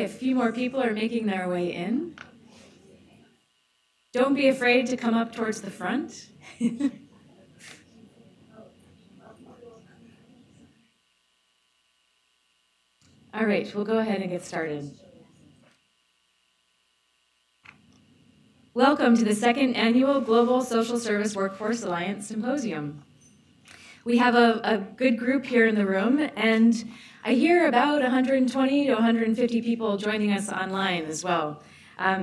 Okay, a few more people are making their way in. Don't be afraid to come up towards the front. All right, we'll go ahead and get started. Welcome to the second annual Global Social Service Workforce Alliance Symposium. We have a good group here in the room, and I hear about 120 to 150 people joining us online as well.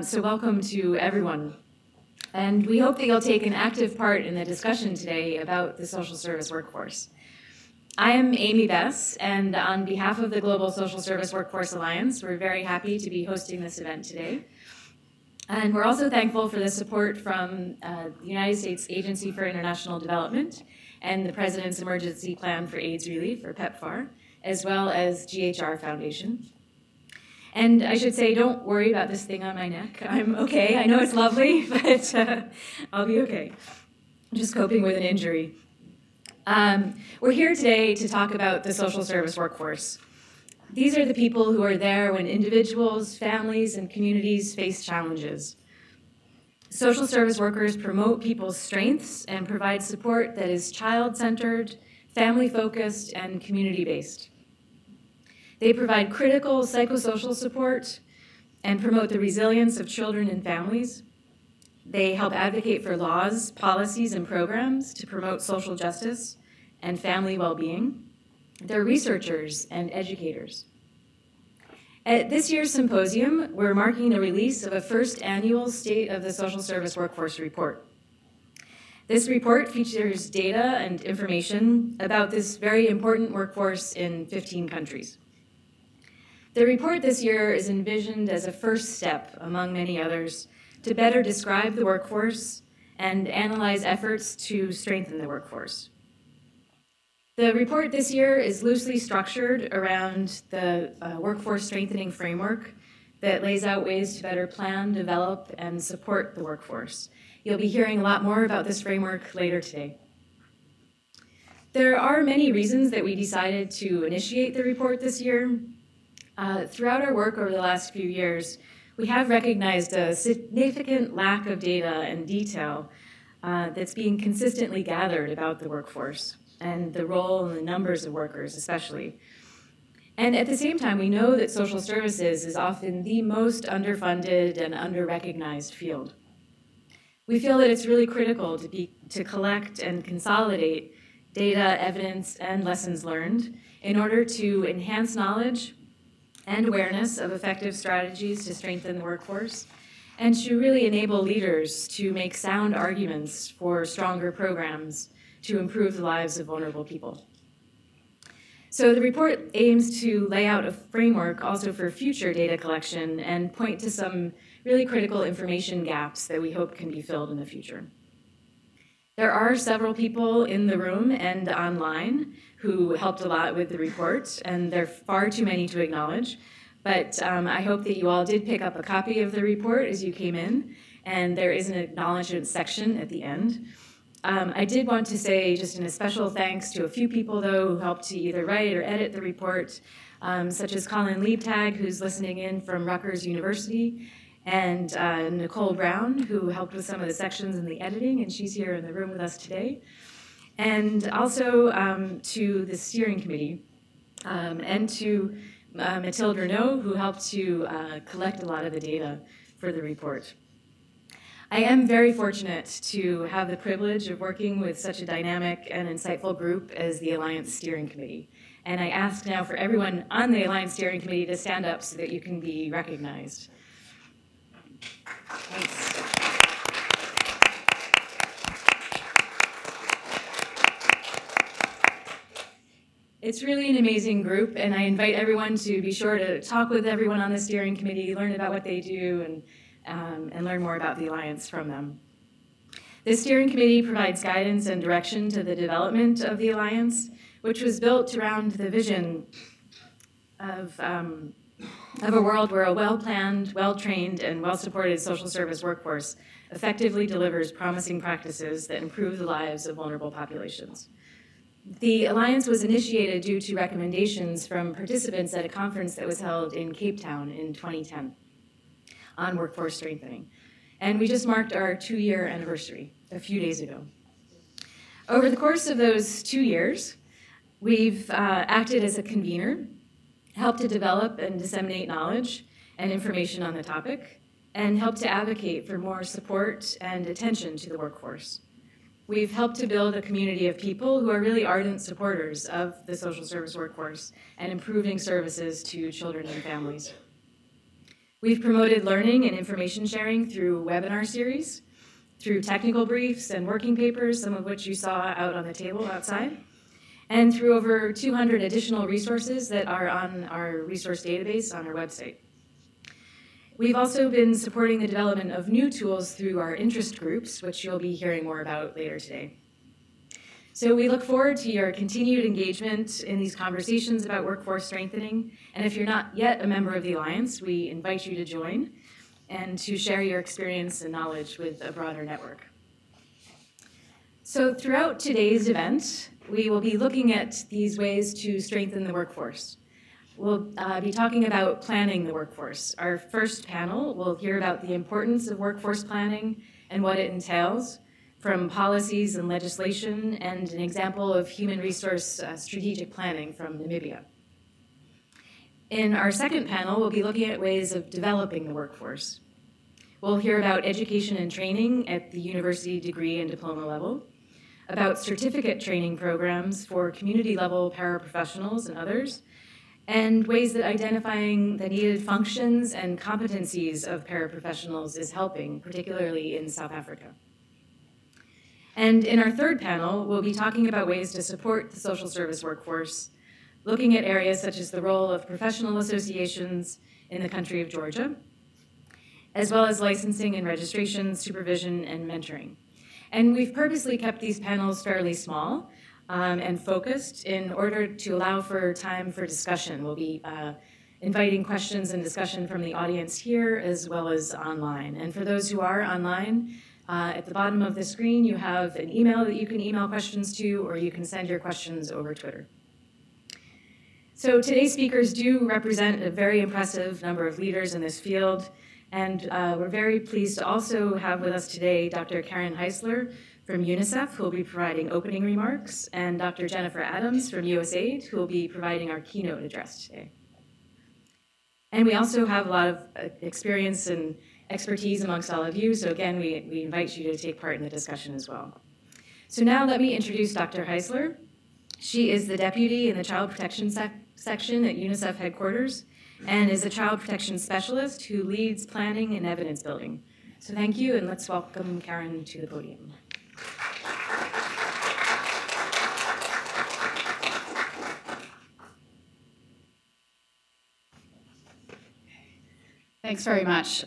So welcome to everyone. And we hope that you'll take an active part in the discussion today about the social service workforce. I am Amy Bess, and on behalf of the Global Social Service Workforce Alliance, we're very happy to be hosting this event today. And we're also thankful for the support from the United States Agency for International Development and the President's Emergency Plan for AIDS Relief, or PEPFAR, as well as GHR Foundation. And I should say, don't worry about this thing on my neck. I'm okay. I know it's lovely, but I'll be okay. I'm just coping with an injury. We're here today to talk about the social service workforce. These are the people who are there when individuals, families, and communities face challenges. Social service workers promote people's strengths and provide support that is child-centered, family-focused, and community-based. They provide critical psychosocial support and promote the resilience of children and families. They help advocate for laws, policies, and programs to promote social justice and family well-being. They're researchers and educators. At this year's symposium, we're marking the release of a first annual State of the Social Service Workforce report. This report features data and information about this very important workforce in 15 countries. The report this year is envisioned as a first step, among many others, to better describe the workforce and analyze efforts to strengthen the workforce. The report this year is loosely structured around the workforce strengthening framework that lays out ways to better plan, develop, and support the workforce. You'll be hearing a lot more about this framework later today. There are many reasons that we decided to initiate the report this year. Throughout our work over the last few years, we have recognized a significant lack of data and detail that's being consistently gathered about the workforce and the role and the numbers of workers especially. And at the same time, we know that social services is often the most underfunded and under-recognized field. We feel that it's really critical to collect and consolidate data, evidence, and lessons learned in order to enhance knowledge and awareness of effective strategies to strengthen the workforce, and to really enable leaders to make sound arguments for stronger programs to improve the lives of vulnerable people. So the report aims to lay out a framework also for future data collection and point to some really critical information gaps that we hope can be filled in the future. There are several people in the room and online who helped a lot with the report, and there are far too many to acknowledge, but I hope that you all did pick up a copy of the report as you came in, and there is an acknowledgement section at the end. I did want to say just a special thanks to a few people, though, who helped to either write or edit the report, such as Colin Liebtag, who's listening in from Rutgers University, and Nicole Brown, who helped with some of the sections in the editing, and she's here in the room with us today. And also to the steering committee, and to Mathilde Renaud, who helped to collect a lot of the data for the report. I am very fortunate to have the privilege of working with such a dynamic and insightful group as the Alliance Steering Committee. And I ask now for everyone on the Alliance Steering Committee to stand up so that you can be recognized. Thanks. It's really an amazing group, and I invite everyone to be sure to talk with everyone on the steering committee, learn about what they do, and learn more about the Alliance from them. The steering committee provides guidance and direction to the development of the Alliance, which was built around the vision of a world where a well-planned, well-trained, and well-supported social service workforce effectively delivers promising practices that improve the lives of vulnerable populations. The Alliance was initiated due to recommendations from participants at a conference that was held in Cape Town in 2010 on workforce strengthening. And we just marked our 2-year anniversary a few days ago. Over the course of those 2 years, we've acted as a convener, helped to develop and disseminate knowledge and information on the topic, and helped to advocate for more support and attention to the workforce. We've helped to build a community of people who are really ardent supporters of the social service workforce and improving services to children and families. We've promoted learning and information sharing through webinar series, through technical briefs and working papers, some of which you saw out on the table outside, and through over 200 additional resources that are on our resource database on our website. We've also been supporting the development of new tools through our interest groups, which you'll be hearing more about later today. So we look forward to your continued engagement in these conversations about workforce strengthening. And if you're not yet a member of the Alliance, we invite you to join and to share your experience and knowledge with a broader network. So throughout today's event, we will be looking at these ways to strengthen the workforce. We'll be talking about planning the workforce. Our first panel will hear about the importance of workforce planning and what it entails, from policies and legislation, and an example of human resource strategic planning from Namibia. In our second panel, we'll be looking at ways of developing the workforce. We'll hear about education and training at the university degree and diploma level, about certificate training programs for community-level paraprofessionals and others, and ways that identifying the needed functions and competencies of paraprofessionals is helping, particularly in South Africa. And in our third panel, we'll be talking about ways to support the social service workforce, looking at areas such as the role of professional associations in the country of Georgia, as well as licensing and registration, supervision, and mentoring. And we've purposely kept these panels fairly small, and focused in order to allow for time for discussion. We'll be inviting questions and discussion from the audience here as well as online. And for those who are online, at the bottom of the screen you have an email that you can email questions to, or you can send your questions over Twitter. So today's speakers do represent a very impressive number of leaders in this field, and we're very pleased to also have with us today Dr. Karen Heisler from UNICEF, who will be providing opening remarks, and Dr. Jennifer Adams from USAID, who will be providing our keynote address today. And we also have a lot of experience and expertise amongst all of you, so again, we invite you to take part in the discussion as well. So now let me introduce Dr. Heisler. She is the deputy in the Child Protection section at UNICEF headquarters, and is a child protection specialist who leads planning and evidence building. So thank you, and let's welcome Karen to the podium. Thanks very much.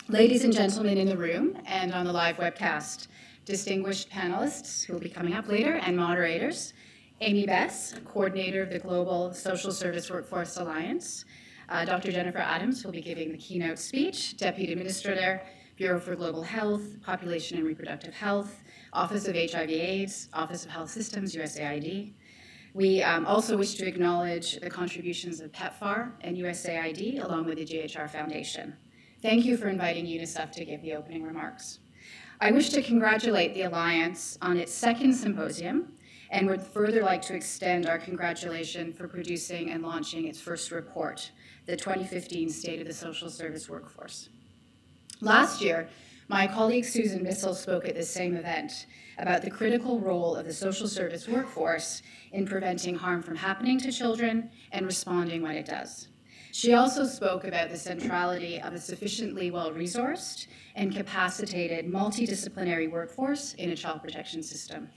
Ladies and gentlemen in the room and on the live webcast, distinguished panelists who will be coming up later, and moderators, Amy Bess, coordinator of the Global Social Service Workforce Alliance, Dr. Jennifer Adams will be giving the keynote speech, Deputy Administrator, Bureau for Global Health, Population and Reproductive Health, Office of HIV/AIDS, Office of Health Systems, USAID. We also wish to acknowledge the contributions of PEPFAR and USAID, along with the GHR Foundation. Thank you for inviting UNICEF to give the opening remarks. I wish to congratulate the Alliance on its second symposium, and would further like to extend our congratulations for producing and launching its first report, the 2015 State of the Social Service Workforce. Last year, my colleague Susan Bissell spoke at this same event about the critical role of the social service workforce in preventing harm from happening to children and responding when it does. She also spoke about the centrality of a sufficiently well-resourced and capacitated multidisciplinary workforce in a child protection system.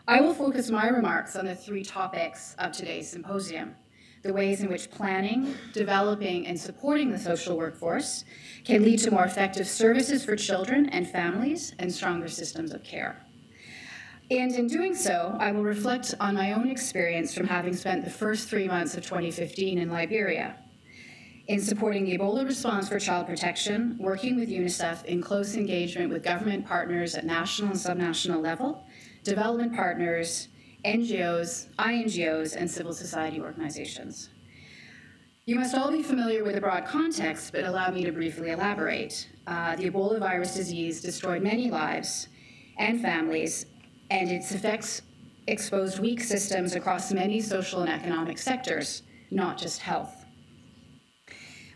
I will focus my remarks on the three topics of today's symposium: the ways in which planning, developing, and supporting the social workforce can lead to more effective services for children and families and stronger systems of care. And in doing so, I will reflect on my own experience from having spent the first 3 months of 2015 in Liberia, in supporting the Ebola response for child protection, working with UNICEF in close engagement with government partners at national and subnational level development partners, NGOs, INGOs, and civil society organizations. You must all be familiar with the broad context, but allow me to briefly elaborate. The Ebola virus disease destroyed many lives and families, and its effects exposed weak systems across many social and economic sectors, not just health.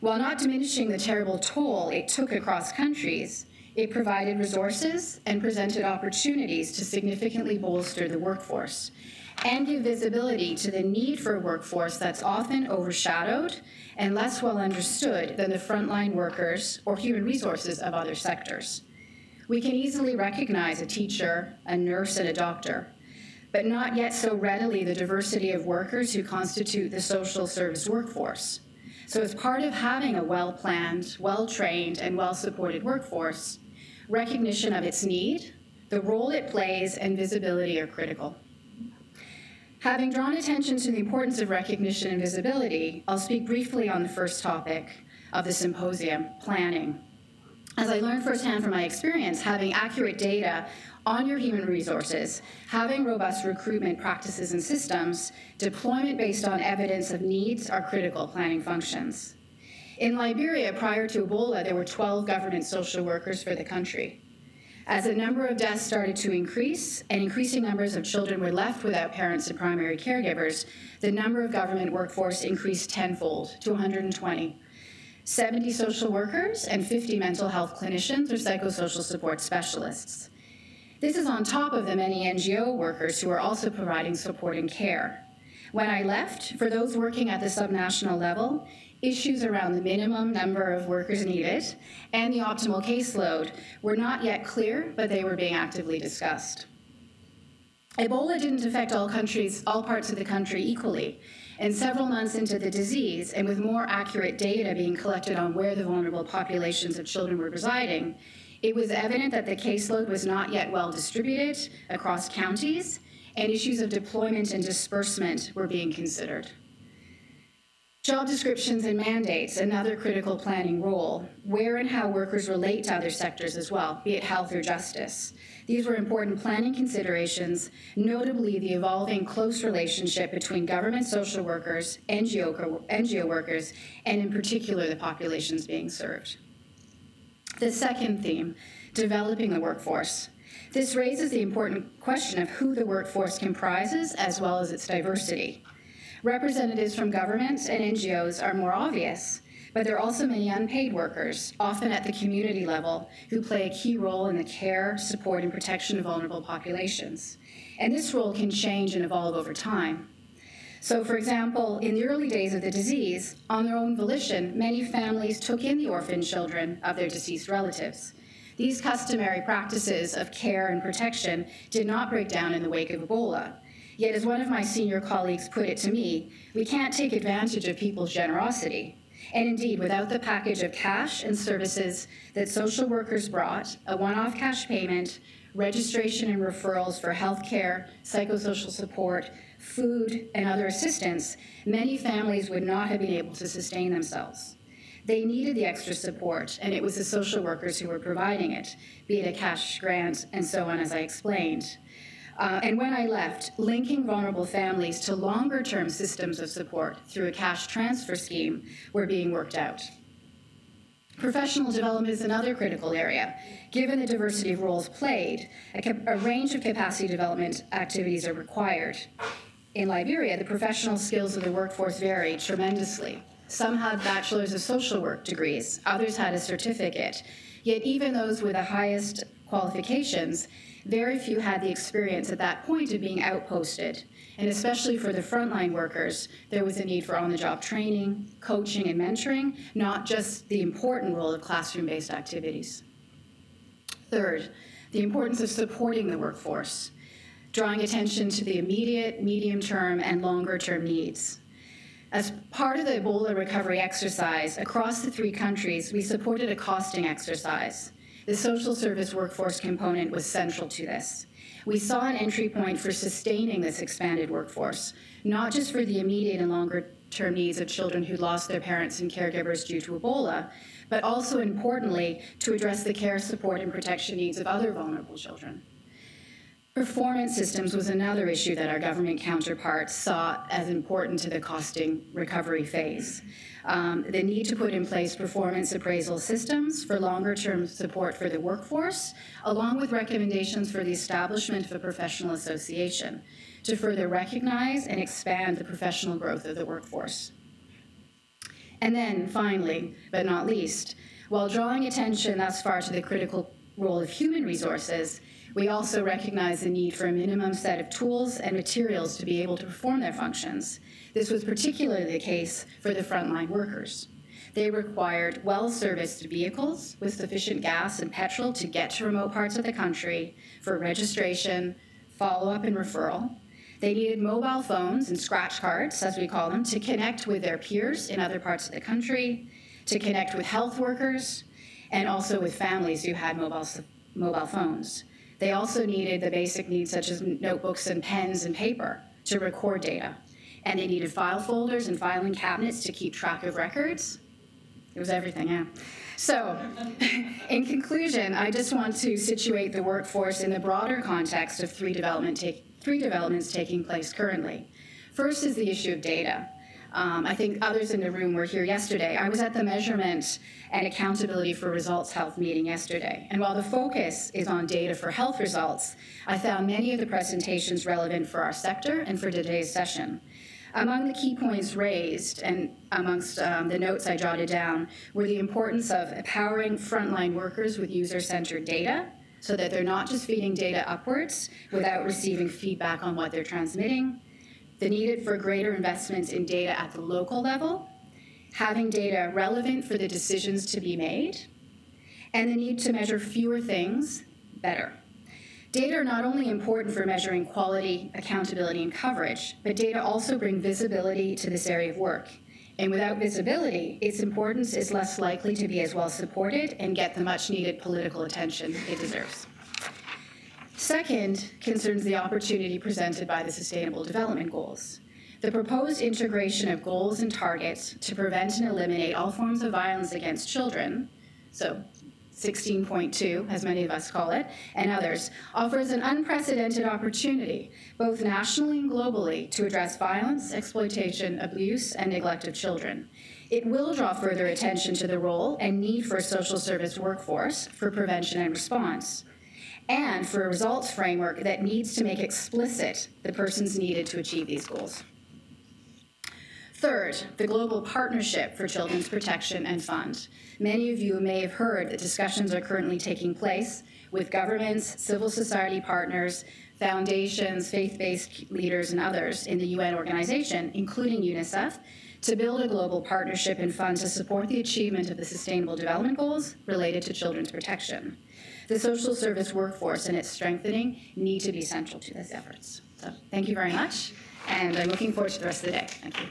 While not diminishing the terrible toll it took across countries, it provided resources and presented opportunities to significantly bolster the workforce and give visibility to the need for a workforce that's often overshadowed and less well understood than the frontline workers or human resources of other sectors. We can easily recognize a teacher, a nurse, and a doctor, but not yet so readily the diversity of workers who constitute the social service workforce. So as part of having a well-planned, well-trained, and well-supported workforce, recognition of its need, the role it plays, and visibility are critical. Having drawn attention to the importance of recognition and visibility, I'll speak briefly on the first topic of the symposium, planning. As I learned firsthand from my experience, having accurate data on your human resources, having robust recruitment practices and systems, deployment based on evidence of needs are critical planning functions. In Liberia, prior to Ebola, there were 12 government social workers for the country. As the number of deaths started to increase and increasing numbers of children were left without parents and primary caregivers, the number of government workforce increased tenfold to 120. 70 social workers and 50 mental health clinicians or psychosocial support specialists. This is on top of the many NGO workers who are also providing support and care. When I left, for those working at the subnational level, issues around the minimum number of workers needed and the optimal caseload were not yet clear, but they were being actively discussed. Ebola didn't affect all parts of the country equally, and several months into the disease, and with more accurate data being collected on where the vulnerable populations of children were residing, it was evident that the caseload was not yet well distributed across counties, and issues of deployment and disbursement were being considered. Job descriptions and mandates, another critical planning role, where and how workers relate to other sectors as well, be it health or justice. These were important planning considerations, notably the evolving close relationship between government social workers, NGO workers, and in particular the populations being served. The second theme, developing the workforce. This raises the important question of who the workforce comprises as well as its diversity. Representatives from governments and NGOs are more obvious, but there are also many unpaid workers, often at the community level, who play a key role in the care, support, and protection of vulnerable populations. And this role can change and evolve over time. So, for example, in the early days of the disease, on their own volition, many families took in the orphan children of their deceased relatives. These customary practices of care and protection did not break down in the wake of Ebola. Yet, as one of my senior colleagues put it to me, we can't take advantage of people's generosity. And indeed, without the package of cash and services that social workers brought, a one-off cash payment, registration and referrals for health care, psychosocial support, food, and other assistance, many families would not have been able to sustain themselves. They needed the extra support, and it was the social workers who were providing it, be it a cash grant and so on, as I explained. And when I left, linking vulnerable families to longer-term systems of support through a cash transfer scheme were being worked out. Professional development is another critical area. Given the diversity of roles played, a range of capacity development activities are required. In Liberia, the professional skills of the workforce varied tremendously. Some had bachelors of social work degrees, others had a certificate. Yet even those with the highest qualifications, very few had the experience at that point of being outposted. And especially for the frontline workers, there was a need for on-the-job training, coaching, and mentoring, not just the important role of classroom-based activities. Third, the importance of supporting the workforce, drawing attention to the immediate, medium-term, and longer-term needs. As part of the Ebola recovery exercise, across the 3 countries, we supported a costing exercise. The social service workforce component was central to this. We saw an entry point for sustaining this expanded workforce, not just for the immediate and longer-term needs of children who lost their parents and caregivers due to Ebola, but also, importantly, to address the care, support, and protection needs of other vulnerable children. Performance systems was another issue that our government counterparts saw as important to the costing recovery phase. The need to put in place performance appraisal systems for longer-term support for the workforce, along with recommendations for the establishment of a professional association to further recognize and expand the professional growth of the workforce. And then, finally, but not least, while drawing attention thus far to the critical role of human resources, we also recognize the need for a minimum set of tools and materials to be able to perform their functions. This was particularly the case for the frontline workers. They required well-serviced vehicles with sufficient gas and petrol to get to remote parts of the country for registration, follow-up, and referral. They needed mobile phones and scratch cards, as we call them, to connect with their peers in other parts of the country, to connect with health workers, and also with families who had mobile phones. They also needed the basic needs such as notebooks and pens and paper to record data. And they needed file folders and filing cabinets to keep track of records. It was everything, yeah. So, in conclusion, I just want to situate the workforce in the broader context of three developments taking place currently. First is the issue of data. I think others in the room were here yesterday. I was at the Measurement and Accountability for Results Health meeting yesterday. And while the focus is on data for health results, I found many of the presentations relevant for our sector and for today's session. Among the key points raised, and amongst the notes I jotted down, were the importance of empowering frontline workers with user-centered data, so that they're not just feeding data upwards without receiving feedback on what they're transmitting, the need for greater investments in data at the local level, having data relevant for the decisions to be made, and the need to measure fewer things better. Data are not only important for measuring quality, accountability, and coverage, but data also bring visibility to this area of work. And without visibility, its importance is less likely to be as well supported and get the much-needed political attention it deserves. Second concerns the opportunity presented by the Sustainable Development Goals. The proposed integration of goals and targets to prevent and eliminate all forms of violence against children, so 16.2, as many of us call it, and others, offers an unprecedented opportunity, both nationally and globally, to address violence, exploitation, abuse, and neglect of children. It will draw further attention to the role and need for a social service workforce for prevention and response, and for a results framework that needs to make explicit the persons needed to achieve these goals. Third, the Global Partnership for Children's Protection and Fund. Many of you may have heard that discussions are currently taking place with governments, civil society partners, foundations, faith-based leaders, and others in the UN organization, including UNICEF, to build a global partnership and fund to support the achievement of the Sustainable Development Goals related to children's protection. The social service workforce and its strengthening need to be central to these efforts. So thank you very much, and I'm looking forward to the rest of the day. Thank you.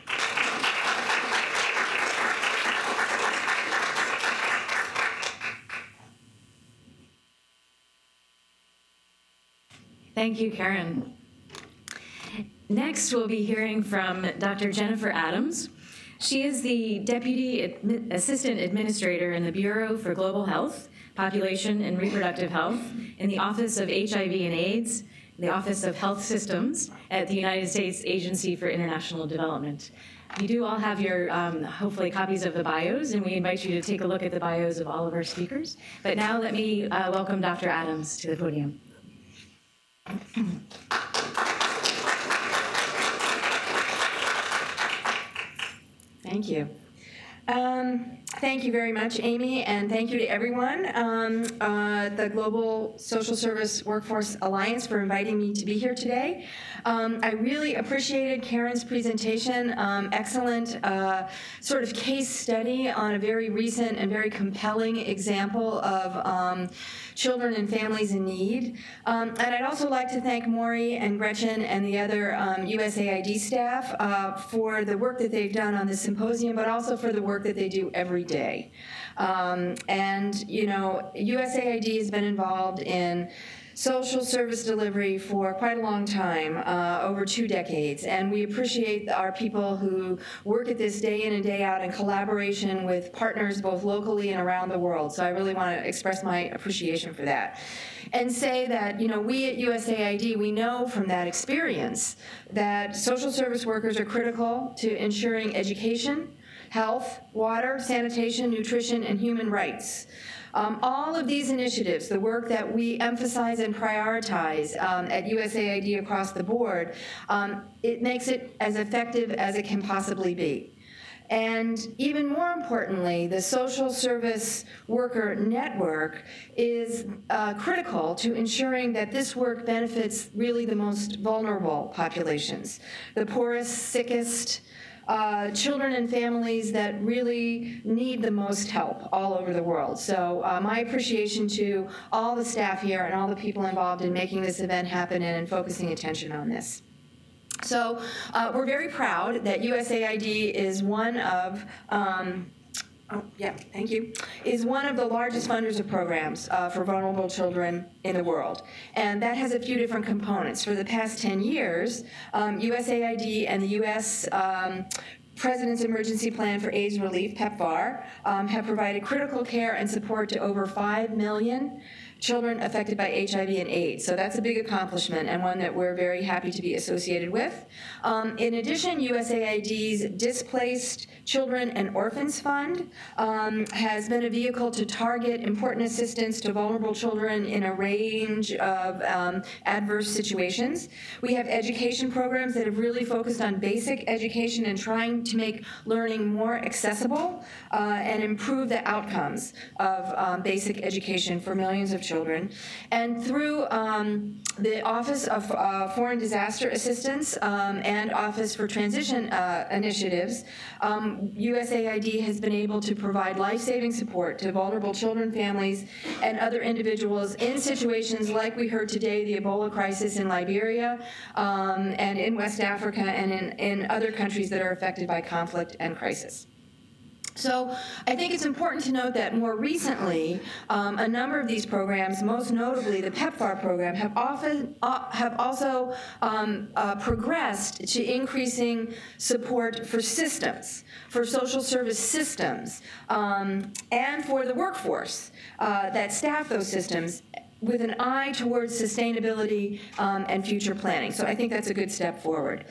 Thank you, Karen. Next, we'll be hearing from Dr. Jennifer Adams. She is the Deputy Assistant Administrator in the Bureau for Global Health, Population and Reproductive Health in the Office of HIV and AIDS, the Office of Health Systems at the United States Agency for International Development. You do all have your, hopefully, copies of the bios, and we invite you to take a look at the bios of all of our speakers. But now let me welcome Dr. Adams to the podium. Thank you. Thank you very much, Amy, and thank you to everyone at the Global Social Service Workforce Alliance for inviting me to be here today. I really appreciated Karen's presentation, excellent sort of case study on a very recent and very compelling example of children and families in need. And I'd also like to thank Maury and Gretchen and the other USAID staff for the work that they've done on this symposium, but also for the work that they do every day. And, you know, USAID has been involved in social service delivery for quite a long time, over 2 decades, and we appreciate our people who work at this day in and day out in collaboration with partners both locally and around the world. So I really want to express my appreciation for that. And say that, you know, we at USAID, we know from that experience that social service workers are critical to ensuring education, health, water, sanitation, nutrition, and human rights. All of these initiatives, the work that we emphasize and prioritize at USAID across the board, it makes it as effective as it can possibly be. And even more importantly, the social service worker network is critical to ensuring that this work benefits really the most vulnerable populations, the poorest, sickest, children and families that really need the most help all over the world. So my appreciation to all the staff here and all the people involved in making this event happen and focusing attention on this. So we're very proud that USAID is one of is one of the largest funders of programs for vulnerable children in the world. And that has a few different components. For the past 10 years, USAID and the U.S. President's Emergency Plan for AIDS Relief, PEPFAR, have provided critical care and support to over 5 million children affected by HIV and AIDS. So that's a big accomplishment and one that we're very happy to be associated with. In addition, USAID's Displaced Children and Orphans Fund has been a vehicle to target important assistance to vulnerable children in a range of adverse situations. We have education programs that have really focused on basic education and trying to make learning more accessible and improve the outcomes of basic education for millions of children. And through the Office of Foreign Disaster Assistance and Office for Transition Initiatives, USAID has been able to provide life-saving support to vulnerable children, families, and other individuals in situations like we heard today, the Ebola crisis in Liberia, and in West Africa, and in other countries that are affected by conflict and crisis. So I think it's important to note that more recently, a number of these programs, most notably the PEPFAR program, have also progressed to increasing support for systems, for social service systems, and for the workforce that staff those systems, with an eye towards sustainability and future planning. So I think that's a good step forward.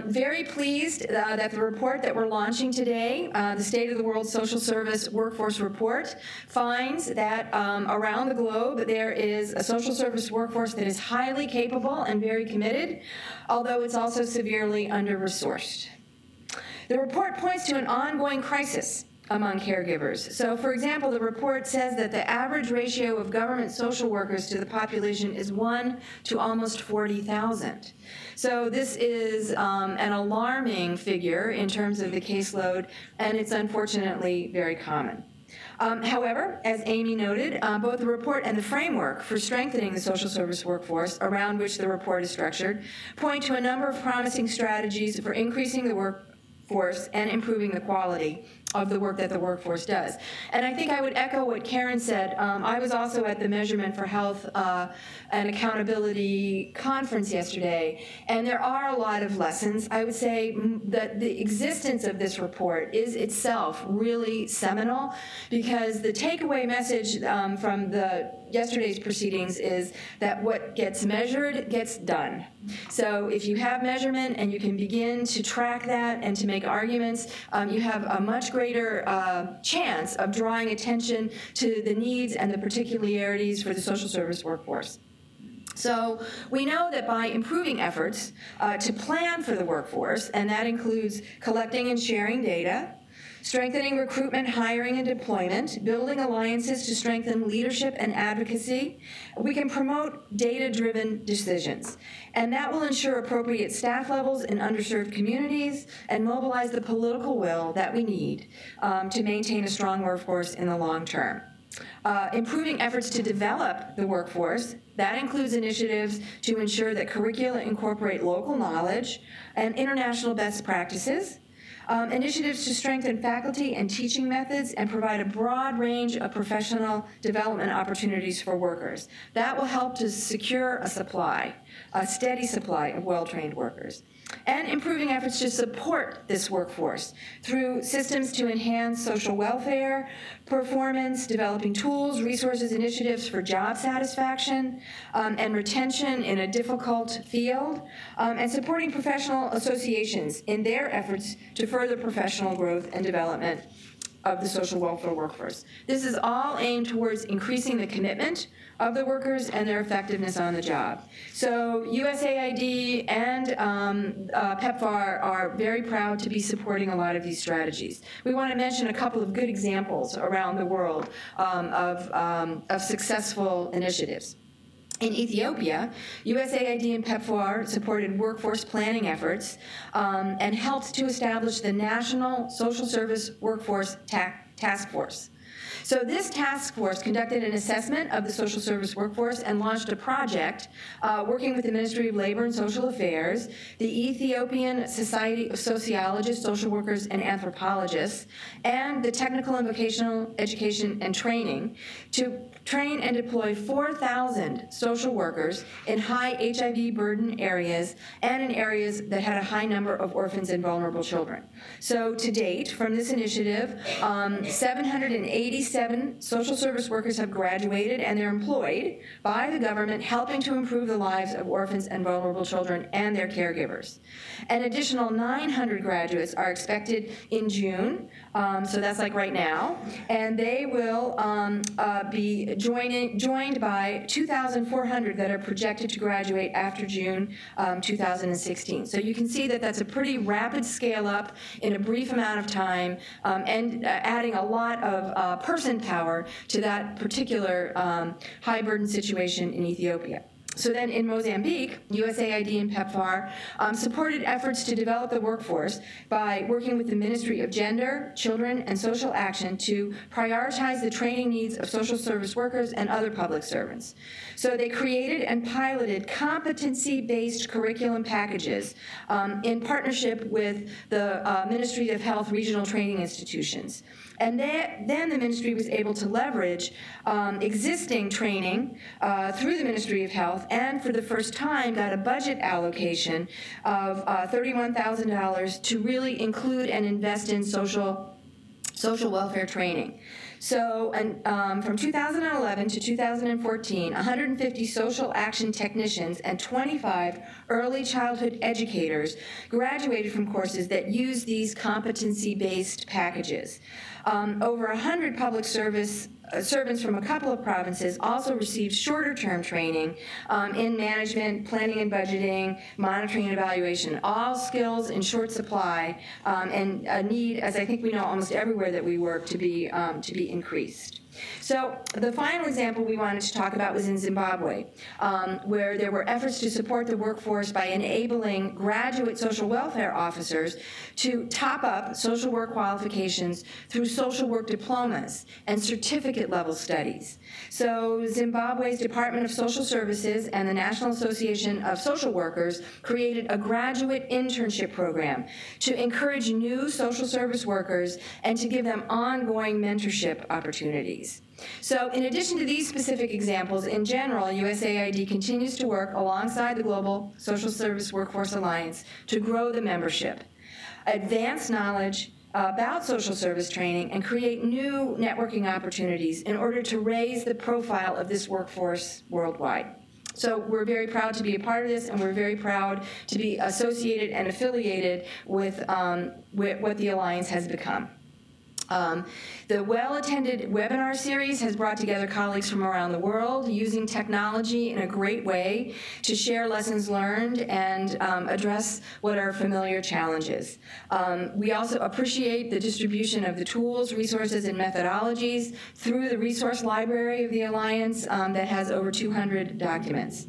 Very pleased that the report that we're launching today, the State of the World Social Service Workforce Report, finds that around the globe there is a social service workforce that is highly capable and very committed, although it's also severely under-resourced. The report points to an ongoing crisis among caregivers. So, for example, the report says that the average ratio of government social workers to the population is 1 to almost 40,000. So this is an alarming figure in terms of the caseload, and it's unfortunately very common. However, as Amy noted, both the report and the framework for strengthening the social service workforce around which the report is structured point to a number of promising strategies for increasing the workforce and improving the quality of the work that the workforce does. And I think I would echo what Karen said. I was also at the Measurement for Health and Accountability conference yesterday, and there are a lot of lessons. I would say that the existence of this report is itself really seminal, because the takeaway message from yesterday's proceedings is that what gets measured gets done. So if you have measurement and you can begin to track that and to make arguments, you have a much greater chance of drawing attention to the needs and the particularities for the social service workforce. So we know that by improving efforts to plan for the workforce, and that includes collecting and sharing data, strengthening recruitment, hiring, and deployment, building alliances to strengthen leadership and advocacy, we can promote data-driven decisions. And that will ensure appropriate staff levels in underserved communities and mobilize the political will that we need to maintain a strong workforce in the long term. Improving efforts to develop the workforce, that includes initiatives to ensure that curricula incorporate local knowledge and international best practices, initiatives to strengthen faculty and teaching methods and provide a broad range of professional development opportunities for workers. That will help to secure a steady supply of well-trained workers. And improving efforts to support this workforce through systems to enhance social welfare, performance, developing tools, resources, initiatives for job satisfaction and retention in a difficult field, and supporting professional associations in their efforts to further professional growth and development of the social welfare workforce. This is all aimed towards increasing the commitment of the workers and their effectiveness on the job. So USAID and PEPFAR are very proud to be supporting a lot of these strategies. We want to mention a couple of good examples around the world of successful initiatives. In Ethiopia, USAID and PEPFAR supported workforce planning efforts and helped to establish the National Social Service Workforce Task Force. So this task force conducted an assessment of the social service workforce and launched a project working with the Ministry of Labor and Social Affairs, the Ethiopian Society of Sociologists, Social Workers, and Anthropologists, and the Technical and Vocational Education and Training to train and deploy 4,000 social workers in high HIV burden areas and in areas that had a high number of orphans and vulnerable children. So to date, from this initiative, 787 social service workers have graduated and they're employed by the government, helping to improve the lives of orphans and vulnerable children and their caregivers. An additional 900 graduates are expected in June, so that's like right now, and they will be joined by 2,400 that are projected to graduate after June 2016. So you can see that that's a pretty rapid scale up in a brief amount of time, and adding a lot of person power to that particular high burden situation in Ethiopia. So then in Mozambique, USAID and PEPFAR supported efforts to develop the workforce by working with the Ministry of Gender, Children, and Social Action to prioritize the training needs of social service workers and other public servants. So they created and piloted competency-based curriculum packages in partnership with the Ministry of Health regional training institutions. And then the ministry was able to leverage existing training through the Ministry of Health, and for the first time got a budget allocation of $31,000 to really include and invest in social welfare training. So from 2011 to 2014, 150 social action technicians and 25 early childhood educators graduated from courses that use these competency-based packages. Over 100 public servants from a couple of provinces also received shorter-term training in management, planning and budgeting, monitoring and evaluation, all skills in short supply, and a need, as I think we know almost everywhere that we work, to be increased. So the final example we wanted to talk about was in Zimbabwe, where there were efforts to support the workforce by enabling graduate social welfare officers to top up social work qualifications through social work diplomas and certificate-level studies. So Zimbabwe's Department of Social Services and the National Association of Social Workers created a graduate internship program to encourage new social service workers and to give them ongoing mentorship opportunities. So in addition to these specific examples, in general, USAID continues to work alongside the Global Social Service Workforce Alliance to grow the membership, advance knowledge about social service training, and create new networking opportunities in order to raise the profile of this workforce worldwide. So we're very proud to be a part of this, and we're very proud to be associated and affiliated with what the Alliance has become. The well-attended webinar series has brought together colleagues from around the world using technology in a great way to share lessons learned and address what are familiar challenges. We also appreciate the distribution of the tools, resources, and methodologies through the resource library of the Alliance that has over 200 documents.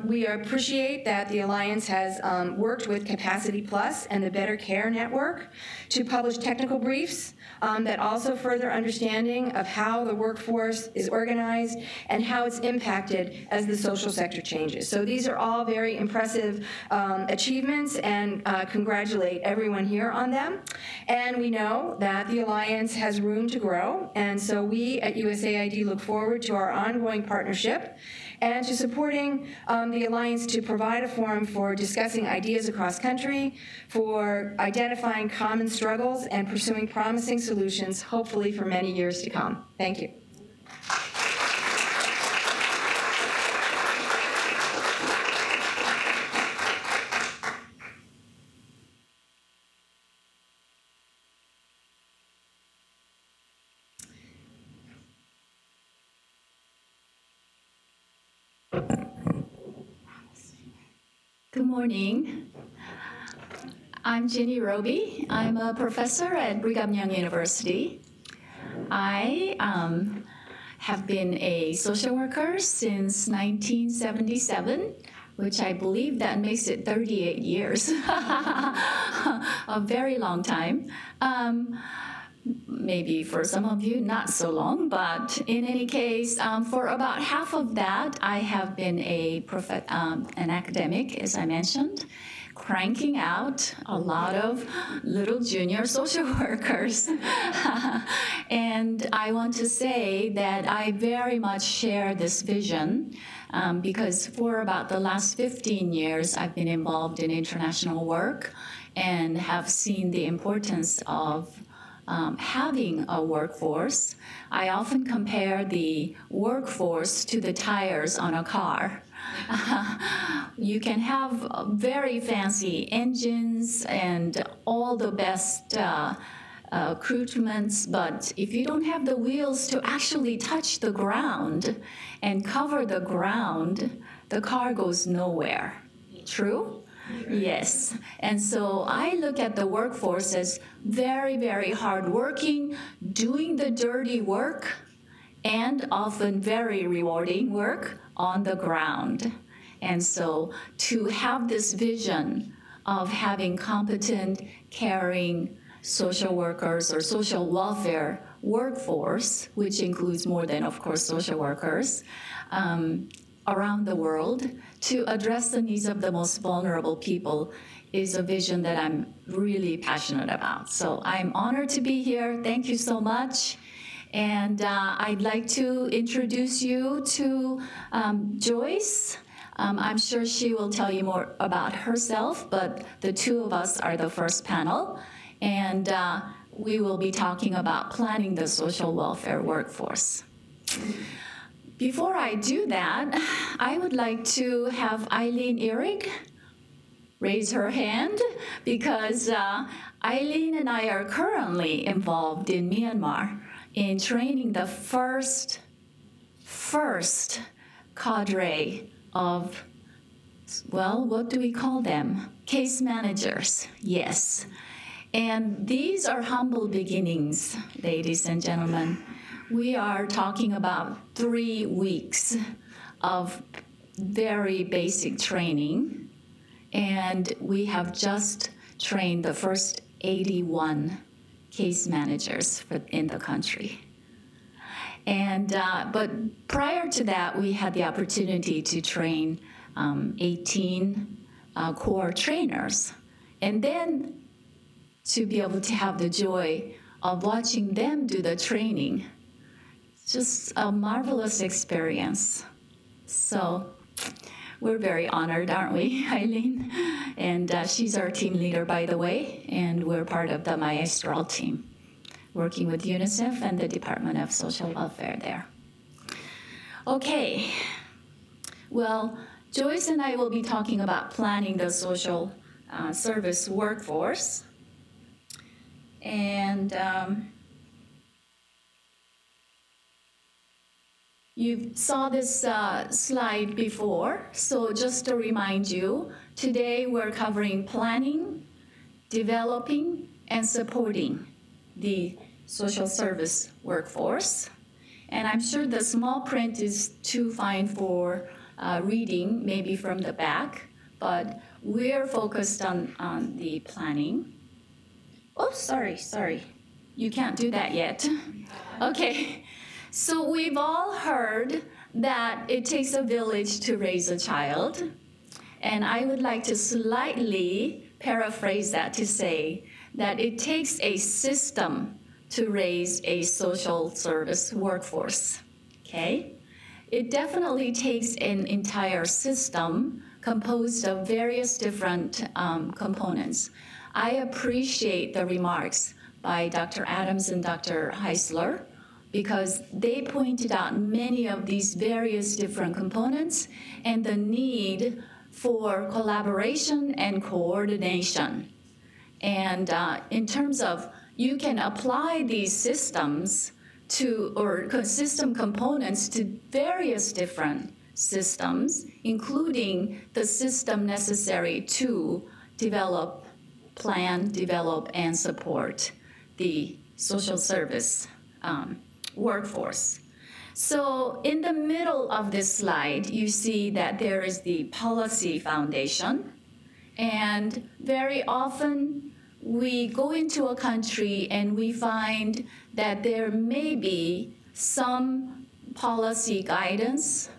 We appreciate that the Alliance has worked with Capacity Plus and the Better Care Network to publish technical briefs that also further understanding of how the workforce is organized and how it's impacted as the social sector changes. So these are all very impressive achievements, and congratulate everyone here on them. And we know that the Alliance has room to grow, and so we at USAID look forward to our ongoing partnership and to supporting the Alliance to provide a forum for discussing ideas across country, for identifying common struggles, and pursuing promising solutions, hopefully for many years to come. Thank you. Good morning. I'm Ginny Roby. I'm a professor at Brigham Young University. I have been a social worker since 1977, which I believe that makes it 38 years. A very long time. Maybe for some of you, not so long, but in any case, for about half of that, I have been an academic, as I mentioned, cranking out a lot of little junior social workers. And I want to say that I very much share this vision because for about the last 15 years, I've been involved in international work and have seen the importance of having a workforce. I often compare the workforce to the tires on a car. You can have very fancy engines and all the best accoutrements, but if you don't have the wheels to actually touch the ground and cover the ground, the car goes nowhere. True? Yes. And so I look at the workforce as very, very hardworking, doing the dirty work, and often very rewarding work on the ground. And so to have this vision of having competent, caring social workers or social welfare workforce, which includes more than, of course, social workers, around the world to address the needs of the most vulnerable people is a vision that I'm really passionate about. So I'm honored to be here. Thank you so much. And I'd like to introduce you to Joyce. I'm sure she will tell you more about herself, but the two of us are the first panel. And we will be talking about planning the social welfare workforce. Before I do that, I would like to have Eileen Eric raise her hand because Eileen and I are currently involved in Myanmar in training the first cadre of, well, what do we call them? Case managers, yes. And these are humble beginnings, ladies and gentlemen. We are talking about 3 weeks of very basic training, and we have just trained the first 81 case managers in the country. And but prior to that, we had the opportunity to train 18 core trainers, and then to be able to have the joy of watching them do the training. Just a marvelous experience. So we're very honored, aren't we, Eileen? And she's our team leader, by the way, and we're part of the Maestral team, working with UNICEF and the Department of Social Welfare there. Okay, well, Joyce and I will be talking about planning the social service workforce. And you saw this slide before, so just to remind you, today we're covering planning, developing, and supporting the social service workforce. And I'm sure the small print is too fine for reading, maybe from the back, but we're focused on the planning. Oh, sorry. You can't do that yet. Okay, so we've all heard that it takes a village to raise a child. And I would like to slightly paraphrase that to say that it takes a system to raise a social service workforce, okay? It definitely takes an entire system composed of various different components. I appreciate the remarks by Dr. Adams and Dr. Heisler because they pointed out many of these various different components and the need for collaboration and coordination. And in terms of you can apply these systems to, or system components to various different systems, including the system necessary to develop, plan, develop, and support the social service workforce. So in the middle of this slide, you see that there is the policy foundation. And very often we go into a country and we find that there may be some policy guidance,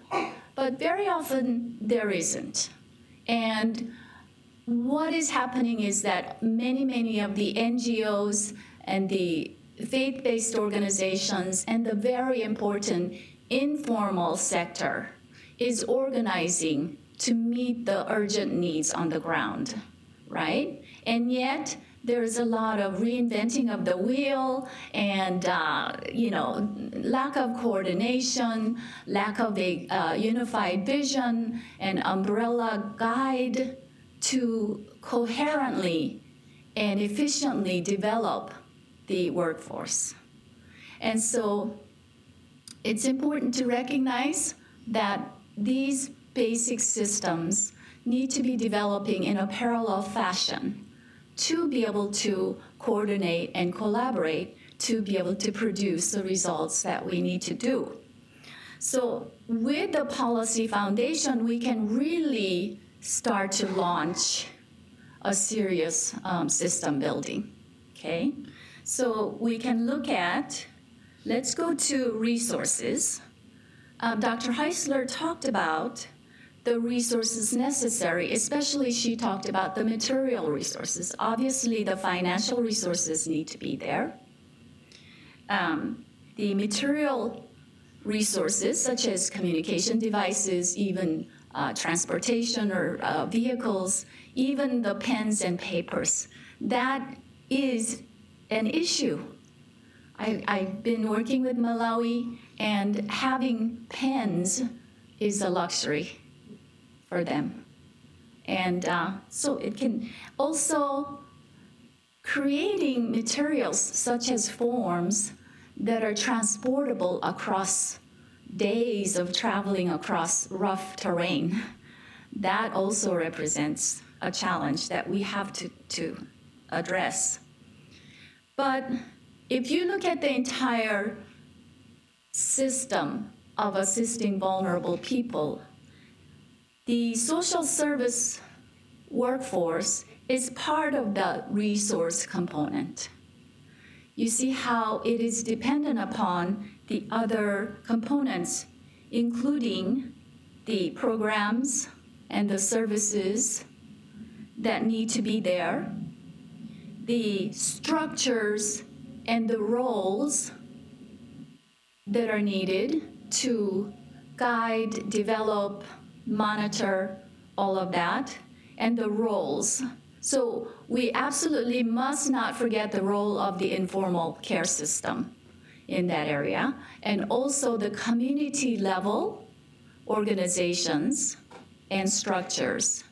but very often there isn't. And what is happening is that many of the NGOs and the faith-based organizations and the very important informal sector is organizing to meet the urgent needs on the ground, right? And yet there's a lot of reinventing of the wheel and lack of coordination, lack of a unified vision and umbrella guide to coherently and efficiently develop the workforce. And so it's important to recognize that these basic systems need to be developing in a parallel fashion to be able to coordinate and collaborate to be able to produce the results that we need to do. So with the policy foundation, we can really start to launch a serious system building, okay? So we can look at, let's go to resources. Dr. Heisler talked about the resources necessary, especially she talked about the material resources. Obviously, the financial resources need to be there. The material resources, such as communication devices, even transportation or vehicles, even the pens and papers, that is an issue. I've been working with Malawi, and having pens is a luxury for them. And so it can also creating materials such as forms that are transportable across days of traveling across rough terrain. That also represents a challenge that we have to address. But if you look at the entire system of assisting vulnerable people, the social service workforce is part of the resource component. You see how it is dependent upon the other components, including the programs and the services that need to be there, the structures and the roles that are needed to guide, develop, monitor all of that, and the roles. So we absolutely must not forget the role of the informal care system in that area, and also the community level organizations and structures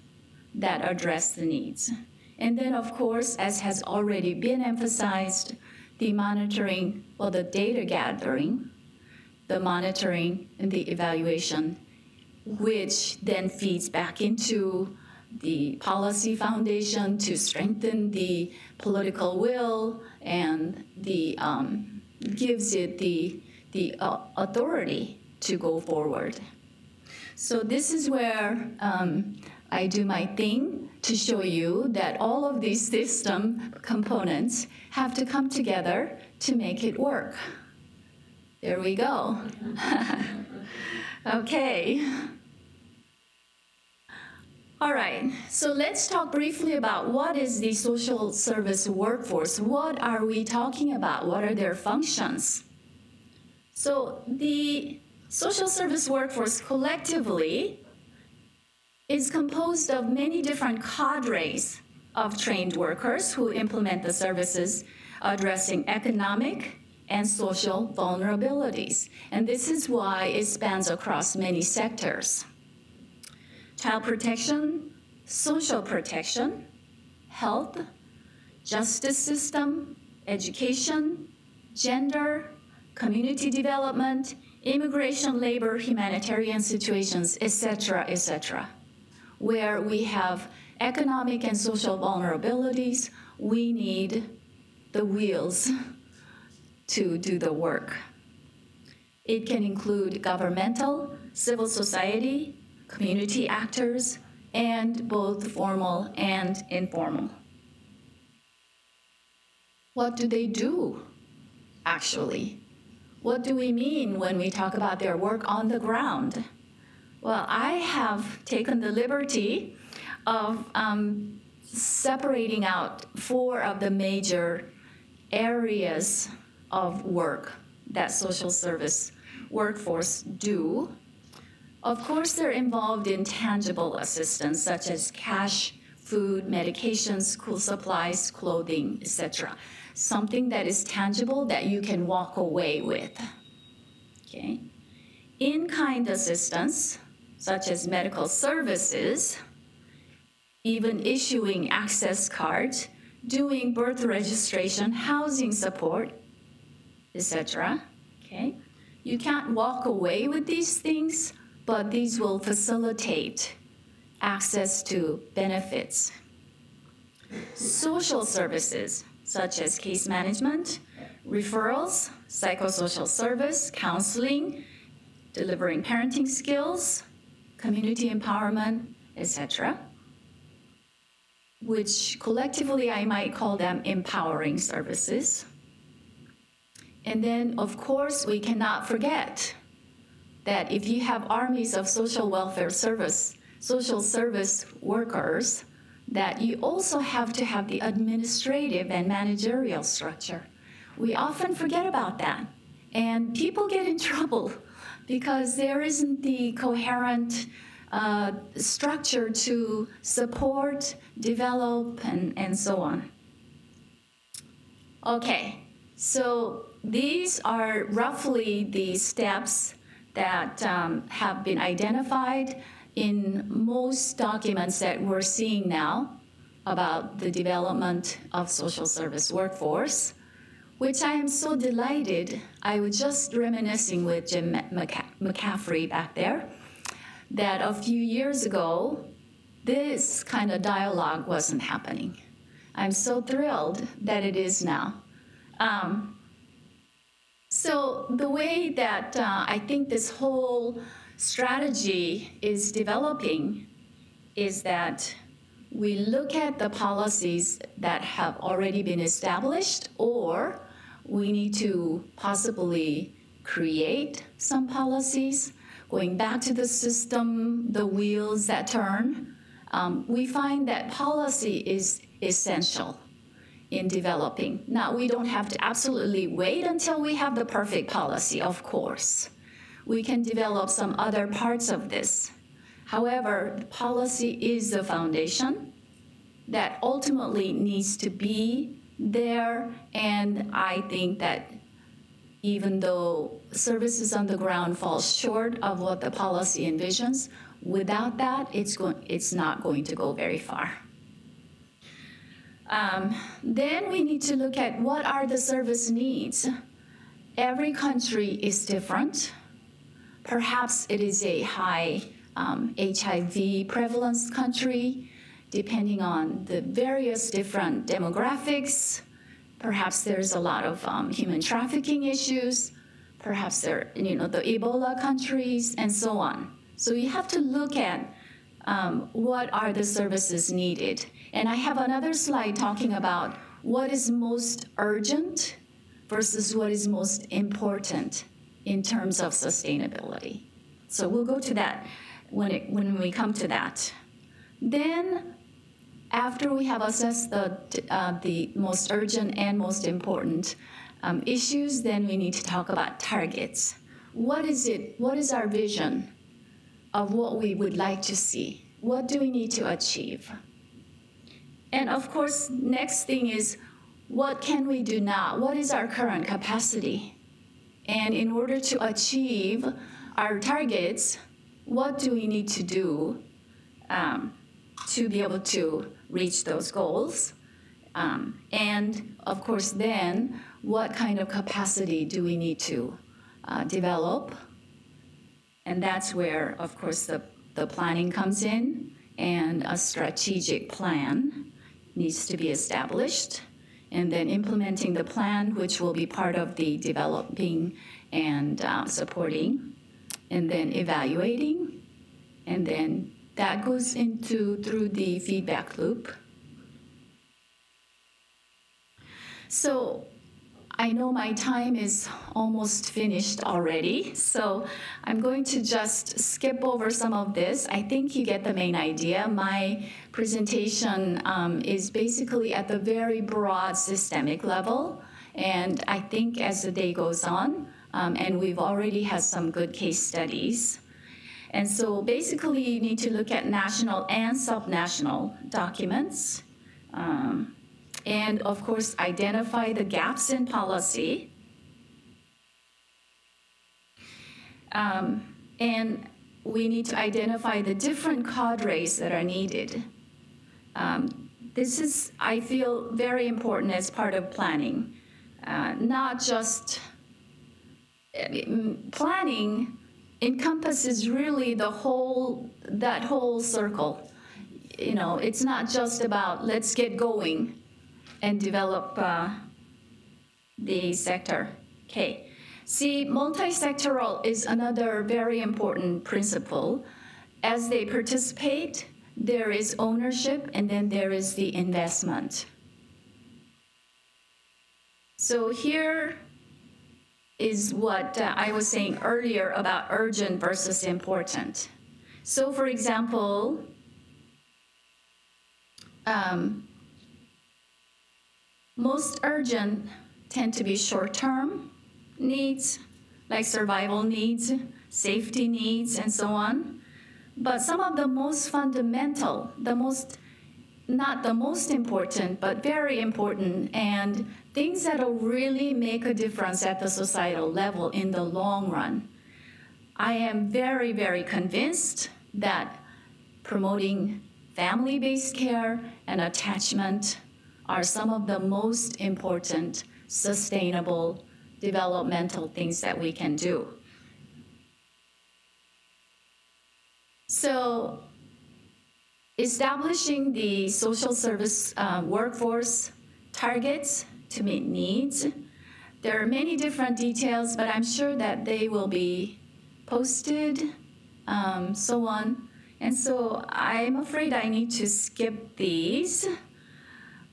that address the needs. And then, of course, as has already been emphasized, the monitoring, well, the data gathering, the monitoring and the evaluation, which then feeds back into the policy foundation to strengthen the political will and the gives it the authority to go forward. So this is where I do my thing to show you that all of these system components have to come together to make it work. There we go. Okay. All right, so let's talk briefly about what is the social service workforce. What are we talking about? What are their functions? So the social service workforce collectively is composed of many different cadres of trained workers who implement the services addressing economic and social vulnerabilities. And this is why it spans across many sectors. Child protection, social protection, health, justice system, education, gender, community development, immigration, labor, humanitarian situations, etc., etc. Where we have economic and social vulnerabilities, we need the wheels to do the work. It can include governmental, civil society, community actors, and both formal and informal. What do they do, actually? What do we mean when we talk about their work on the ground? Well, I have taken the liberty of separating out 4 of the major areas of work that social service workforce do. Of course, they're involved in tangible assistance, such as cash, food, medications, school supplies, clothing, etc. Something that is tangible that you can walk away with. Okay. In-kind assistance, such as medical services, even issuing access cards, doing birth registration, housing support, etc. Okay. You can't walk away with these things, but these will facilitate access to benefits. Social services, such as case management, referrals, psychosocial service, counseling, delivering parenting skills, community empowerment, etc., which collectively I might call them empowering services. And then, of course, we cannot forget that if you have armies of social welfare service, social service workers, that you also have to have the administrative and managerial structure. We often forget about that, and people get in trouble because there isn't the coherent structure to support, develop, and so on. Okay, so these are roughly the steps that have been identified in most documents that we're seeing now about the development of social service workforce, which I am so delighted. I was just reminiscing with Jim McCaffrey back there, that a few years ago, this kind of dialogue wasn't happening. I'm so thrilled that it is now. So the way that I think this whole strategy is developing is that we look at the policies that have already been established, or we need to possibly create some policies, going back to the system, the wheels that turn. We find that policy is essential in developing. Now, we don't have to absolutely wait until we have the perfect policy, of course. We can develop some other parts of this. However, policy is the foundation that ultimately needs to be there, and I think that even though services on the ground fall short of what the policy envisions, without that, it's not going to go very far. Then we need to look at what are the service needs. Every country is different. Perhaps it is a high HIV prevalence country, depending on the various different demographics. Perhaps there's a lot of human trafficking issues. Perhaps there, the Ebola countries, and so on. So you have to look at what are the services needed. And I have another slide talking about what is most urgent versus what is most important in terms of sustainability. So we'll go to that when we come to that. Then, after we have assessed the most urgent and most important issues, then we need to talk about targets. What is our vision of what we would like to see? What do we need to achieve? And of course, next thing is, what can we do now? What is our current capacity? And in order to achieve our targets, what do we need to do to be able to reach those goals? And of course, then, what kind of capacity do we need to develop? And that's where, of course, the planning comes in, and a strategic plan needs to be established, and then implementing the plan, which will be part of the developing and supporting, and then evaluating, and then that goes through the feedback loop. So I know my time is almost finished already, so I'm going to just skip over some of this. I think you get the main idea. My presentation is basically at the very broad systemic level, and I think as the day goes on, and we've already had some good case studies. And so basically you need to look at national and subnational documents, and of course identify the gaps in policy. And we need to identify the different cadres that are needed. This is, I feel, very important as part of planning. Not just planning encompasses really that whole circle. You know, it's not just about let's get going and develop the sector. Okay. See, multi-sectoral is another very important principle. As they participate, there is ownership, and then there is the investment. So here is what I was saying earlier about urgent versus important. So for example, most urgent tend to be short-term needs, like survival needs, safety needs, and so on. But some of the most fundamental, not the most important, but very important, and things that will really make a difference at the societal level in the long run. I am very, very convinced that promoting family-based care and attachment are some of the most important sustainable developmental things that we can do. So, establishing the social service workforce targets to meet needs. There are many different details, but I'm sure that they will be posted, so on. And so I'm afraid I need to skip these.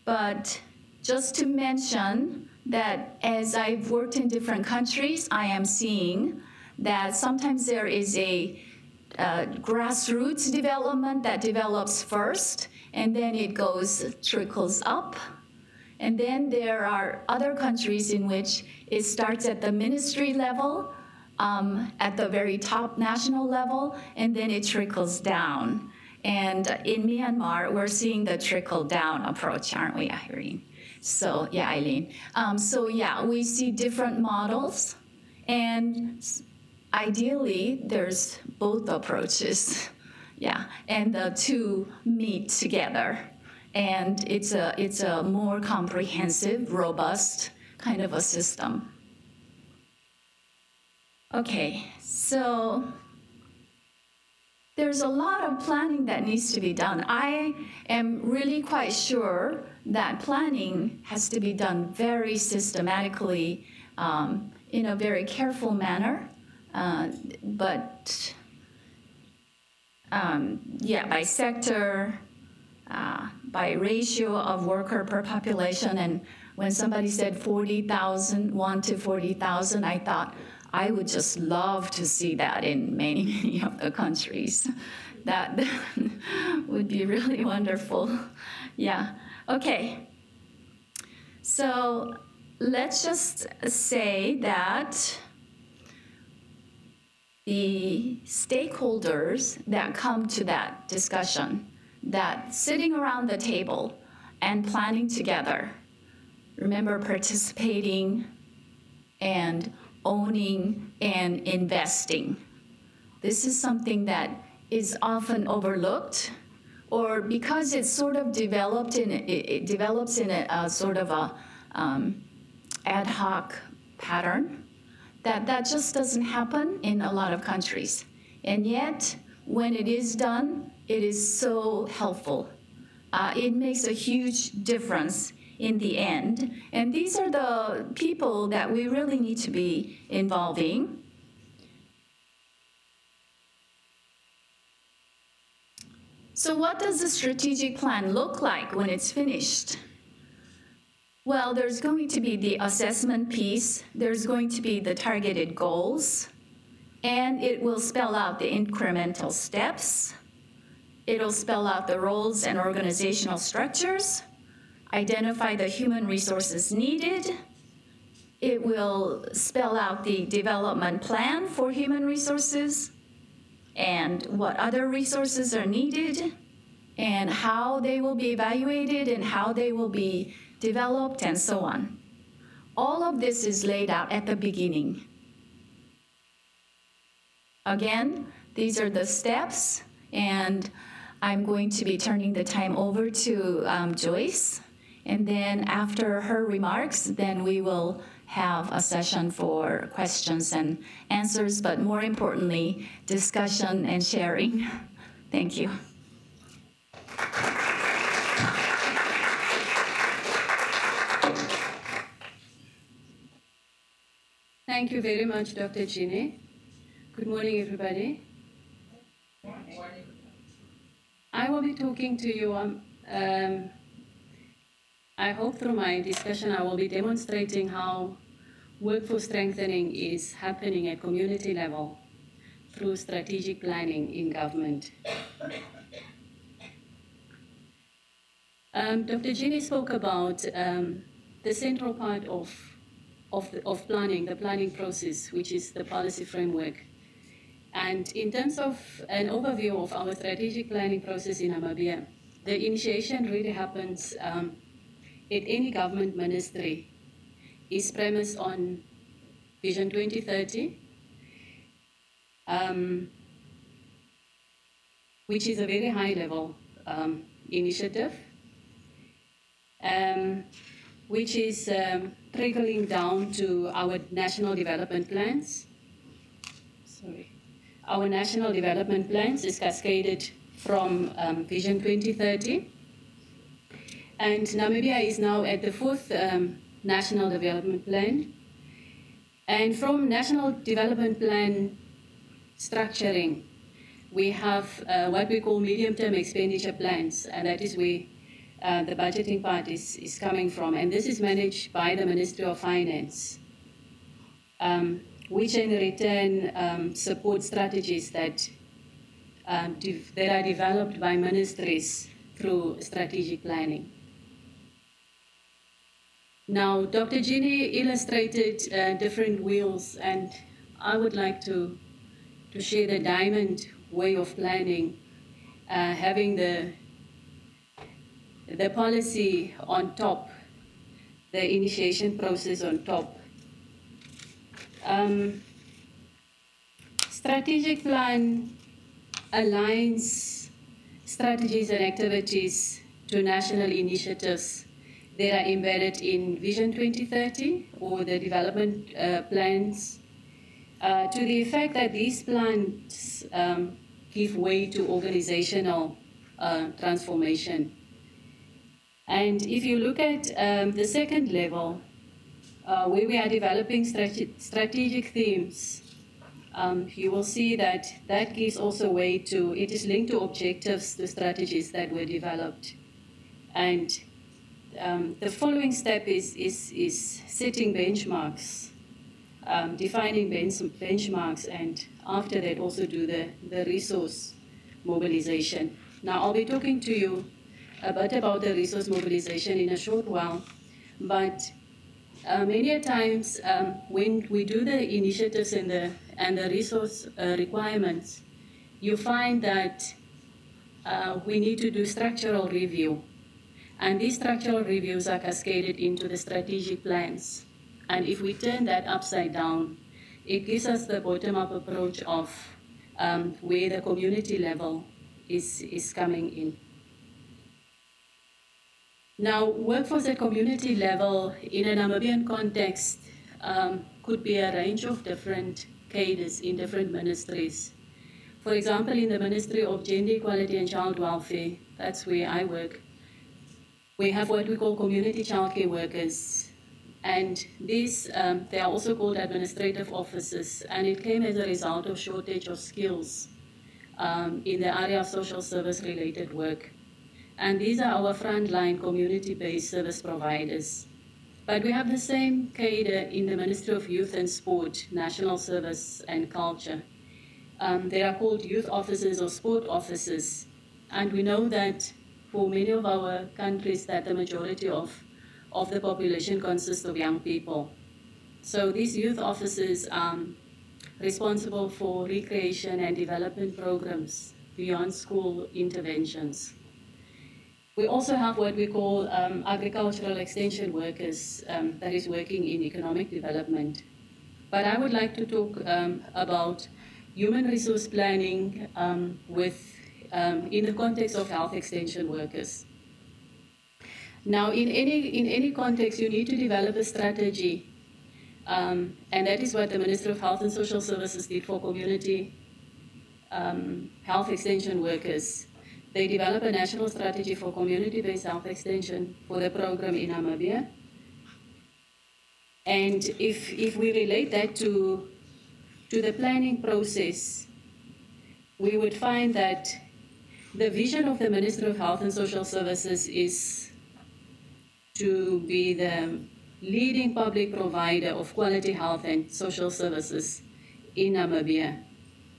But just to mention that as I've worked in different countries, I am seeing that sometimes there is a grassroots development that develops first, and then it trickles up. And then there are other countries in which it starts at the ministry level, at the very top national level, and then it trickles down. And in Myanmar, we're seeing the trickle-down approach, aren't we, Irene? So, yeah, Eileen. So, yeah, we see different models, and ideally, there's both approaches, yeah, and the two meet together. And it's a more comprehensive, robust kind of a system. Okay, so there's a lot of planning that needs to be done. I am really quite sure that planning has to be done very systematically, in a very careful manner, yeah, by sector, by ratio of worker per population, and When somebody said 40,000, 1 to 40,000, I thought I would just love to see that in many, many of the countries. That would be really wonderful. Yeah, okay. So let's just say that the stakeholders that come to that discussion, that sitting around the table and planning together, remember participating and owning and investing. This is something that is often overlooked, or because it's sort of developed in it develops in a sort of a ad hoc pattern, that just doesn't happen in a lot of countries. And yet, when it is done, it is so helpful. It makes a huge difference in the end. And these are the people that we really need to be involving. So what does the strategic plan look like when it's finished? Well, there's going to be the assessment piece, there's going to be the targeted goals, and it will spell out the incremental steps. It'll spell out the roles and organizational structures, identify the human resources needed. It will spell out the development plan for human resources and what other resources are needed and how they will be evaluated and how they will be developed and so on. All of this is laid out at the beginning. Again, these are the steps, and I'm going to be turning the time over to Joyce. And then after her remarks, then we will have a session for questions and answers, but more importantly, discussion and sharing. Thank you. Thank you very much, Dr. Ginny. Good morning, everybody. Good morning. I will be talking to you I hope through my discussion I will be demonstrating how workforce strengthening is happening at community level through strategic planning in government. Dr. Ginny spoke about the central part of planning, the planning process, which is the policy framework. And in terms of an overview of our strategic planning process in Namibia, the initiation really happens at any government ministry, is premised on Vision 2030, which is a very high-level initiative, which is trickling down to our national development plans. Our national development plans is cascaded from Vision 2030. And Namibia is now at the 4th National Development Plan. And from National Development Plan structuring, we have what we call medium-term expenditure plans, and that is where the budgeting part is coming from. And this is managed by the Ministry of Finance, which in return support strategies that are developed by ministries through strategic planning. Now, Dr. Ginny illustrated different wheels, and I would like to share the diamond way of planning, having the policy on top, the initiation process on top. Strategic plan aligns strategies and activities to national initiatives that are embedded in Vision 2030 or the development plans, to the effect that these plans give way to organizational transformation. And if you look at the second level, where we are developing strategic themes, you will see that that gives also way to, it is linked to objectives, to strategies that were developed. And the following step is setting benchmarks, defining benchmarks, and after that also do the resource mobilization. Now I'll be talking to you a bit about the resource mobilization in a short while, but many a times when we do the initiatives and the resource requirements, you find that we need to do structural review. And these structural reviews are cascaded into the strategic plans. And if we turn that upside down, it gives us the bottom-up approach of where the community level is coming in. Now, workforce at community level in a Namibian context could be a range of different cadres in different ministries. For example, in the Ministry of Gender Equality and Child Welfare, that's where I work, we have what we call community childcare workers. And these, they are also called administrative officers, and it came as a result of shortage of skills in the area of social service-related work. And these are our frontline community-based service providers. But we have the same cadre in the Ministry of Youth and Sport, National Service and Culture. They are called youth officers or sport officers. And we know that for many of our countries that the majority of the population consists of young people. So these youth officers are responsible for recreation and development programs beyond school interventions. We also have what we call agricultural extension workers that is working in economic development. But I would like to talk about human resource planning in the context of health extension workers. Now, in any context, you need to develop a strategy, and that is what the Ministry of Health and Social Services did for community health extension workers. They developed a national strategy for community-based health extension for the program in Namibia. And if we relate that to the planning process, we would find that the vision of the Ministry of Health and Social Services is to be the leading public provider of quality health and social services in Namibia.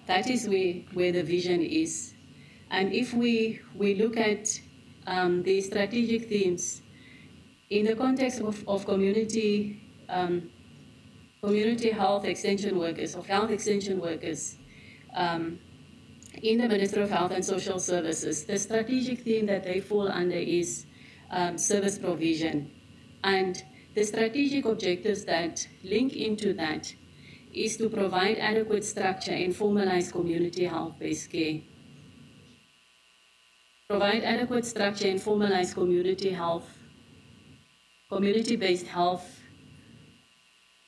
That is where the vision is. And if we look at the strategic themes in the context of community health extension workers, of health extension workers, in the Ministry of Health and Social Services, the strategic theme that they fall under is service provision. And the strategic objectives that link into that is to provide adequate structure and formalize community health-based care. Provide adequate structure and formalize community-based health.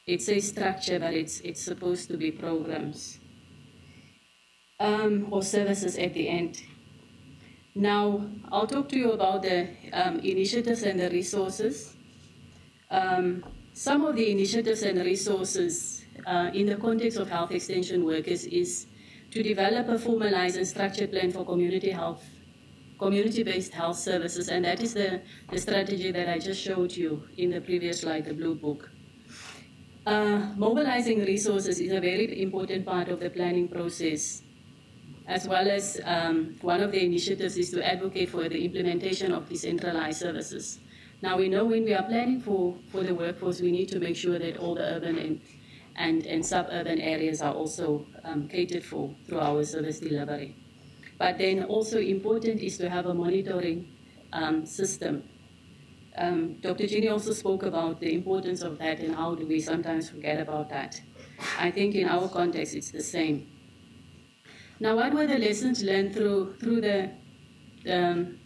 It says structure, but it's supposed to be programs or services at the end. Now, I'll talk to you about the initiatives and the resources. Some of the initiatives and resources in the context of health extension workers is to develop a formalized and structured plan for community-based health services, and that is the strategy that I just showed you in the previous slide, the Blue Book. Mobilizing resources is a very important part of the planning process, as well as one of the initiatives is to advocate for the implementation of decentralized services. Now, we know when we are planning for the workforce, we need to make sure that all the urban and suburban areas are also catered for through our service delivery. But then also important is to have a monitoring system. Dr. Ginny also spoke about the importance of that and how do we sometimes forget about that. I think in our context it's the same. Now, what were the lessons learned through the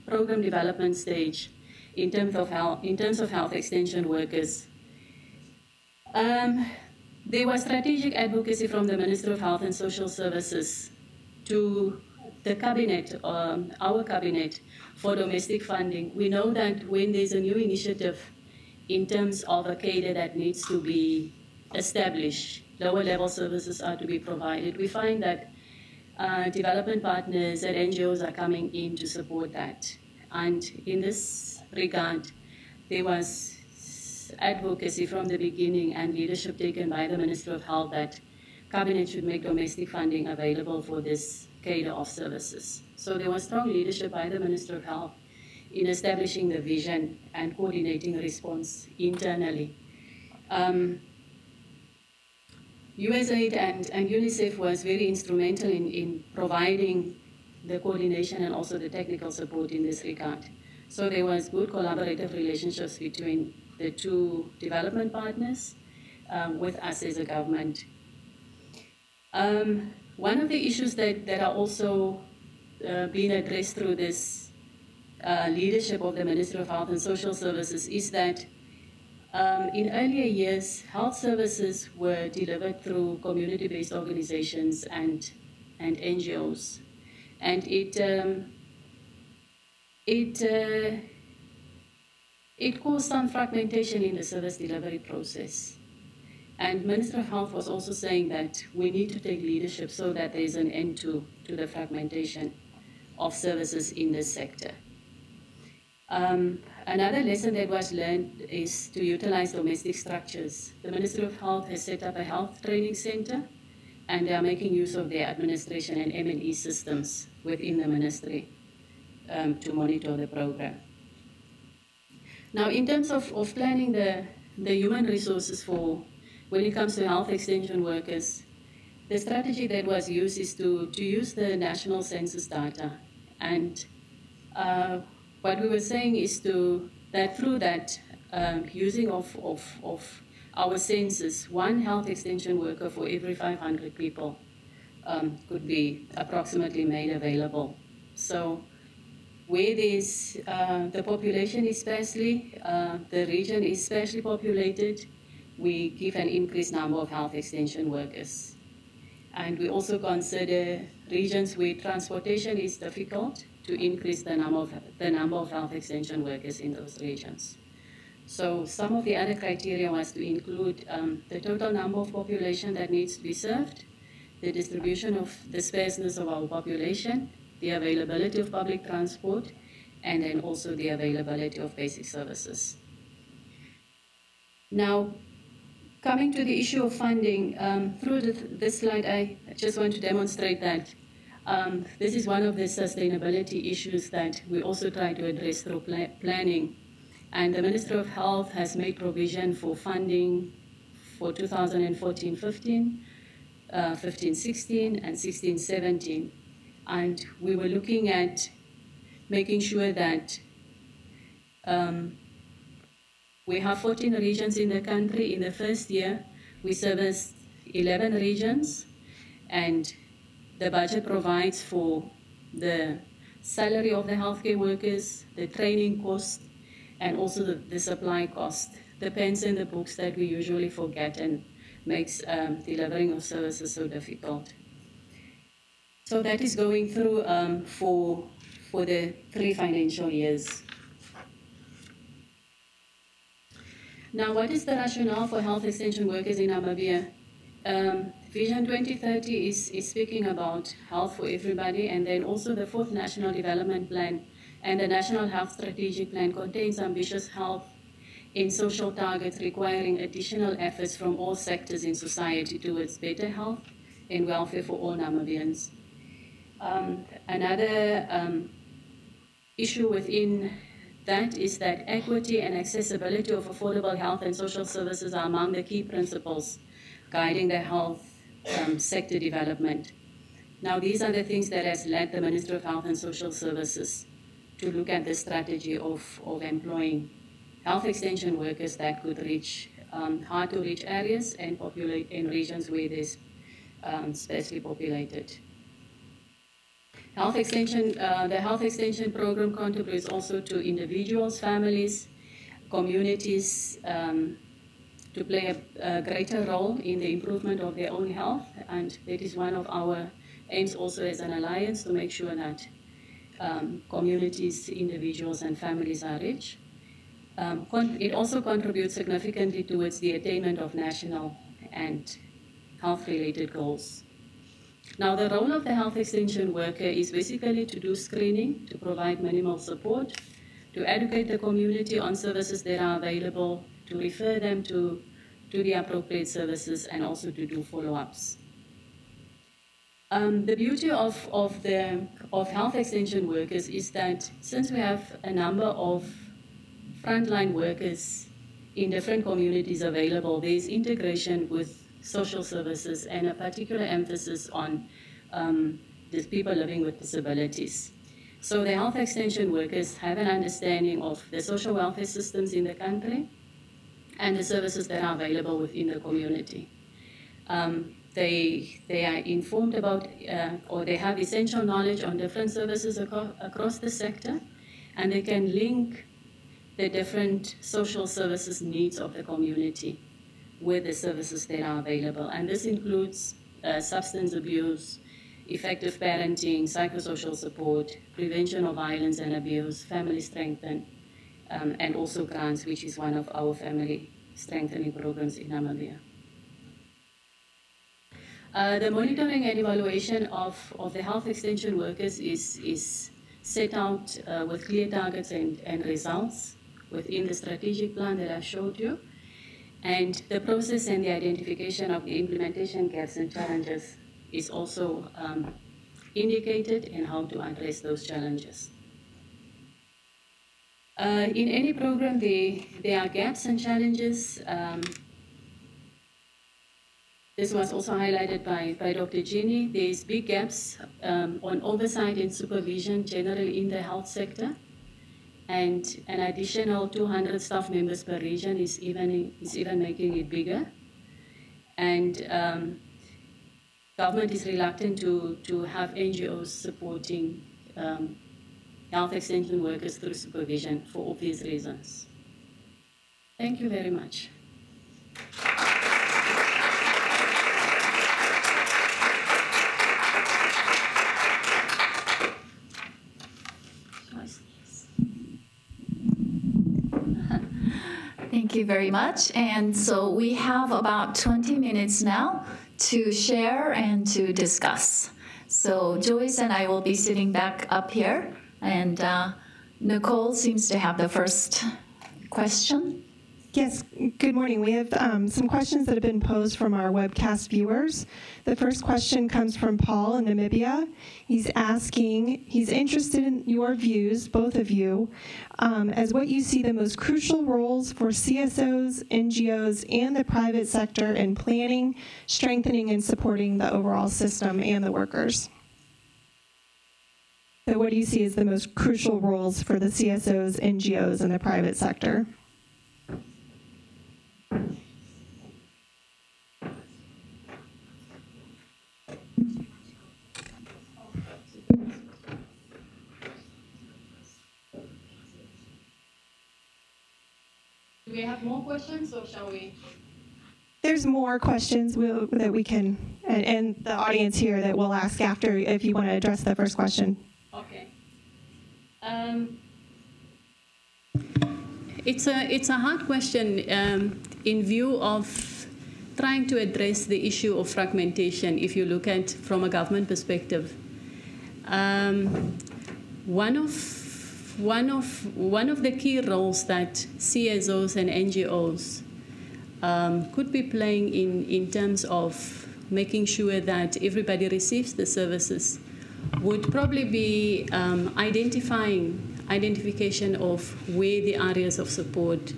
program development stage in terms of health extension workers? There was strategic advocacy from the Ministry of Health and Social Services to the cabinet, our cabinet, for domestic funding. We know that when there's a new initiative in terms of a cadre that needs to be established, lower level services are to be provided. We find that development partners and NGOs are coming in to support that. And in this regard, there was advocacy from the beginning and leadership taken by the Minister of Health that Cabinet should make domestic funding available for this cadre of services. So there was strong leadership by the Minister of Health in establishing the vision and coordinating response internally. USAID and UNICEF was very instrumental in providing the coordination and also the technical support in this regard. So there was good collaborative relationships between the two development partners with us as a government. One of the issues that are also being addressed through this leadership of the Ministry of Health and Social Services is that in earlier years, health services were delivered through community-based organizations and NGOs. And it caused some fragmentation in the service delivery process. And Minister of Health was also saying that we need to take leadership so that there is an end to the fragmentation of services in this sector. Another lesson that was learned is to utilize domestic structures. The Ministry of Health has set up a health training center, and they are making use of their administration and M&E systems within the ministry to monitor the program. Now, in terms of planning the human resources for when it comes to health extension workers, the strategy that was used is to use the national census data. And what we were saying is that through that using of our census, one health extension worker for every 500 people could be approximately made available. So where there's the population is sparsely, the region is sparsely populated, we give an increased number of health extension workers. And we also consider regions where transportation is difficult to increase the number of health extension workers in those regions. So some of the other criteria was to include the total number of population that needs to be served, the distribution of the sparseness of our population, the availability of public transport, and then also the availability of basic services. Now, coming to the issue of funding, through this slide, I just want to demonstrate that this is one of the sustainability issues that we also try to address through planning. And the Ministry of Health has made provision for funding for 2014-15, 15-16, and 16-17. And we were looking at making sure that we have 14 regions in the country. In the first year, we serviced 11 regions, and the budget provides for the salary of the healthcare workers, the training cost, and also the supply cost, the pens and the books that we usually forget and makes delivering of services so difficult. So that is going through for the 3 financial years. Now, what is the rationale for health extension workers in Namibia? Vision 2030 is speaking about health for everybody, and then also the 4th National Development Plan and the National Health Strategic Plan contains ambitious health and social targets requiring additional efforts from all sectors in society towards better health and welfare for all Namibians. Another issue within that is that equity and accessibility of affordable health and social services are among the key principles guiding the health sector development. Now, these are the things that has led the Ministry of Health and Social Services to look at the strategy of employing health extension workers that could reach hard-to-reach areas and populate in regions where there's sparsely populated. Health extension, the health extension program contributes also to individuals, families, communities to play a greater role in the improvement of their own health, and that is one of our aims also as an alliance to make sure that communities, individuals, and families are rich. It also contributes significantly towards the attainment of national and health-related goals. Now, the role of the health extension worker is basically to do screening, to provide minimal support, to educate the community on services that are available, to refer them to the appropriate services, and also to do follow-ups. The beauty of health extension workers is that since we have a number of frontline workers in different communities available, there is integration with social services and a particular emphasis on these people living with disabilities. So the health extension workers have an understanding of the social welfare systems in the country and the services that are available within the community. They are informed about, or they have essential knowledge on different services across the sector, and they can link the different social services needs of the community with the services that are available. And this includes substance abuse, effective parenting, psychosocial support, prevention of violence and abuse, family strengthening, and also grants, which is one of our family strengthening programs in Namibia. The monitoring and evaluation of the health extension workers is set out with clear targets and results within the strategic plan that I showed you. And the process and the identification of the implementation gaps and challenges is also indicated in how to address those challenges. In any program, there are gaps and challenges. This was also highlighted by Dr. Jenny. There's big gaps on oversight and supervision generally in the health sector. And an additional 200 staff members per region is even making it bigger. And government is reluctant to have NGOs supporting health extension workers through supervision for obvious reasons. Thank you very much. Thank you very much. And so we have about 20 minutes now to share and to discuss. So Joyce and I will be sitting back up here, and Nicole seems to have the first question. Yes, good morning. We have some questions that have been posed from our webcast viewers. The first question comes from Paul in Namibia. He's asking, he's interested in your views, both of you, as what you see the most crucial roles for CSOs, NGOs, and the private sector in planning, strengthening, and supporting the overall system and the workers. So what do you see as the most crucial roles for the CSOs, NGOs, and the private sector? Do we have more questions, or shall we? There's more questions that we can, and the audience here that we'll ask after if you want to address the first question. Okay. It's a hard question in view of trying to address the issue of fragmentation. If you look at from a government perspective, one of the key roles that CSOs and NGOs could be playing in terms of making sure that everybody receives the services would probably be identification of where the areas of support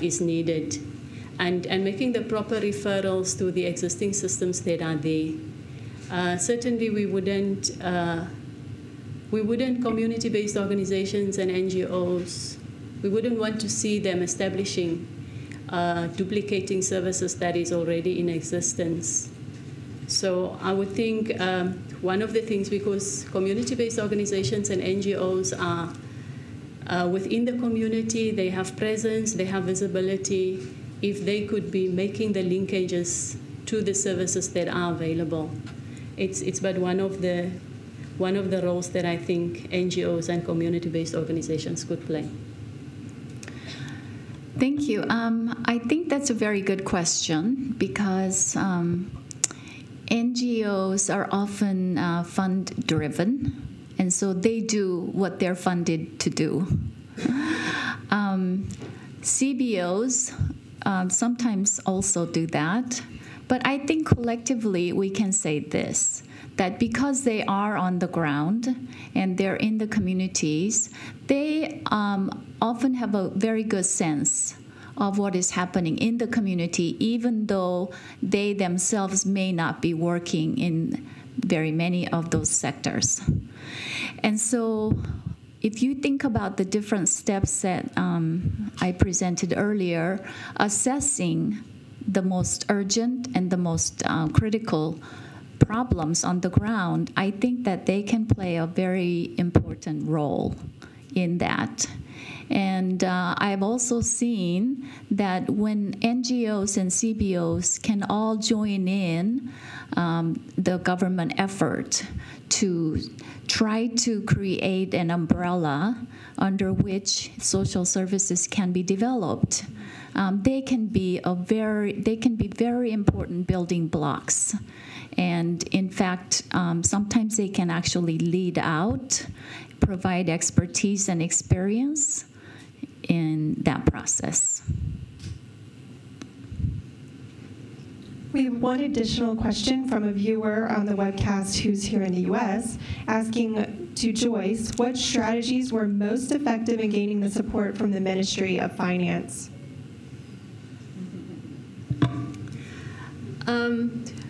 is needed, and making the proper referrals to the existing systems that are there. Certainly we wouldn't community-based organizations and NGOs, we wouldn't want to see them establishing duplicating services that is already in existence. So I would think one of the things, because community-based organizations and NGOs are within the community, they have presence, they have visibility, if they could be making the linkages to the services that are available. It's but one of the roles that I think NGOs and community-based organizations could play. Thank you. I think that's a very good question, because NGOs are often fund-driven, and so they do what they're funded to do. CBOs sometimes also do that. But I think collectively we can say this, that because they are on the ground and they're in the communities, they often have a very good sense of what is happening in the community, even though they themselves may not be working in very many of those sectors. And so if you think about the different steps that I presented earlier, assessing the most urgent and the most critical problems on the ground, I think that they can play a very important role in that. And I've also seen that when NGOs and CBOs can all join in the government effort to try to create an umbrella under which social services can be developed, they can be very important building blocks. And in fact, sometimes they can actually lead out, provide expertise and experience in that process. We have one additional question from a viewer on the webcast who's here in the U.S. asking to Joyce, what strategies were most effective in gaining the support from the Ministry of Finance?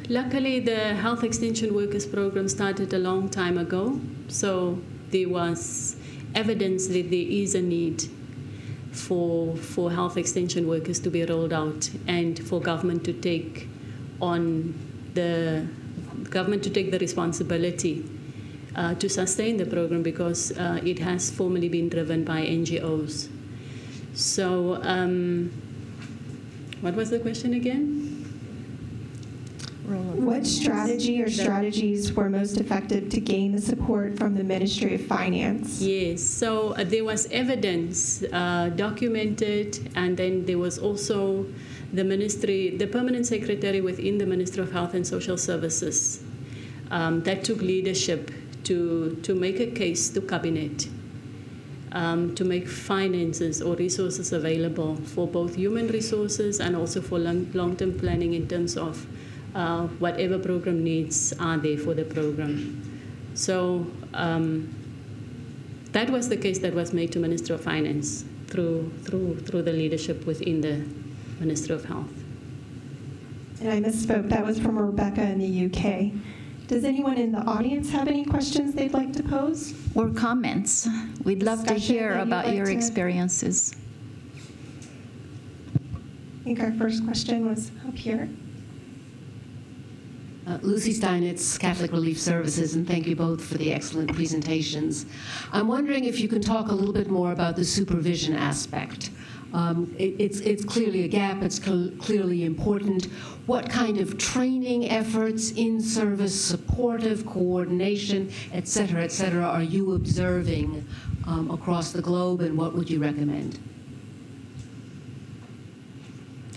Luckily, the Health Extension Workers Program started a long time ago, so there was evidence that there is a need for health extension workers to be rolled out and for government to take the responsibility to sustain the program, because it has formerly been driven by NGOs. So what was the question again? What strategy or strategies were most effective to gain the support from the Ministry of Finance? Yes, so there was evidence documented, and then there was also the permanent secretary within the Ministry of Health and Social Services that took leadership to make a case to Cabinet to make finances or resources available for both human resources and also for long-term planning in terms of whatever program needs are there for the program. So that was the case that was made to Minister of Finance through the leadership within the Ministry of Health. And I misspoke. That was from Rebecca in the UK. Does anyone in the audience have any questions they'd like to pose? Or comments? We'd love to hear about your experiences. I think our first question was up here. Lucy Steinitz, Catholic Relief Services, and thank you both for the excellent presentations. I'm wondering if you can talk a little bit more about the supervision aspect. It's clearly a gap, it's clearly important. What kind of training efforts, in-service, supportive, coordination, et cetera, are you observing across the globe, and what would you recommend?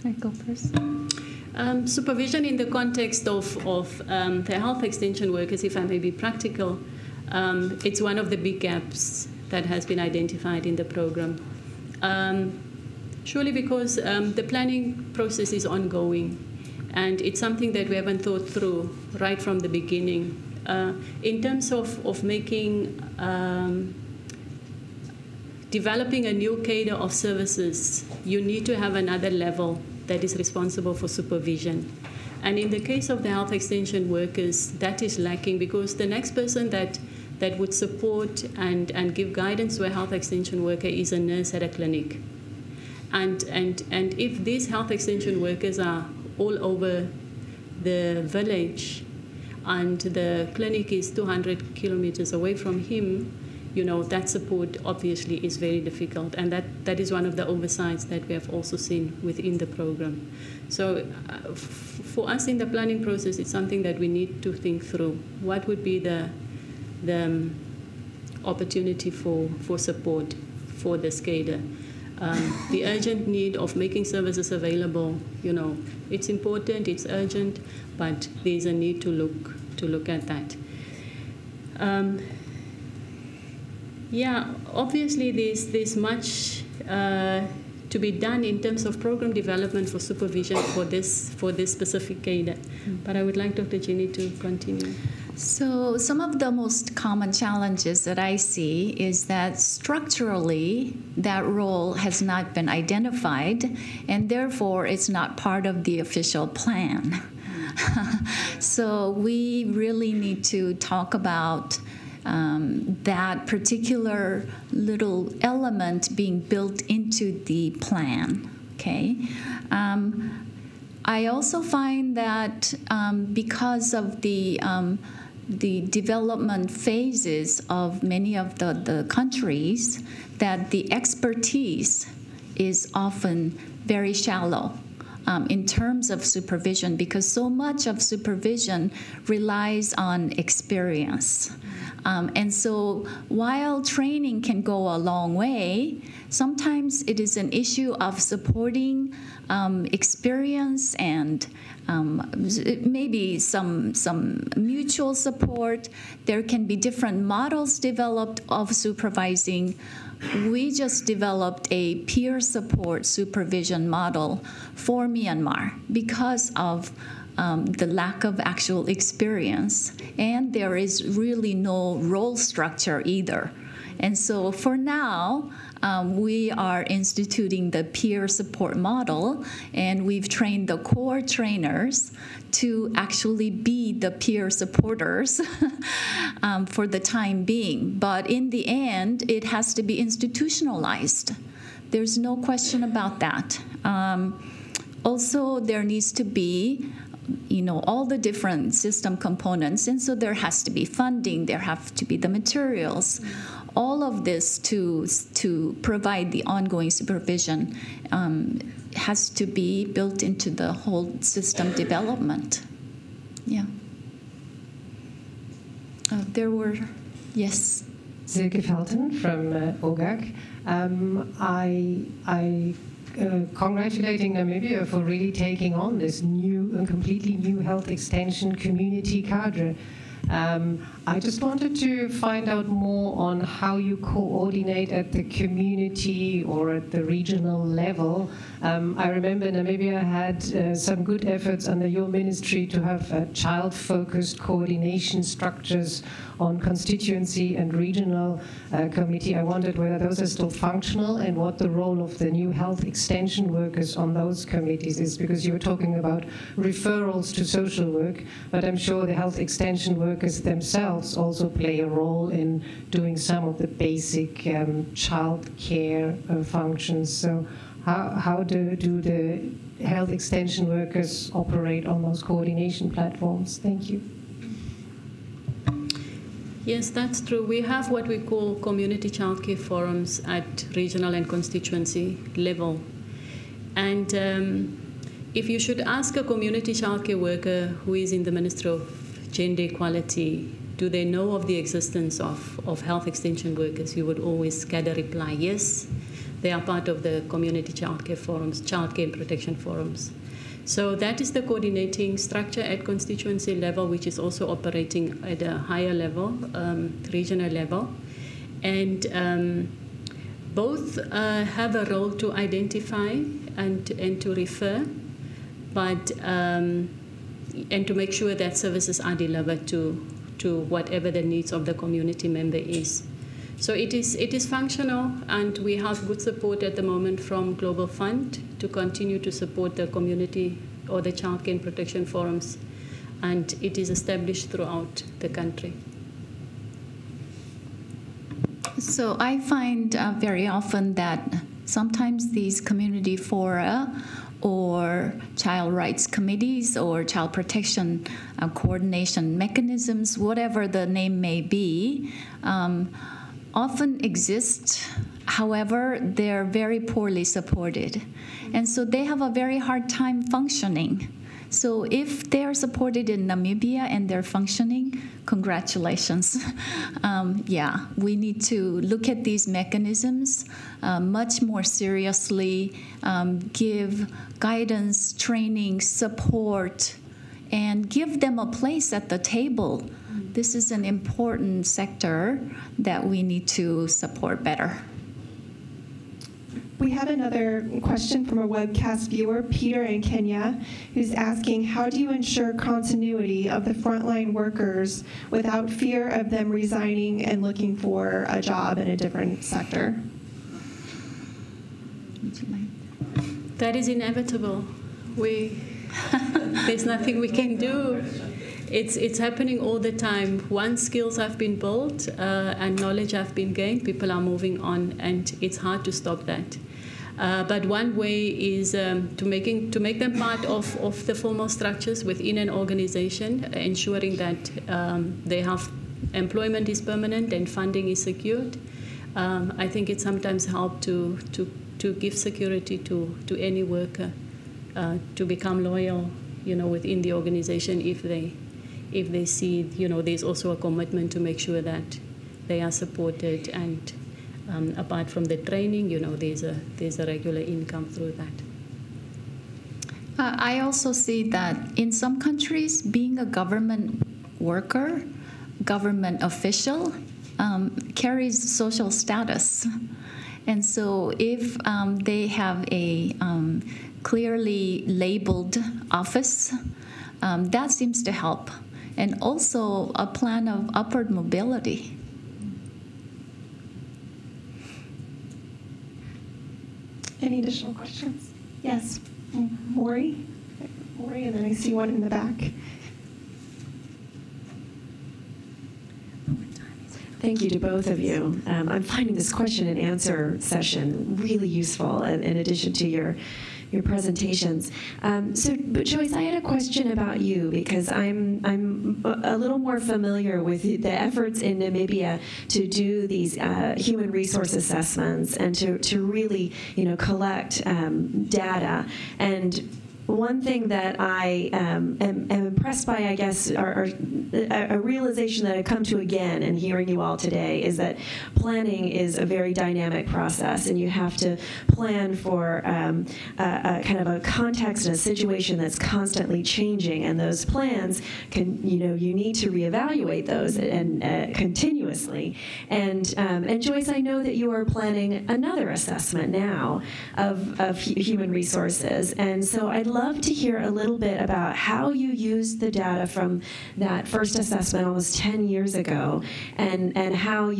I go first. Supervision in the context of the health extension workers, if I may be practical, it's one of the big gaps that has been identified in the program. Surely because the planning process is ongoing, and it's something that we haven't thought through right from the beginning. In terms of making, developing a new cadre of services, you need to have another level that is responsible for supervision. And in the case of the health extension workers, that is lacking, because the next person that would support and give guidance to a health extension worker is a nurse at a clinic. And if these health extension workers are all over the village and the clinic is 200 kilometers away from him, you know, that support obviously is very difficult, and that is one of the oversights that we have also seen within the program. So for us in the planning process, it's something that we need to think through. What would be the opportunity for support for this cadre? The urgent need of making services available, you know, it's important, it's urgent, but there's a need to look at that. Yeah, obviously there's much to be done in terms of program development for supervision for this specific cadre. But I would like Dr. Jenny to continue. So some of the most common challenges that I see is that structurally that role has not been identified, and therefore it's not part of the official plan. So we really need to talk about that particular little element being built into the plan. Okay. I also find that because of the development phases of many of the countries, that the expertise is often very shallow in terms of supervision, because so much of supervision relies on experience. And so while training can go a long way, sometimes it is an issue of supporting experience and maybe some mutual support. There can be different models developed of supervising. We just developed a peer support supervision model for Myanmar because of the lack of actual experience, and there is really no role structure either. And so for now, we are instituting the peer support model, and we've trained the core trainers to actually be the peer supporters for the time being. But in the end, it has to be institutionalized. There's no question about that. Also, there needs to be all the different system components, and so there has to be funding, there have to be the materials. All of this to provide the ongoing supervision has to be built into the whole system development. Yeah. There were, yes. Silke Felten from OGAC. I congratulating Namibia for really taking on this new and completely new health extension community cadre. I just wanted to find out more on how you coordinate at the community or at the regional level. I remember Namibia had some good efforts under your ministry to have child-focused coordination structures on constituency and regional committee. I wondered whether those are still functional and what the role of the new health extension workers on those committees is, because you were talking about referrals to social work, but I'm sure the health extension workers themselves also play a role in doing some of the basic child care functions. So how do the health extension workers operate on those coordination platforms? Thank you. Yes, that's true. We have what we call community childcare forums at regional and constituency level. And if you should ask a community childcare worker who is in the Ministry of Gender Equality, do they know of the existence of health extension workers, you would always get a reply, yes, they are part of the community childcare forums, childcare and protection forums. So that is the coordinating structure at constituency level, which is also operating at a higher level, regional level. And both have a role to identify and to refer, but and to make sure that services are delivered to whatever the needs of the community member is. So it is functional, and we have good support at the moment from Global Fund to continue to support the community or the childcare and protection forums, and it is established throughout the country. So I find very often that sometimes these community fora or child rights committees or child protection coordination mechanisms, whatever the name may be, often exist. However, they're very poorly supported. And so they have a very hard time functioning. So if they're supported in Namibia and they're functioning, congratulations. Yeah, we need to look at these mechanisms much more seriously, give guidance, training, support, and give them a place at the table this is an important sector that we need to support better. We have another question from a webcast viewer, Peter in Kenya, who's asking, how do you ensure continuity of the frontline workers without fear of them resigning and looking for a job in a different sector? That is inevitable. There's nothing we can do. It's happening all the time. Once skills have been built and knowledge have been gained, people are moving on, and it's hard to stop that. But one way is to make them part of the formal structures within an organization, ensuring that they have employment is permanent and funding is secured. I think it sometimes helps to give security to any worker to become loyal, within the organization if they see, there's also a commitment to make sure that they are supported, and apart from the training, there's a regular income through that. I also see that in some countries, being a government worker, government official, carries social status. And so if they have a clearly labeled office, that seems to help. And also a plan of upward mobility. Any additional questions? Yes, Maury, and then I see one in the back. Thank you to both of you. I'm finding this question and answer session really useful in addition to your presentations. But Joyce, I had a question about you because I'm a little more familiar with the efforts in Namibia to do these human resource assessments and to really collect data. And one thing that I am impressed by, I guess, or a realization that I've come to again in hearing you all today, is that planning is a very dynamic process, and you have to plan for a kind of a context and a situation that's constantly changing, and those plans you need to reevaluate those and continuously. And Joyce, I know that you are planning another assessment now of human resources, and so I'd love to hear a little bit about how you used the data from that first assessment almost 10 years ago, and how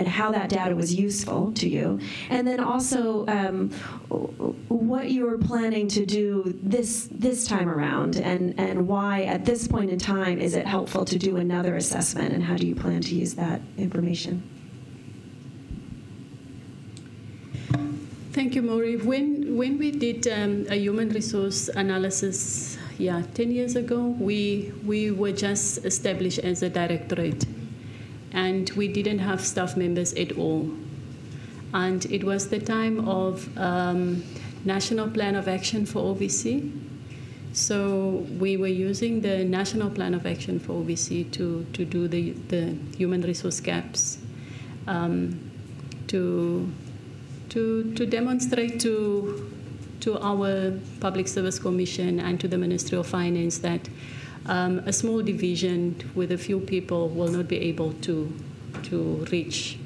how that data was useful to you, and then also what you were planning to do this time around, and why at this point in time is it helpful to do another assessment, and how do you plan to use that information? Thank you, Maury. When we did a human resource analysis, 10 years ago, we were just established as a directorate, and we didn't have staff members at all. And it was the time of National Plan of Action for OVC. So we were using the National Plan of Action for OVC to do the human resource gaps, to demonstrate to our Public Service Commission and to the Ministry of Finance that a small division with a few people will not be able to reach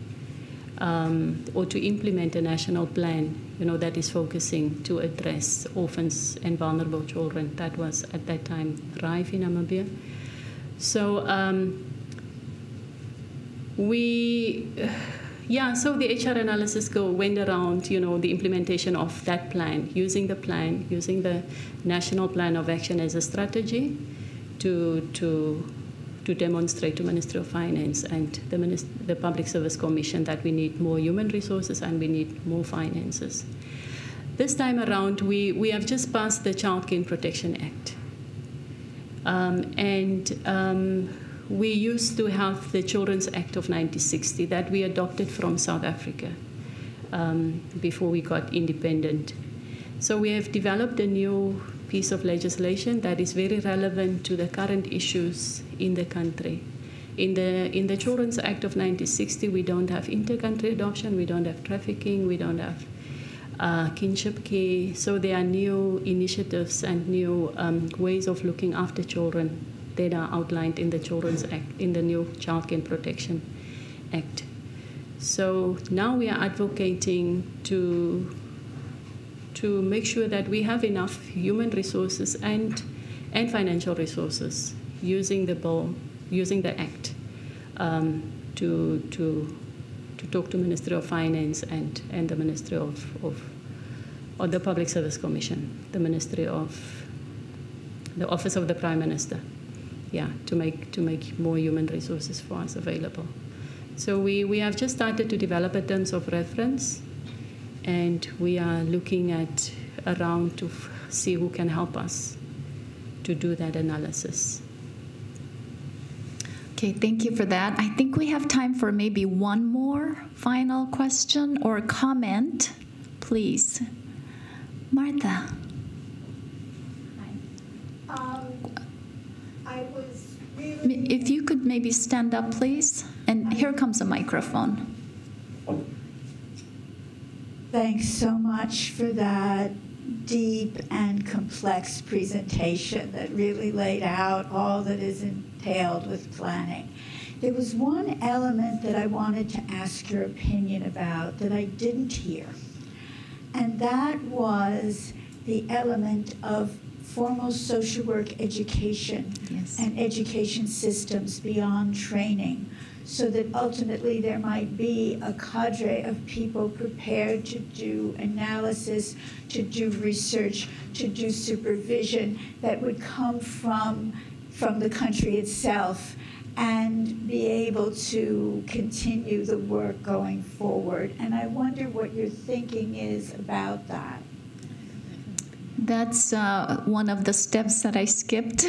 or to implement a national plan, that is focusing to address orphans and vulnerable children. That was at that time rife in Namibia. So so the HR analysis went around, the implementation of that plan, using the National Plan of Action as a strategy to demonstrate to Ministry of Finance and the Public Service Commission that we need more human resources and we need more finances. This time around, we have just passed the Child Care Protection Act. We used to have the Children's Act of 1960 that we adopted from South Africa before we got independent. So we have developed a new piece of legislation that is very relevant to the current issues in the country. In the Children's Act of 1960, we don't have inter-country adoption, we don't have trafficking, we don't have kinship care. So there are new initiatives and new ways of looking after children that are outlined in the Children's Act, in the new Child Care Protection Act. So now we are advocating to make sure that we have enough human resources and financial resources using the bill, using the Act, to talk to Ministry of Finance and the Ministry or the Public Service Commission, the Ministry of the Office of the Prime Minister, to make more human resources for us available. So we have just started to develop a terms of reference, and we are looking at around to see who can help us to do that analysis. Okay, thank you for that. I think we have time for maybe one more final question or comment, please. Martha. I was really... If you could maybe stand up, please. And here comes a microphone. Thanks so much for that deep and complex presentation that really laid out all that is entailed with planning. There was one element that I wanted to ask your opinion about that I didn't hear, and that was the element of formal social work education and education systems beyond training, so that ultimately there might be a cadre of people prepared to do analysis, to do research, to do supervision that would come from the country itself and be able to continue the work going forward. And I wonder what your thinking is about that. That's one of the steps that I skipped.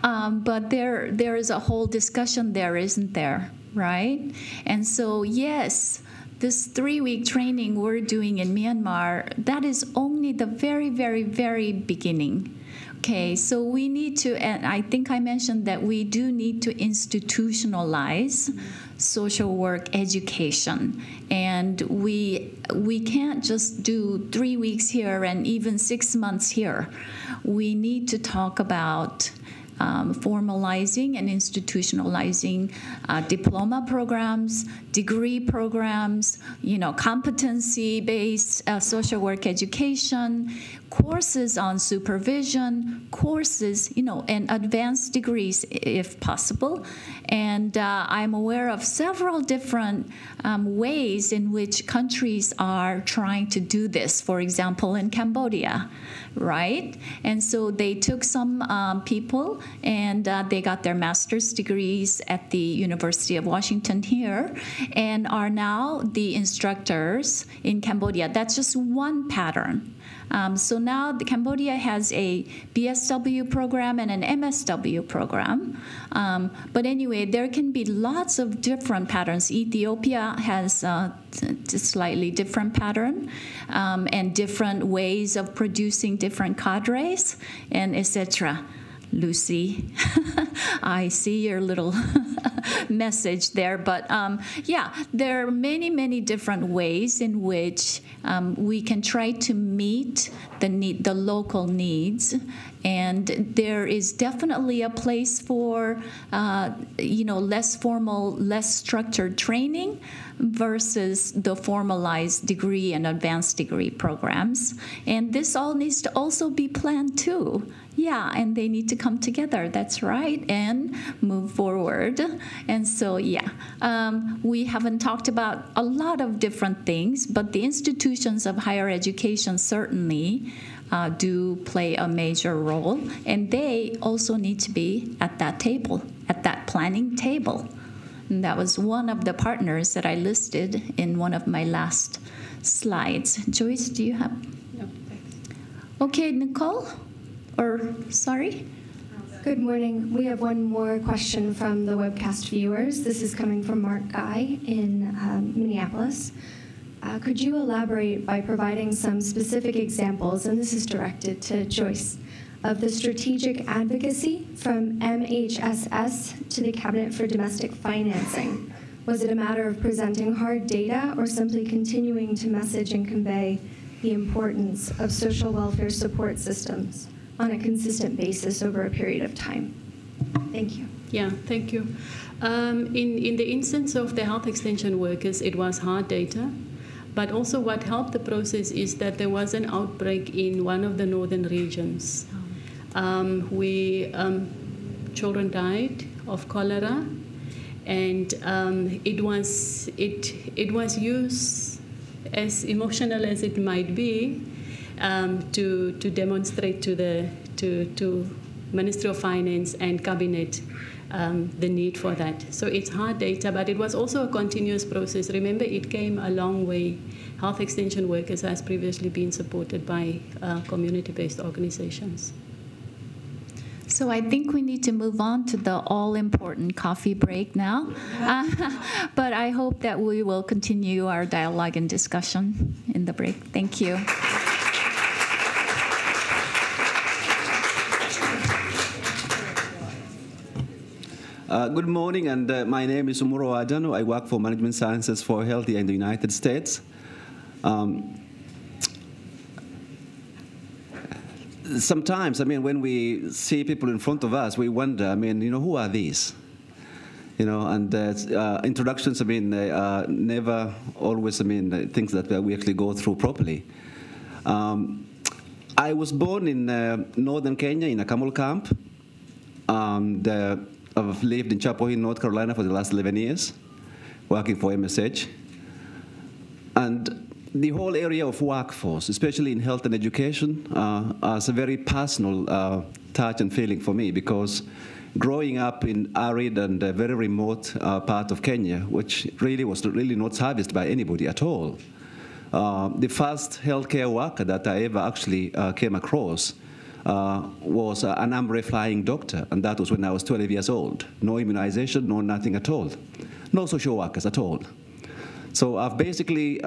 But there is a whole discussion there, isn't there? Right? And so, yes, this 3-week training we're doing in Myanmar, that is only the very, very, very beginning. Okay, so we need to, and I think I mentioned that we do need to institutionalize social work education. And we can't just do 3 weeks here and even 6 months here. We need to talk about formalizing and institutionalizing diploma programs, degree programs, competency-based social work education, courses on supervision, courses, and advanced degrees if possible. And I'm aware of several different ways in which countries are trying to do this. For example, in Cambodia, right? And so they took some people and they got their master's degrees at the University of Washington here and are now the instructors in Cambodia. That's just one pattern. So now Cambodia has a BSW program and an MSW program. But anyway, there can be lots of different patterns. Ethiopia has a slightly different pattern and different ways of producing different cadres and etc. Lucy, I see your little message there. But yeah, there are many, many different ways in which we can try to meet the local needs. And there is definitely a place for, less formal, less structured training versus the formalized degree and advanced degree programs. And this all needs to also be planned too. Yeah, and they need to come together, that's right, and move forward. And so, yeah, we haven't talked about a lot of different things, but the institutions of higher education certainly do play a major role, and they also need to be at that table, at that planning table. And that was one of the partners that I listed in one of my last slides. Joyce, do you have? No, thanks. Okay, Nicole? Or, sorry? Good morning. We have one more question from the webcast viewers. This is coming from Mark Guy in Minneapolis. Could you elaborate by providing some specific examples, and this is directed to Joyce, of the strategic advocacy from MHSS to the Cabinet for Domestic Financing? Was it a matter of presenting hard data or simply continuing to message and convey the importance of social welfare support systems on a consistent basis over a period of time? Thank you. Yeah, thank you. In the instance of the health extension workers, it was hard data. But also what helped the process is that there was an outbreak in one of the northern regions. Children died of cholera, and it was used, as emotional as it might be, to demonstrate to Ministry of Finance and Cabinet the need for that. So it's hard data, but it was also a continuous process. Remember, it came a long way. Health extension workers has previously been supported by community-based organizations. So I think we need to move on to the all-important coffee break now. But I hope that we will continue our dialogue and discussion in the break. Thank you. Good morning, and my name is Umuro Adano. I work for Management Sciences for Health here in the United States. Sometimes, when we see people in front of us, we wonder, who are these? And introductions, never always, things that we actually go through properly. I was born in northern Kenya in a camel camp. I've lived in Chapel Hill, North Carolina for the last 11 years, working for MSH. And the whole area of workforce, especially in health and education, has a very personal touch and feeling for me, because growing up in arid and very remote part of Kenya, which really was not serviced by anybody at all. The first healthcare worker that I ever actually came across was an Ambre flying doctor, and that was when I was 12 years old. No immunization, no nothing at all. No social workers at all. So I've basically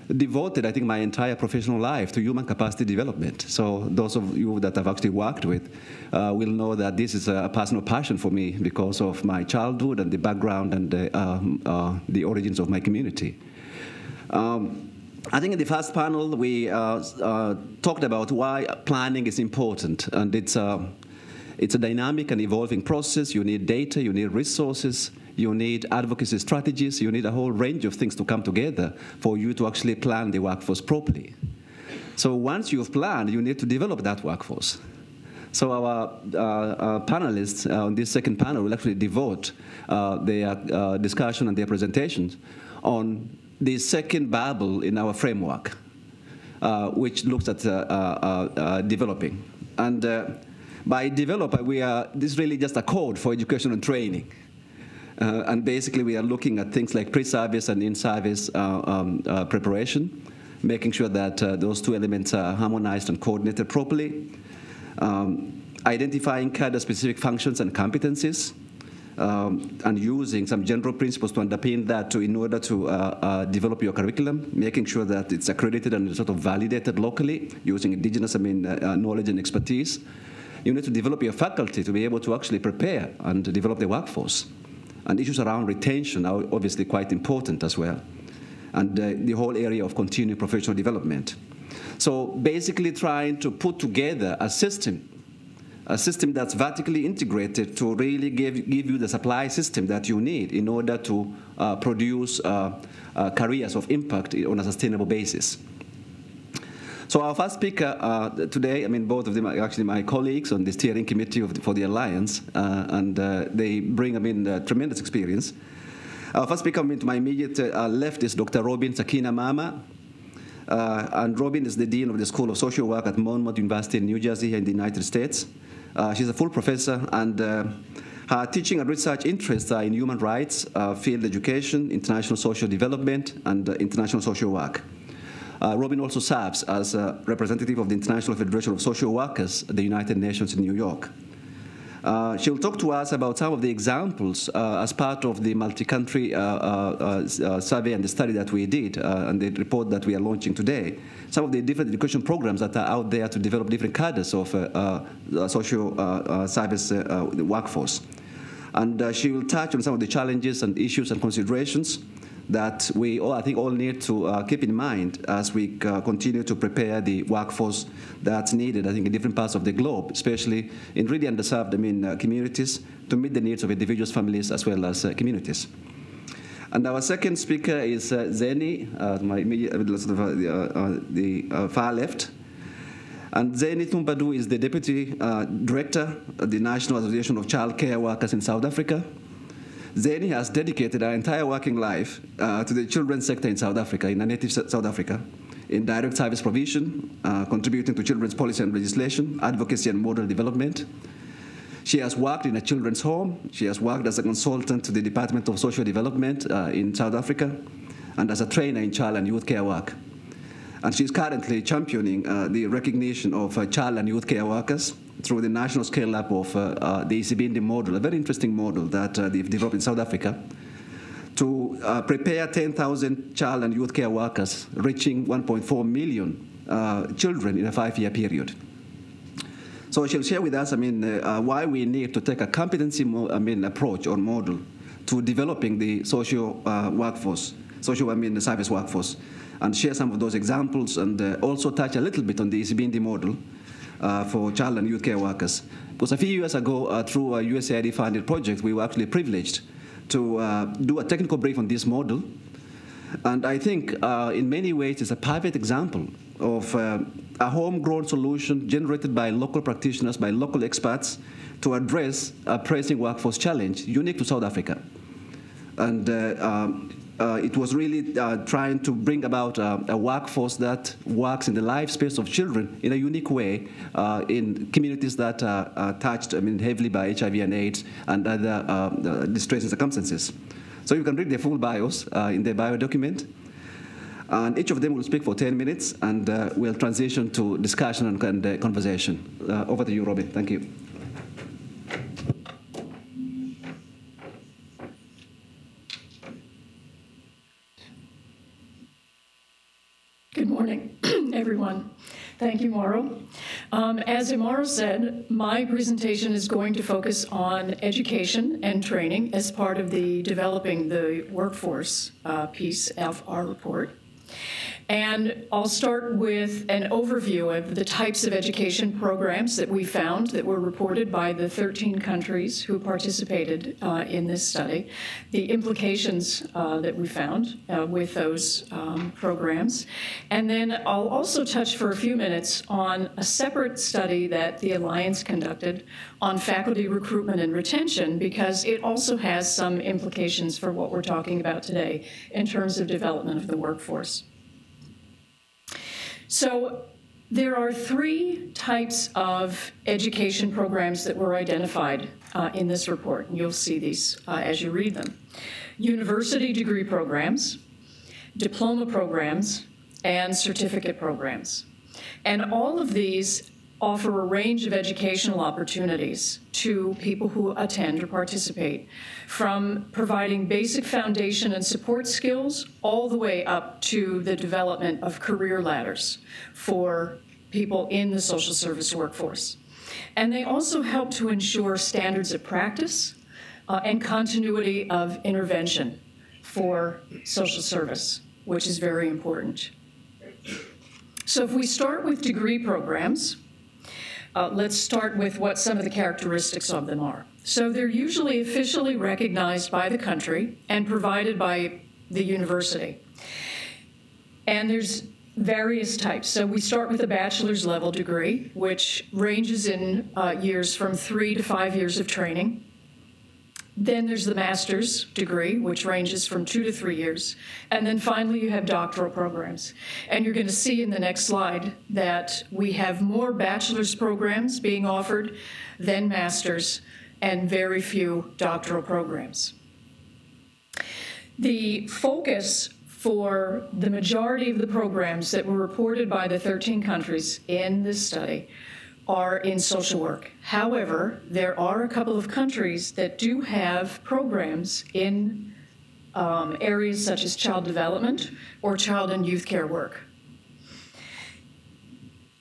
devoted, I think, my entire professional life to human capacity development. So those of you that I've actually worked with will know that this is a personal passion for me because of my childhood and the background and the origins of my community. I think in the first panel we talked about why planning is important, and it's a dynamic and evolving process. You need data, you need resources, you need advocacy strategies, you need a whole range of things to come together for you to actually plan the workforce properly. So once you've planned, you need to develop that workforce. So our panelists on this second panel will actually devote their discussion and their presentations on the second bubble in our framework, which looks at developing. And by developer, this is really just a code for education and training. And basically, we are looking at things like pre-service and in-service preparation, making sure that those two elements are harmonized and coordinated properly, identifying cadre-specific functions and competencies, and using some general principles to underpin that in order to develop your curriculum, making sure that it's accredited and sort of validated locally, using indigenous knowledge and expertise. You need to develop your faculty to be able to actually prepare and develop the workforce. And issues around retention are obviously quite important as well. And the whole area of continuing professional development. So basically trying to put together a system that's vertically integrated to really give you the supply system that you need in order to produce careers of impact on a sustainable basis. So our first speaker today, both of them are actually my colleagues on the steering committee for the Alliance, and they bring, tremendous experience. Our first speaker, to my immediate left is Dr. Robin Sakina Mama. And Robin is the Dean of the School of Social Work at Monmouth University in New Jersey here in the United States. She's a full professor, and her teaching and research interests are in human rights, field education, international social development, and international social work. Robin also serves as a representative of the International Federation of Social Workers at the United Nations in New York. She'll talk to us about some of the examples as part of the multi-country survey and the study that we did and the report that we are launching today. Some of the different education programs that are out there to develop different cadres of social service workforce. And she will touch on some of the challenges and issues and considerations that we all, I think, all need to keep in mind as we continue to prepare the workforce that's needed, I think, in different parts of the globe, especially in really underserved, communities, to meet the needs of individuals, families, as well as communities. And our second speaker is Zeni, the far left. And Zeni Thumbadu is the Deputy Director of the National Association of Child Care Workers in South Africa. Zeni has dedicated her entire working life to the children's sector in South Africa, in native South Africa, in direct service provision, contributing to children's policy and legislation, advocacy and model development. She has worked in a children's home. She has worked as a consultant to the Department of Social Development in South Africa, and as a trainer in child and youth care work. And she's currently championing the recognition of child and youth care workers through the national scale-up of the Isibindi model, a very interesting model that they've developed in South Africa, to prepare 10,000 child and youth care workers, reaching 1.4 million children in a 5-year period. So she'll share with us, why we need to take a competency, approach or model to developing the social workforce, the service workforce, and share some of those examples, and also touch a little bit on the Isibindi model for child and youth care workers. Because a few years ago, through a USAID-funded project, we were actually privileged to do a technical brief on this model. And I think in many ways it's a perfect example of a homegrown solution generated by local practitioners, by local experts, to address a pressing workforce challenge unique to South Africa. And it was really trying to bring about a workforce that works in the life space of children in a unique way in communities that are touched heavily by HIV and AIDS and other distressing circumstances. So you can read their full bios in their bio document. And each of them will speak for 10 minutes, and we'll transition to discussion and conversation. Over to you, Robbie. Thank you. Good morning, everyone. Thank you, Mauro. As Mauro said, my presentation is going to focus on education and training as part of the developing the workforce piece of our report. And I'll start with an overview of the types of education programs that we found that were reported by the 13 countries who participated in this study, the implications that we found with those programs. And then I'll also touch for a few minutes on a separate study that the Alliance conducted on faculty recruitment and retention, because it also has some implications for what we're talking about today in terms of development of the workforce. So there are 3 types of education programs that were identified in this report. And you'll see these as you read them. University degree programs, diploma programs, and certificate programs. And all of these offer a range of educational opportunities to people who attend or participate, from providing basic foundation and support skills all the way up to the development of career ladders for people in the social service workforce. And they also help to ensure standards of practice and continuity of intervention for social service, which is very important. So if we start with degree programs, let's start with what some of the characteristics of them are. So they're usually officially recognized by the country and provided by the university. And there's various types. So we start with a bachelor's level degree, which ranges in years from 3 to 5 years of training. Then there's the master's degree, which ranges from 2 to 3 years. And then finally, you have doctoral programs. And you're going to see in the next slide that we have more bachelor's programs being offered than master's, and very few doctoral programs. The focus for the majority of the programs that were reported by the 13 countries in this study are in social work. However, there are a couple of countries that do have programs in areas such as child development or child and youth care work.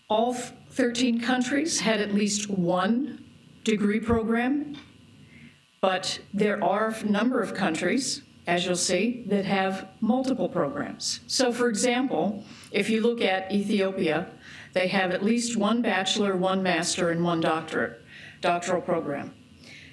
All 13 countries had at least one degree program, but there are a number of countries as you'll see, that have multiple programs. So for example, if you look at Ethiopia, they have at least one bachelor, one master, and one doctoral program.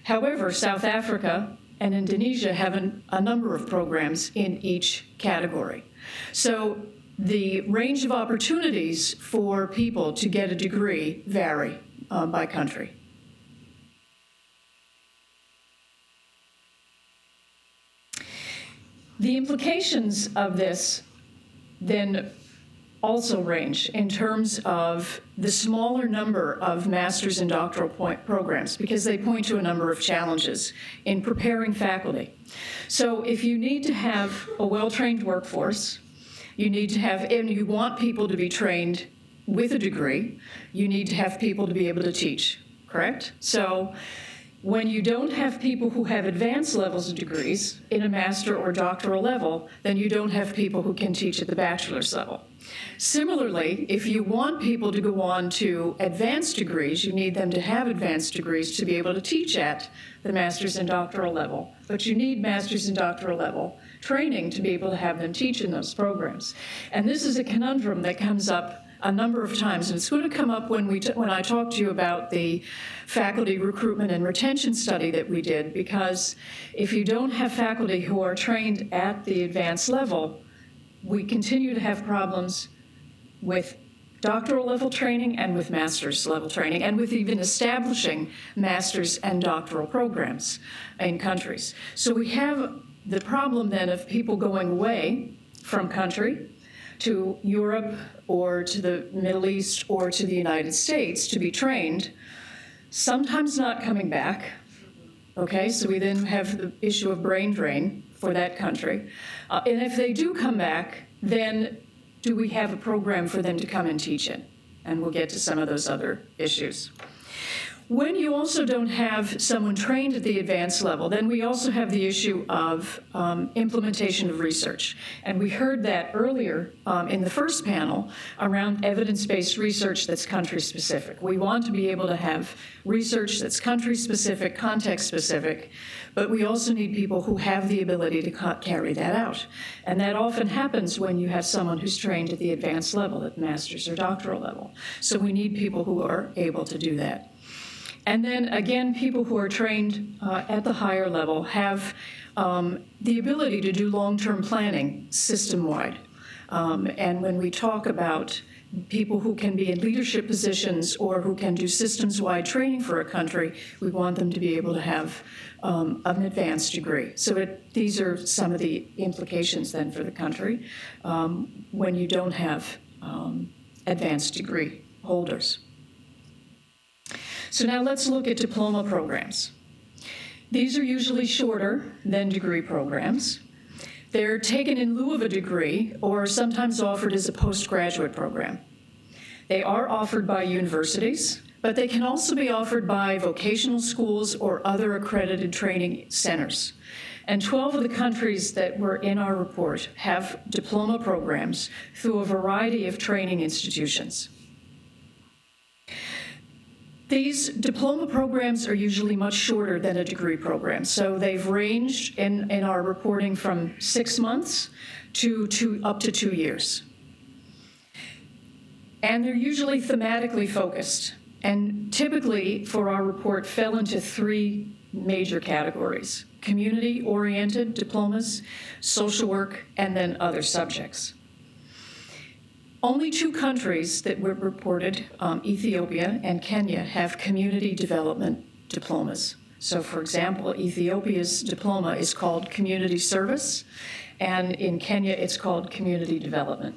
However, South Africa and Indonesia have a number of programs in each category. So the range of opportunities for people to get a degree vary by country. The implications of this then also range in terms of the smaller number of master's and doctoral programs, because they point to a number of challenges in preparing faculty. So if you need to have a well-trained workforce, you need to have, and you want people to be trained with a degree, you need to have people to be able to teach, correct? So when you don't have people who have advanced levels of degrees in a master or doctoral level, then you don't have people who can teach at the bachelor's level. Similarly, if you want people to go on to advanced degrees, you need them to have advanced degrees to be able to teach at the master's and doctoral level. But you need master's and doctoral level training to be able to have them teach in those programs. And this is a conundrum that comes up a number of times, and it's going to come up when I talk to you about the faculty recruitment and retention study that we did, because if you don't have faculty who are trained at the advanced level, we continue to have problems with doctoral level training and with master's level training, and with even establishing master's and doctoral programs in countries. So we have the problem then of people going away from country to Europe or to the Middle East or to the United States to be trained, sometimes not coming back. Okay, so we then have the issue of brain drain for that country. And if they do come back, then do we have a program for them to come and teach in? And we'll get to some of those other issues. When you also don't have someone trained at the advanced level, then we also have the issue of implementation of research. And we heard that earlier in the first panel around evidence-based research that's country-specific. We want to be able to have research that's country-specific, context-specific, but we also need people who have the ability to carry that out. And that often happens when you have someone who's trained at the advanced level, at master's or doctoral level. So we need people who are able to do that. And then again, people who are trained at the higher level have the ability to do long-term planning system-wide. And when we talk about people who can be in leadership positions or who can do systems-wide training for a country, we want them to be able to have an advanced degree. So these are some of the implications then for the country when you don't have advanced degree holders. So now let's look at diploma programs. These are usually shorter than degree programs. They're taken in lieu of a degree or sometimes offered as a postgraduate program. They are offered by universities, but they can also be offered by vocational schools or other accredited training centers. And 12 of the countries that were in our report have diploma programs through a variety of training institutions. These diploma programs are usually much shorter than a degree program. So they've ranged in our reporting from 6 months to up to 2 years. And they're usually thematically focused, and typically for our report fell into 3 major categories: community-oriented diplomas, social work, and then other subjects. Only 2 countries that were reported, Ethiopia and Kenya, have community development diplomas. So for example, Ethiopia's diploma is called community service, and in Kenya it's called community development.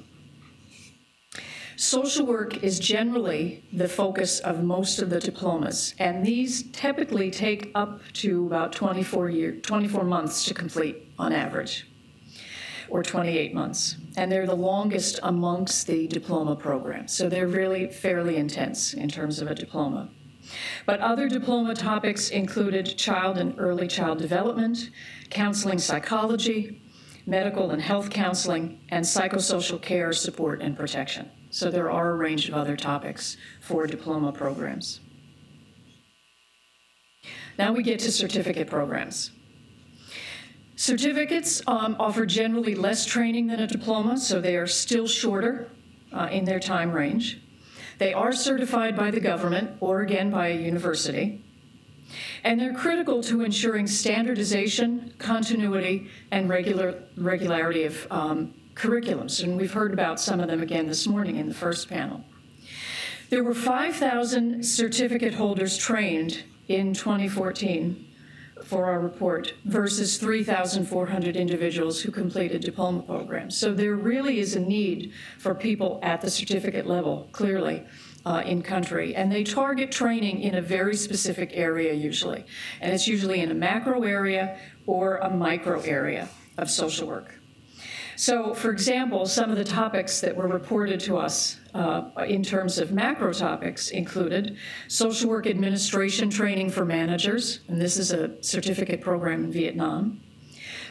Social work is generally the focus of most of the diplomas, and these typically take up to about 24 months to complete on average, or 28 months. And they're the longest amongst the diploma programs. So they're really fairly intense in terms of a diploma. But other diploma topics included child and early child development, counseling psychology, medical and health counseling, and psychosocial care, support, and protection. So there are a range of other topics for diploma programs. Now we get to certificate programs. Certificates offer generally less training than a diploma, so they are still shorter in their time range. They are certified by the government or, again, by a university. And they're critical to ensuring standardization, continuity, and regularity of curriculums. And we've heard about some of them again this morning in the first panel. There were 5,000 certificate holders trained in 2014 for our report versus 3,400 individuals who completed diploma programs. So there really is a need for people at the certificate level, clearly, in country. And they target training in a very specific area usually. And it's usually in a macro area or a micro area of social work. So, for example, some of the topics that were reported to us in terms of macro topics included social work administration training for managers, and this is a certificate program in Vietnam,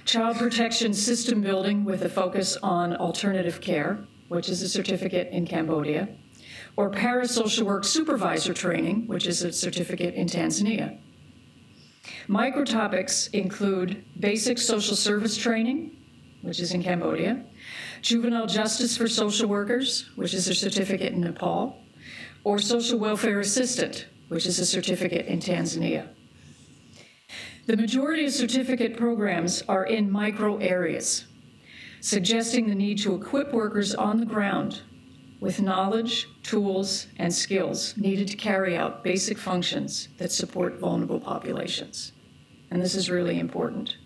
child protection system building with a focus on alternative care, which is a certificate in Cambodia, or parasocial work supervisor training, which is a certificate in Tanzania. Micro topics include basic social service training, which is in Cambodia, juvenile justice for social workers, which is a certificate in Nepal, or social welfare assistant, which is a certificate in Tanzania. The majority of certificate programs are in micro areas, suggesting the need to equip workers on the ground with knowledge, tools, and skills needed to carry out basic functions that support vulnerable populations. And this is really important.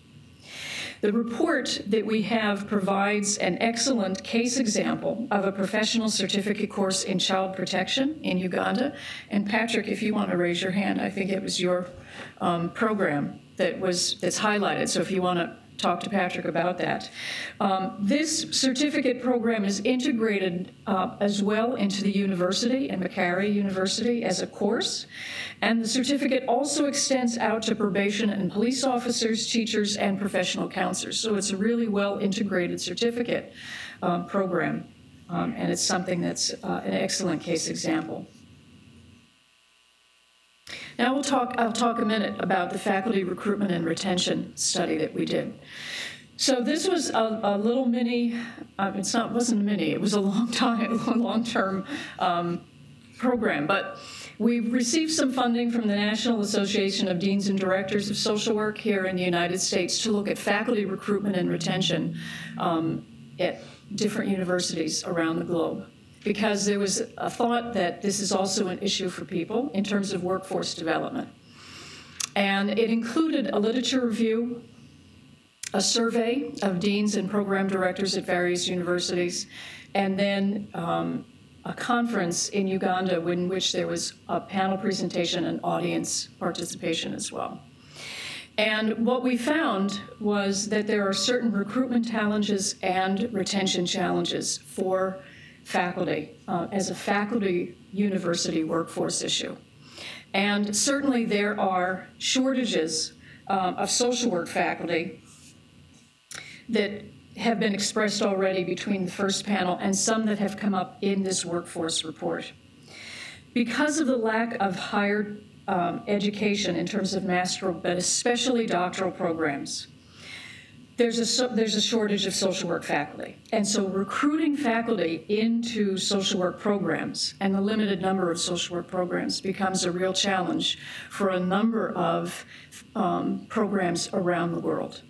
The report that we have provides an excellent case example of a professional certificate course in child protection in Uganda. And Patrick, if you want to raise your hand, I think it was your program that's highlighted. So if you want to talk to Patrick about that. This certificate program is integrated as well into the university, and Macquarie University, as a course. And the certificate also extends out to probation and police officers, teachers, and professional counselors. So it's a really well-integrated certificate program, and it's something that's an excellent case example. Now I'll talk a minute about the faculty recruitment and retention study that we did. So this was a little mini, wasn't a mini, it was a long-term program, but we received some funding from the National Association of Deans and Directors of Social Work here in the United States to look at faculty recruitment and retention at different universities around the globe, because there was a thought that this is also an issue for people in terms of workforce development. And it included a literature review, a survey of deans and program directors at various universities, and then a conference in Uganda in which there was a panel presentation and audience participation as well. And what we found was that there are certain recruitment challenges and retention challenges for faculty as a faculty university workforce issue. And certainly there are shortages of social work faculty that have been expressed already between the first panel and some that have come up in this workforce report. Because of the lack of higher education in terms of master's, but especially doctoral programs, there's a shortage of social work faculty. And so recruiting faculty into social work programs and the limited number of social work programs becomes a real challenge for a number of programs around the world.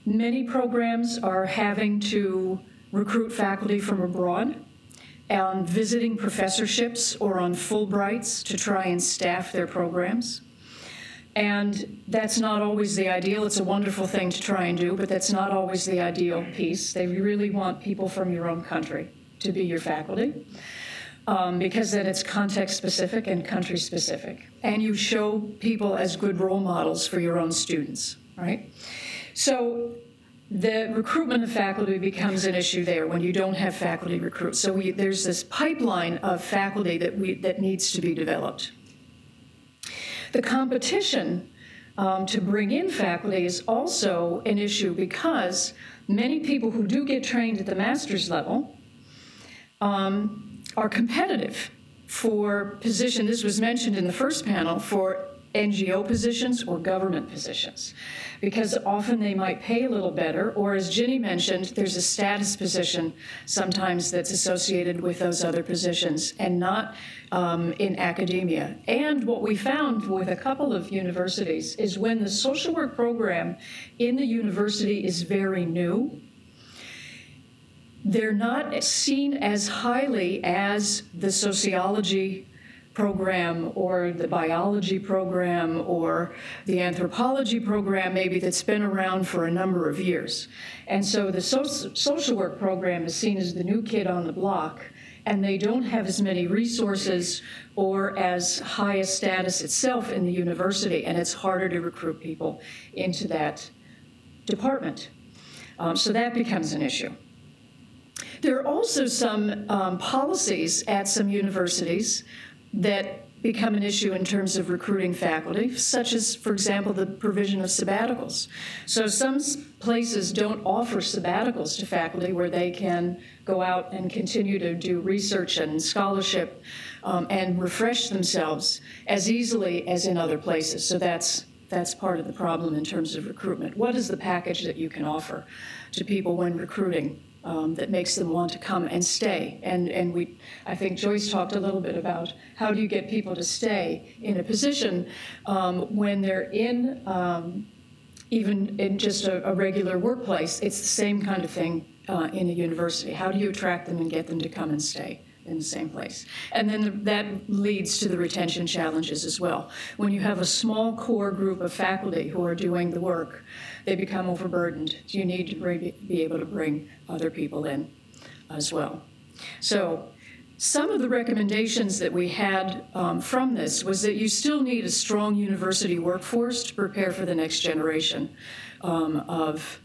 Many programs are having to recruit faculty from abroad and visiting professorships or on Fulbrights to try and staff their programs. And that's not always the ideal. It's a wonderful thing to try and do, but that's not always the ideal piece. They really want people from your own country to be your faculty, because then it's context-specific and country-specific. And you show people as good role models for your own students, right? So the recruitment of faculty becomes an issue there when you don't have faculty recruits. So there's this pipeline of faculty that needs to be developed. The competition to bring in faculty is also an issue because many people who do get trained at the master's level are competitive for position. This was mentioned in the first panel, for NGO positions or government positions, because often they might pay a little better, or as Ginny mentioned, there's a status position sometimes that's associated with those other positions and not in academia. And what we found with a couple of universities is when the social work program in the university is very new, they're not seen as highly as the sociology program or the biology program or the anthropology program maybe that's been around for a number of years. And so the social work program is seen as the new kid on the block, and they don't have as many resources or as high a status itself in the university, and it's harder to recruit people into that department. So that becomes an issue. There are also some policies at some universities that become an issue in terms of recruiting faculty, such as, for example, the provision of sabbaticals. So some places don't offer sabbaticals to faculty where they can go out and continue to do research and scholarship and refresh themselves as easily as in other places. So that's part of the problem in terms of recruitment. What is the package that you can offer to people when recruiting that makes them want to come and stay? And I think Joyce talked a little bit about how do you get people to stay in a position when they're in, even in just a regular workplace. It's the same kind of thing in a university. How do you attract them and get them to come and stay in the same place? And then that leads to the retention challenges as well. When you have a small core group of faculty who are doing the work, they become overburdened. You need to be able to bring other people in as well. So some of the recommendations that we had from this was that you still need a strong university workforce to prepare for the next generation of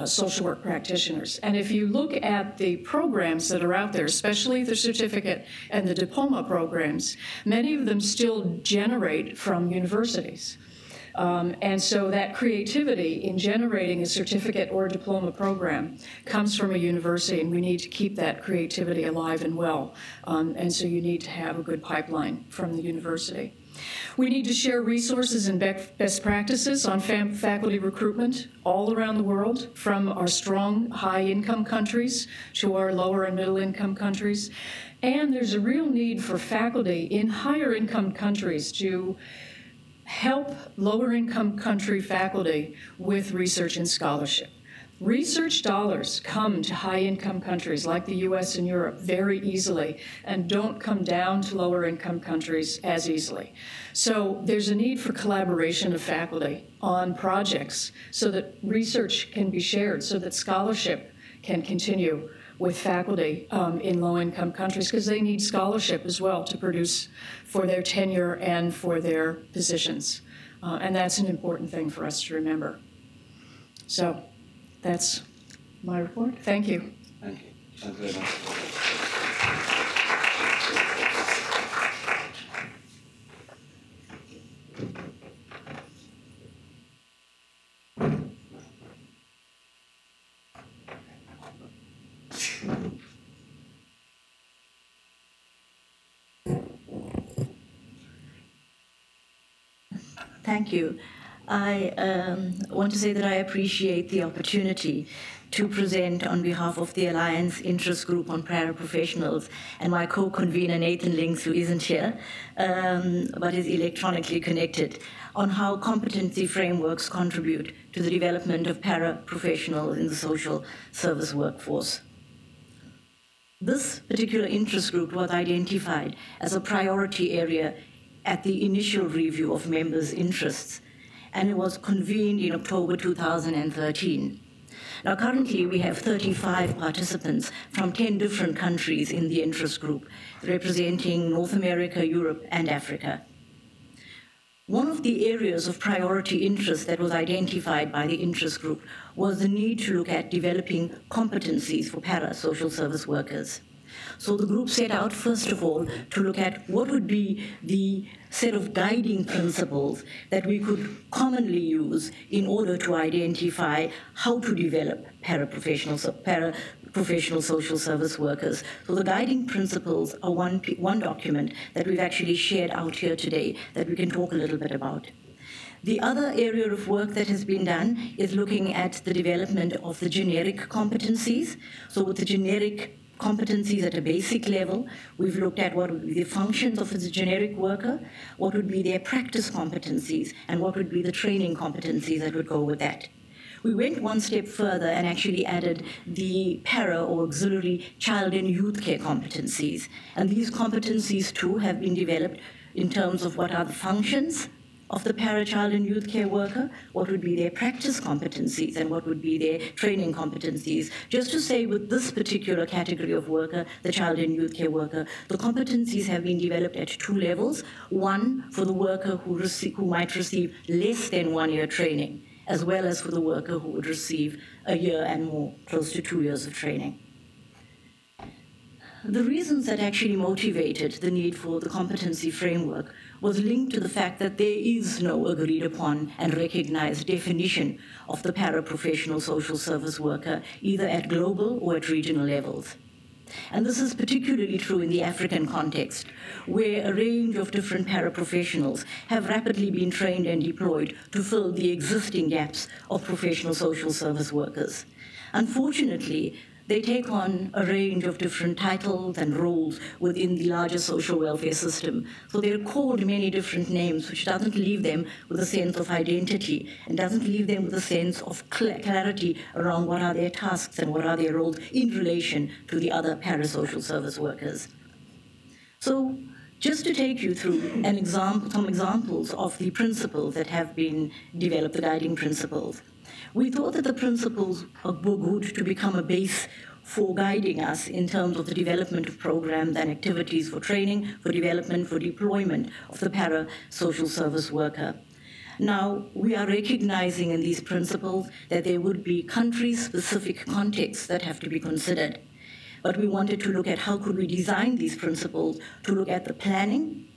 social work practitioners. And if you look at the programs that are out there, especially the certificate and the diploma programs, many of them still generate from universities. And so that creativity in generating a certificate or a diploma program comes from a university, and we need to keep that creativity alive and well. And so you need to have a good pipeline from the university. We need to share resources and best practices on faculty recruitment all around the world, from our strong high-income countries to our lower and middle-income countries. And there's a real need for faculty in higher-income countries to help lower-income country faculty with research and scholarship. Research dollars come to high-income countries like the US and Europe very easily and don't come down to lower-income countries as easily. So there's a need for collaboration of faculty on projects so that research can be shared, so that scholarship can continue with faculty in low-income countries, because they need scholarship as well to produce for their tenure and for their positions. And that's an important thing for us to remember. So that's my report. Thank you. Thank you. Thank you very much. Thank you. I want to say that I appreciate the opportunity to present on behalf of the Alliance Interest Group on Paraprofessionals and my co-convener Nathan Links, who isn't here, but is electronically connected, on how competency frameworks contribute to the development of paraprofessionals in the social service workforce. This particular interest group was identified as a priority area at the initial review of members' interests, and it was convened in October 2013. Now, currently, we have 35 participants from 10 different countries in the interest group, representing North America, Europe, and Africa. One of the areas of priority interest that was identified by the interest group was the need to look at developing competencies for para-social service workers. So the group set out, first of all, to look at what would be the set of guiding principles that we could commonly use in order to identify how to develop paraprofessional social service workers. So the guiding principles are one document that we've actually shared out here today that we can talk a little bit about. The other area of work that has been done is looking at the development of the generic competencies. So with the generic competencies at a basic level, we've looked at what would be the functions of the generic worker, what would be their practice competencies, and what would be the training competencies that would go with that. We went one step further and actually added the para or auxiliary child and youth care competencies. And these competencies too have been developed in terms of what are the functions of the para-child and youth care worker, what would be their practice competencies, and what would be their training competencies. Just to say, with this particular category of worker, the child and youth care worker, the competencies have been developed at 2 levels. One for the worker who might receive less than 1 year training, as well as for the worker who would receive a year and more, close to 2 years of training. The reasons that actually motivated the need for the competency framework was linked to the fact that there is no agreed upon and recognized definition of the paraprofessional social service worker, either at global or at regional levels. And this is particularly true in the African context, where a range of different paraprofessionals have rapidly been trained and deployed to fill the existing gaps of professional social service workers. Unfortunately, they take on a range of different titles and roles within the larger social welfare system. So they're called many different names, which doesn't leave them with a sense of identity and doesn't leave them with a sense of clarity around what are their tasks and what are their roles in relation to the other parasocial service workers. So just to take you through some examples of the principles that have been developed, the guiding principles. We thought that the principles were good to become a base for guiding us in terms of the development of programs and activities for training, for development, for deployment of the para-social service worker. Now, we are recognizing in these principles that there would be country-specific contexts that have to be considered. But we wanted to look at how could we design these principles to look at the planning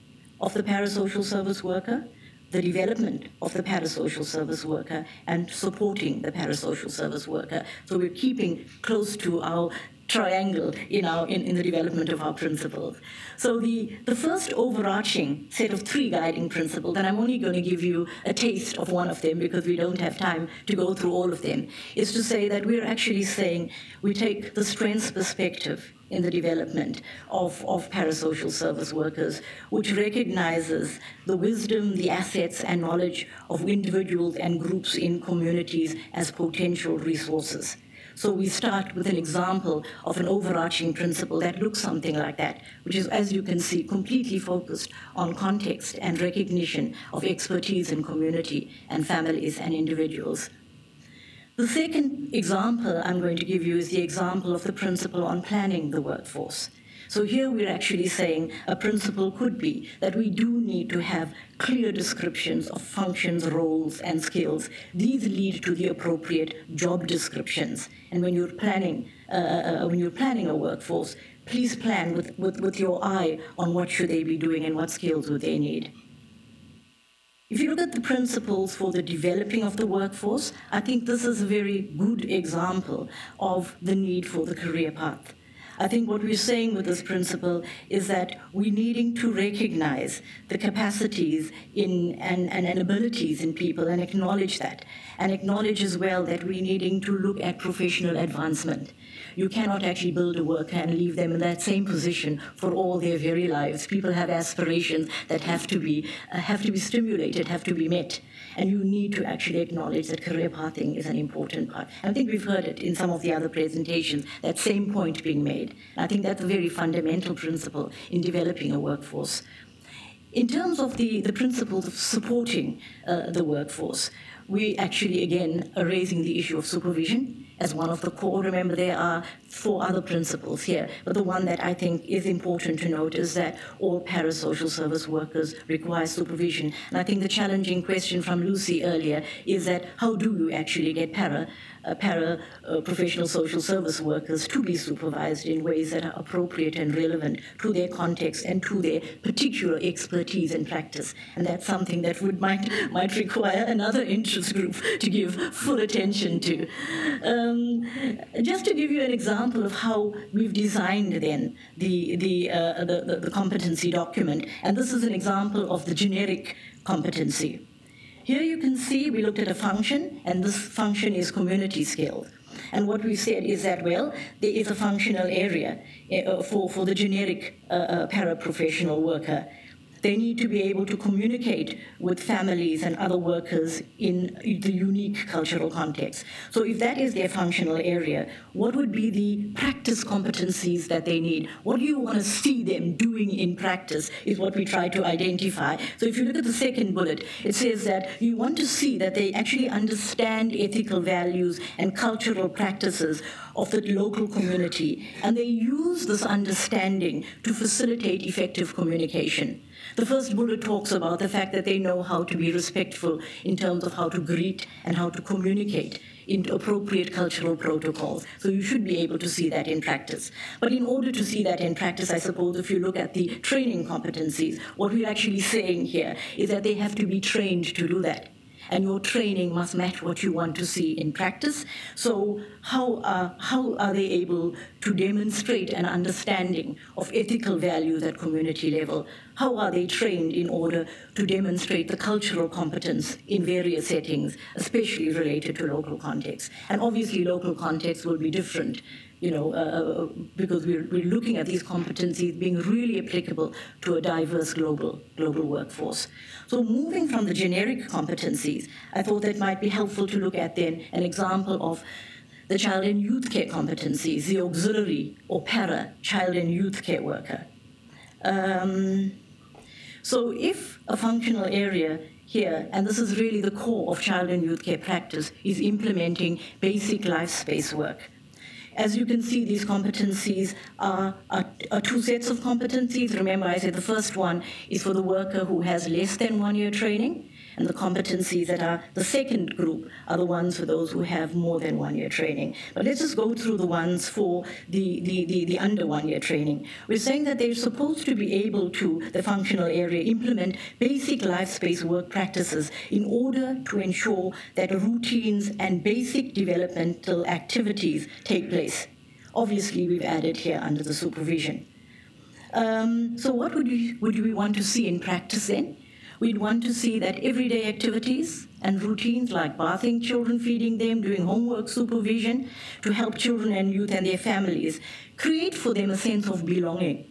of the parasocial service worker, the development of the parasocial service worker, and supporting the parasocial service worker. So we're keeping close to our triangle in the development of our principles. So the first overarching set of 3 guiding principles, and I'm only going to give you a taste of one of them because we don't have time to go through all of them, is to say that we're actually saying we take the strengths perspective in the development of parasocial service workers, which recognizes the wisdom, the assets, and knowledge of individuals and groups in communities as potential resources. So we start with an example of an overarching principle that looks something like that, which is, as you can see, completely focused on context and recognition of expertise in community and families and individuals. The second example I'm going to give you is the example of the principle on planning the workforce. So here we're actually saying a principle could be that we do need to have clear descriptions of functions, roles, and skills. These lead to the appropriate job descriptions. And when you're planning a workforce, please plan with your eye on what should they be doing and what skills would they need. If you look at the principles for the developing of the workforce, I think this is a very good example of the need for the career path. I think what we're saying with this principle is that we're needing to recognize the capacities and abilities in people and acknowledge that, and acknowledge as well that we're needing to look at professional advancement. You cannot actually build a worker and leave them in that same position for all their very lives. People have aspirations that have to be stimulated, have to be met. And you need to actually acknowledge that career pathing is an important part. I think we've heard it in some of the other presentations, that same point being made. And I think that's a very fundamental principle in developing a workforce. In terms of the principles of supporting the workforce, we actually, again, are raising the issue of supervision as one of the core. Remember, there are 4 other principles here, but the one that I think is important to note is that all parasocial service workers require supervision. And I think the challenging question from Lucy earlier is that how do you actually get para-professional social service workers to be supervised in ways that are appropriate and relevant to their context and to their particular expertise and practice. And that's something that might require another interest group to give full attention to. Just to give you an example of how we've designed then the competency document, and this is an example of the generic competency. Here you can see we looked at a function, and this function is community skills. And what we said is that, well, there is a functional area for the generic paraprofessional worker. They need to be able to communicate with families and other workers in the unique cultural context. So if that is their functional area, what would be the practice competencies that they need? What do you want to see them doing in practice is what we try to identify. So if you look at the second bullet, it says that you want to see that they actually understand ethical values and cultural practices of the local community, and they use this understanding to facilitate effective communication. The first bullet talks about the fact that they know how to be respectful in terms of how to greet and how to communicate in appropriate cultural protocols. So you should be able to see that in practice. But in order to see that in practice, I suppose if you look at the training competencies, what we're actually saying here is that they have to be trained to do that. And your training must match what you want to see in practice. So how are they able to demonstrate an understanding of ethical values at community level? How are they trained in order to demonstrate the cultural competence in various settings, especially related to local context? And obviously local context will be different, because we're looking at these competencies being really applicable to a diverse global workforce. So moving from the generic competencies, I thought that might be helpful to look at then an example of the child and youth care competencies, the auxiliary or para child and youth care worker. So if a functional area here, and this is really the core of child and youth care practice, is implementing basic life space work. As you can see, these competencies are two sets of competencies. Remember, I said the first one is for the worker who has less than 1 year training, and the competencies that are the second group are the ones for those who have more than 1 year training. But let's just go through the ones for the under 1 year training. We're saying that they're supposed to be able to, the functional area, implement basic life space work practices in order to ensure that routines and basic developmental activities take place. Obviously, we've added here under the supervision. So what would we want to see in practice then? We'd want to see that everyday activities and routines like bathing children, feeding them, doing homework supervision to help children and youth and their families create for them a sense of belonging.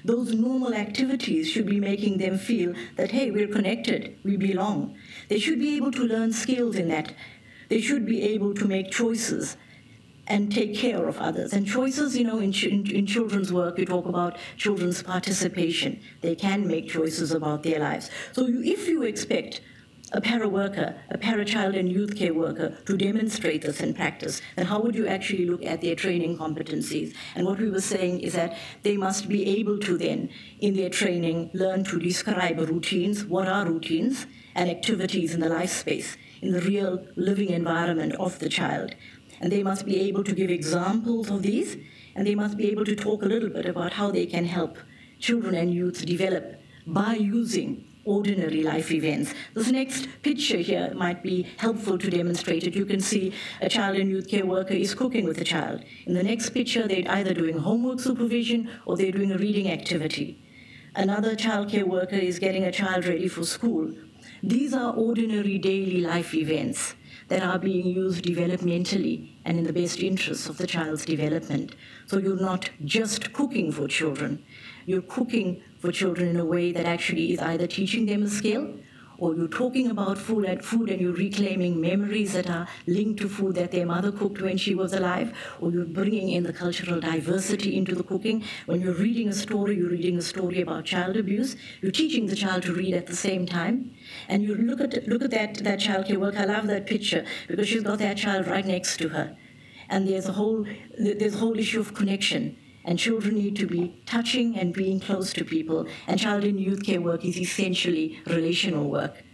Those normal activities should be making them feel that, hey, we're connected, we belong. They should be able to learn skills in that. They should be able to make choices and take care of others. And choices, in children's work, we talk about children's participation. They can make choices about their lives. So if you expect a para worker, a para child and youth care worker to demonstrate this in practice, then how would you actually look at their training competencies? And what we were saying is that they must be able to then, in their training, learn to describe routines, what are routines, and activities in the life space, in the real living environment of the child. And they must be able to give examples of these, and they must be able to talk a little bit about how they can help children and youth develop by using ordinary life events. This next picture here might be helpful to demonstrate it. You can see a child and youth care worker is cooking with a child. In the next picture, they're either doing homework supervision or they're doing a reading activity. Another child care worker is getting a child ready for school. These are ordinary daily life events that are being used developmentally and in the best interests of the child's development. So you're not just cooking for children. You're cooking for children in a way that actually is either teaching them a skill, or you're talking about food and you're reclaiming memories that are linked to food that their mother cooked when she was alive, or you're bringing in the cultural diversity into the cooking. When you're reading a story, you're reading a story about child abuse. You're teaching the child to read at the same time. And you look at that child care work. I love that picture because she's got that child right next to her. And there's a whole issue of connection. And children need to be touching and being close to people. And child and youth care work is essentially relational work.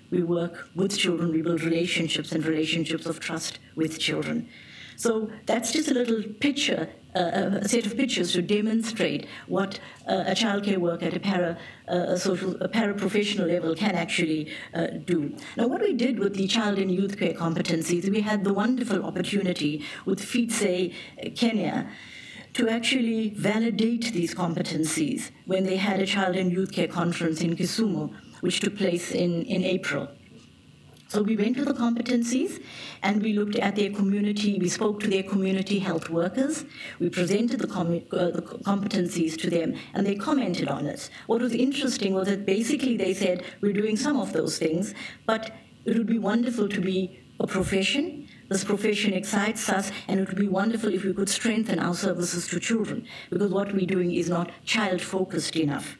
We work with children, we build relationships and relationships of trust with children. So that's just a little picture, a set of pictures to demonstrate what a childcare work at a paraprofessional level can actually do. Now, what we did with the child and youth care competencies, we had the wonderful opportunity with FITSE Kenya to actually validate these competencies when they had a child and youth care conference in Kisumu, which took place in April. So we went to the competencies and we looked at their community, we spoke to their community health workers, we presented the competencies to them, and they commented on it. What was interesting was that basically they said, we're doing some of those things, but it would be wonderful to be a profession. This profession excites us, and it would be wonderful if we could strengthen our services to children, because what we're doing is not child-focused enough.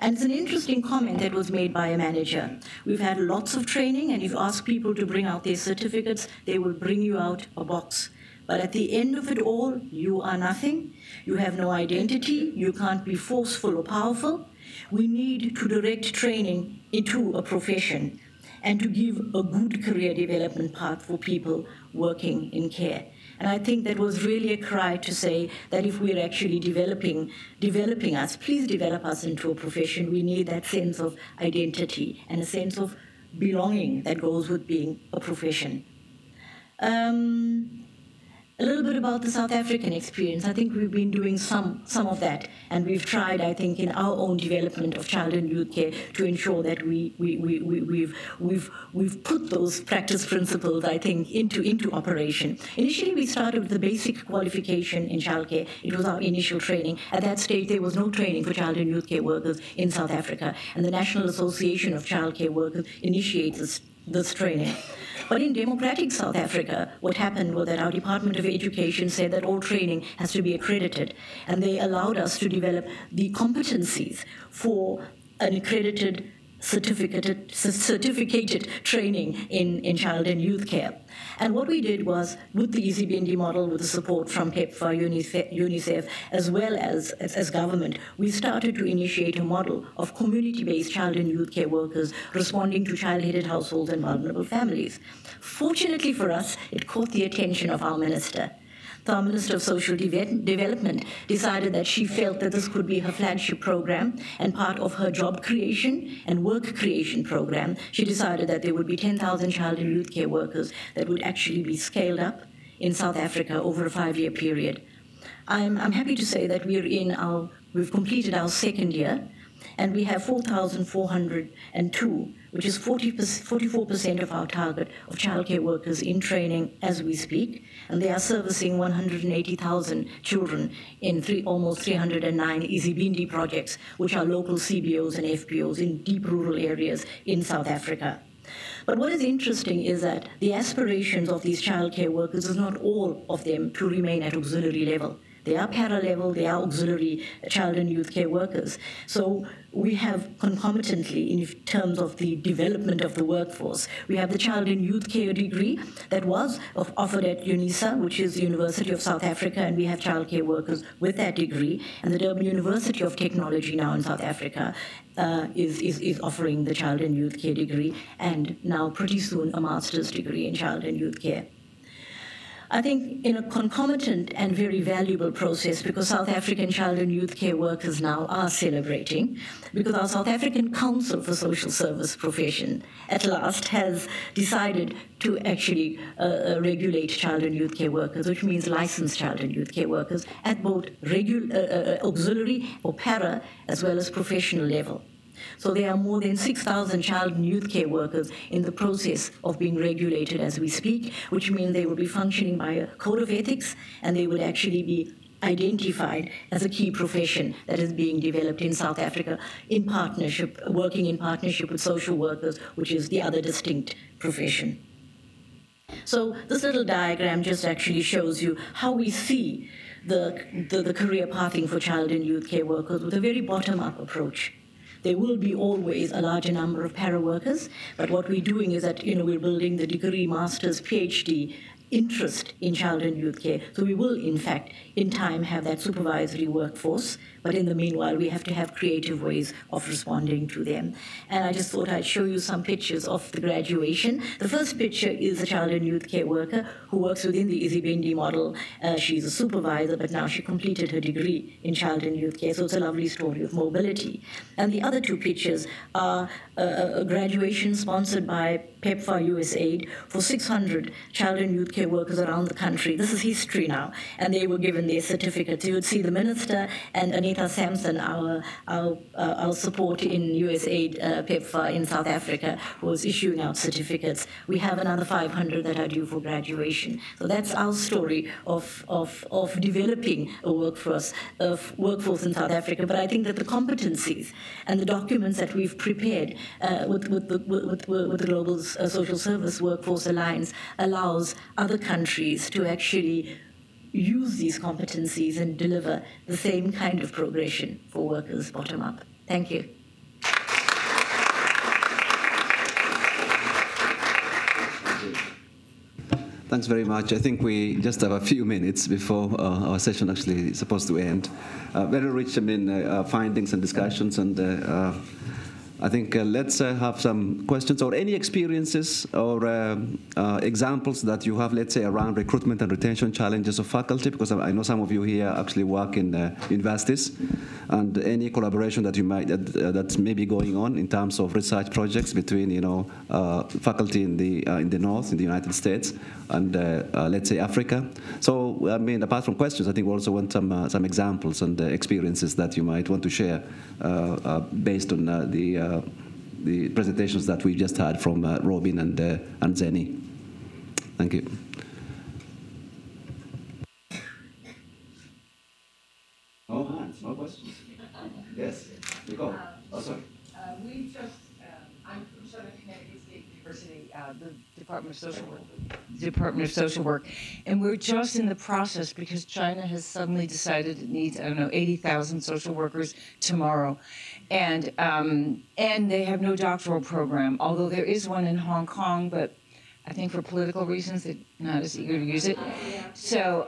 And it's an interesting comment that was made by a manager. We've had lots of training, and if you ask people to bring out their certificates, they will bring you out a box. But at the end of it all, you are nothing. You have no identity. You can't be forceful or powerful. We need to direct training into a profession and to give a good career development path for people working in care. And I think that was really a cry to say that if we're actually developing us, please develop us into a profession. We need that sense of identity and a sense of belonging that goes with being a profession. A little bit about the South African experience. I think we've been doing some of that, and we've tried, I think, in our own development of child and youth care to ensure that we've put those practice principles, I think, into operation. Initially, we started with the basic qualification in childcare. It was our initial training. At that stage, there was no training for child and youth care workers in South Africa, and the National Association of Childcare Workers initiates this training. But in democratic South Africa, what happened was that our Department of Education said that all training has to be accredited, and they allowed us to develop the competencies for an accredited certificated training in child and youth care. And what we did was, with the EasyBindi model, with the support from PEPFAR, UNICEF, as well as government, we started to initiate a model of community-based child and youth care workers responding to child-headed households and vulnerable families. Fortunately for us, it caught the attention of our minister. Our Minister of Social Development decided that she felt that this could be her flagship program, and part of her job creation and work creation program, she decided that there would be 10,000 child and youth care workers that would actually be scaled up in South Africa over a 5-year period. I'm happy to say that we've completed our second year, and we have 4,402, which is 44% of our target of childcare workers in training as we speak, and they are servicing 180,000 children in almost 309 EasyBindi projects, which are local CBOs and FBOs in deep rural areas in South Africa. But what is interesting is that the aspirations of these childcare workers is not all of them to remain at auxiliary level. They are para-level, they are auxiliary child and youth care workers. So we have concomitantly, in terms of the development of the workforce, we have the child and youth care degree that was offered at UNISA, which is the University of South Africa, and we have child care workers with that degree. And the Durban University of Technology now in South Africa is offering the child and youth care degree, and now pretty soon a master's degree in child and youth care. I think in a concomitant and very valuable process, because South African child and youth care workers now are celebrating, because our South African Council for Social Service Profession at last has decided to actually regulate child and youth care workers, which means licensed child and youth care workers at both auxiliary or para as well as professional level. So there are more than 6,000 child and youth care workers in the process of being regulated as we speak, which means they will be functioning by a code of ethics, and they would actually be identified as a key profession that is being developed in South Africa in partnership, working in partnership with social workers, which is the other distinct profession. So this little diagram just actually shows you how we see the career pathing for child and youth care workers with a very bottom-up approach. There will be always a larger number of para workers, but what we're doing is that we're building the degree, master's, PhD interest in child and youth care. So we will, in fact, in time have that supervisory workforce, but in the meanwhile, we have to have creative ways of responding to them. And I just thought I'd show you some pictures of the graduation. The first picture is a child and youth care worker who works within the Izibindi model. She's a supervisor, but now she completed her degree in child and youth care, so it's a lovely story of mobility. And the other two pictures are a graduation sponsored by PEPFAR USAID for 600 child and youth care workers around the country. This is history now, and they were given their certificates. You would see the minister and Anita Sampson, our support in USAID PEPFAR in South Africa, who was issuing out certificates. We have another 500 that are due for graduation. So that's our story of developing a workforce in South Africa. But I think that the competencies and the documents that we've prepared with the Global Social Service Workforce Alliance allows other countries to actually use these competencies and deliver the same kind of progression for workers bottom up. Thank you. Thanks very much. I think we just have a few minutes before our session actually is supposed to end. Very rich, findings and discussions, and I think let's have some questions or any experiences or examples that you have, let's say, around recruitment and retention challenges of faculty, because I know some of you here actually work in universities, and any collaboration that you might that's maybe going on in terms of research projects between faculty in the North, in the United States, and let's say Africa. So I mean, apart from questions, I think we also want some examples and experiences that you might want to share based on the presentations that we just had from Robin and Zeni. Thank you. No hands, no questions. Yes, you go. Oh, sorry. We just, I'm from Southern Connecticut State University, the Department of Social Work, and we're just in the process because China has suddenly decided it needs, 80,000 social workers tomorrow. And they have no doctoral program, although there is one in Hong Kong, but I think for political reasons, they're not as eager to use it. So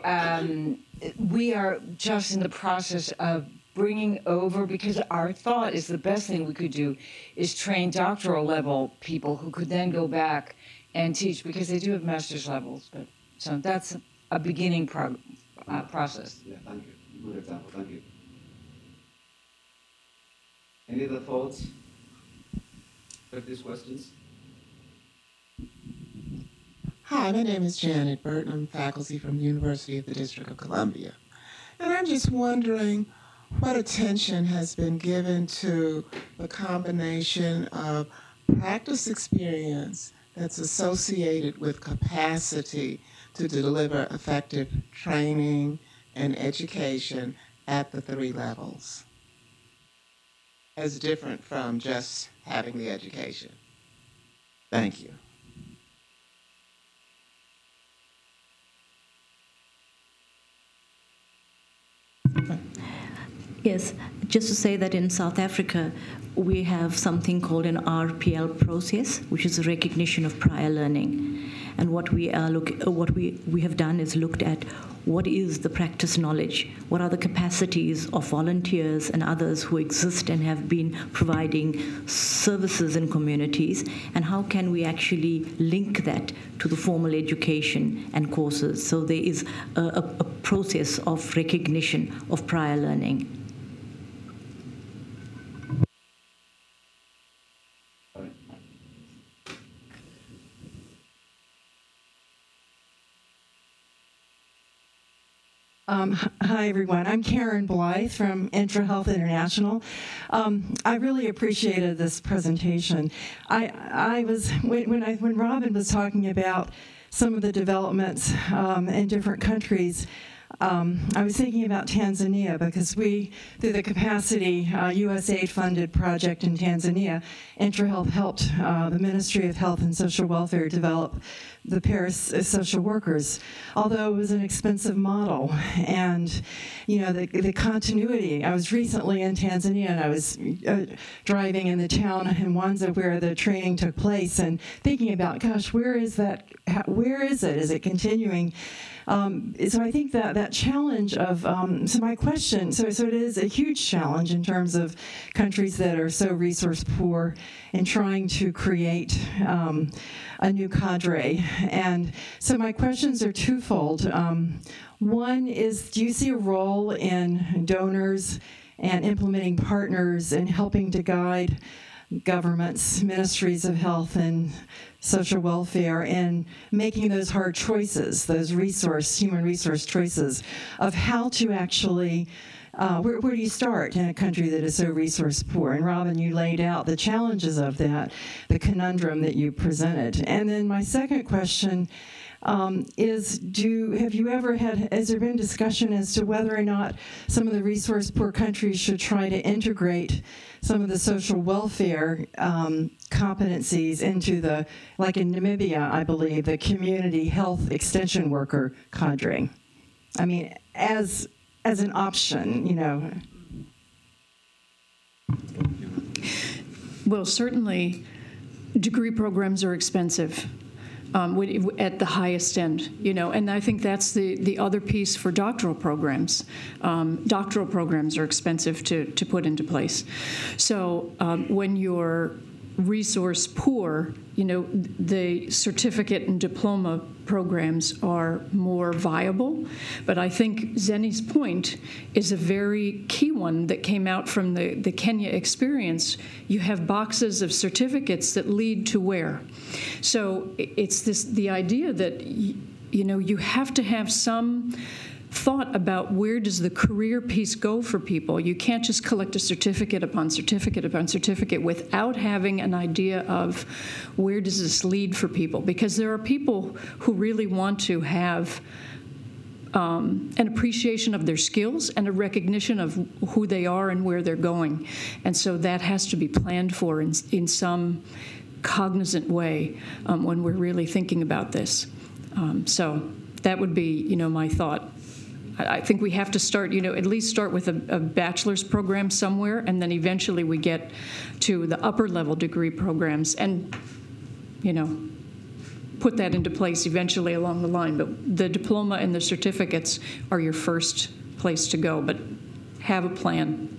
we are just in the process of bringing over, because our thought is the best thing we could do is train doctoral level people who could then go back and teach, because they do have master's levels. But so that's a beginning process. Yeah, thank you. Good example. Thank you. Any other thoughts? Have these questions? Hi, my name is Janet Burton. I'm faculty from the University of the District of Columbia. And I'm just wondering what attention has been given to the combination of practice experience that's associated with capacity to deliver effective training and education at the 3 levels, as different from just having the education. Thank you. Yes, just to say that in South Africa, we have something called an RPL process, which is a recognition of prior learning. And what we have done is looked at what is the practice knowledge, what are the capacities of volunteers and others who exist and have been providing services in communities, and how can we actually link that to the formal education and courses. So there is a process of recognition of prior learning. Hi, everyone. I'm Karen Blythe from IntraHealth International. I really appreciated this presentation. I was when Robin was talking about some of the developments in different countries, I was thinking about Tanzania because we, through the Capacity USAID-funded project in Tanzania, IntraHealth helped the Ministry of Health and Social Welfare develop the Paris social workers, although it was an expensive model. And, you know, the continuity. I was recently in Tanzania, and I was driving in the town in Mwanza where the training took place and thinking about, gosh, where is that? Where is it? Is it continuing? So I think that challenge of, so my question, so it is a huge challenge in terms of countries that are so resource poor and trying to create a new cadre. And so my questions are twofold. One is, do you see a role in donors and implementing partners in helping to guide governments, ministries of health and social welfare, in making those hard choices, those human resource choices of how to actually, where do you start in a country that is so resource poor? And Robin, you laid out the challenges of that, the conundrum that you presented. And then my second question has there been discussion as to whether or not some of the resource poor countries should try to integrate some of the social welfare competencies into like in Namibia, I believe, the community health extension worker cadre? I mean, as an option, you know. Well, certainly degree programs are expensive. At the highest end, you know, and I think that's the other piece for doctoral programs. Doctoral programs are expensive to put into place. So when you're resource poor, you know, the certificate and diploma programs are more viable. But I think Zeni's point is a very key one that came out from the Kenya experience. You have boxes of certificates that lead to where? So it's the idea that, you know, you have to have some thought about where does the career piece go for people. You can't just collect a certificate upon certificate upon certificate without having an idea of where does this lead for people, because there are people who really want to have an appreciation of their skills and a recognition of who they are and where they're going. And so that has to be planned for in some cognizant way when we're really thinking about this. So that would be, you know, my thought. I think we have to start, you know, at least start with a bachelor's program somewhere, and then eventually we get to the upper level degree programs and, you know, put that into place eventually along the line. But the diploma and the certificates are your first place to go, but have a plan.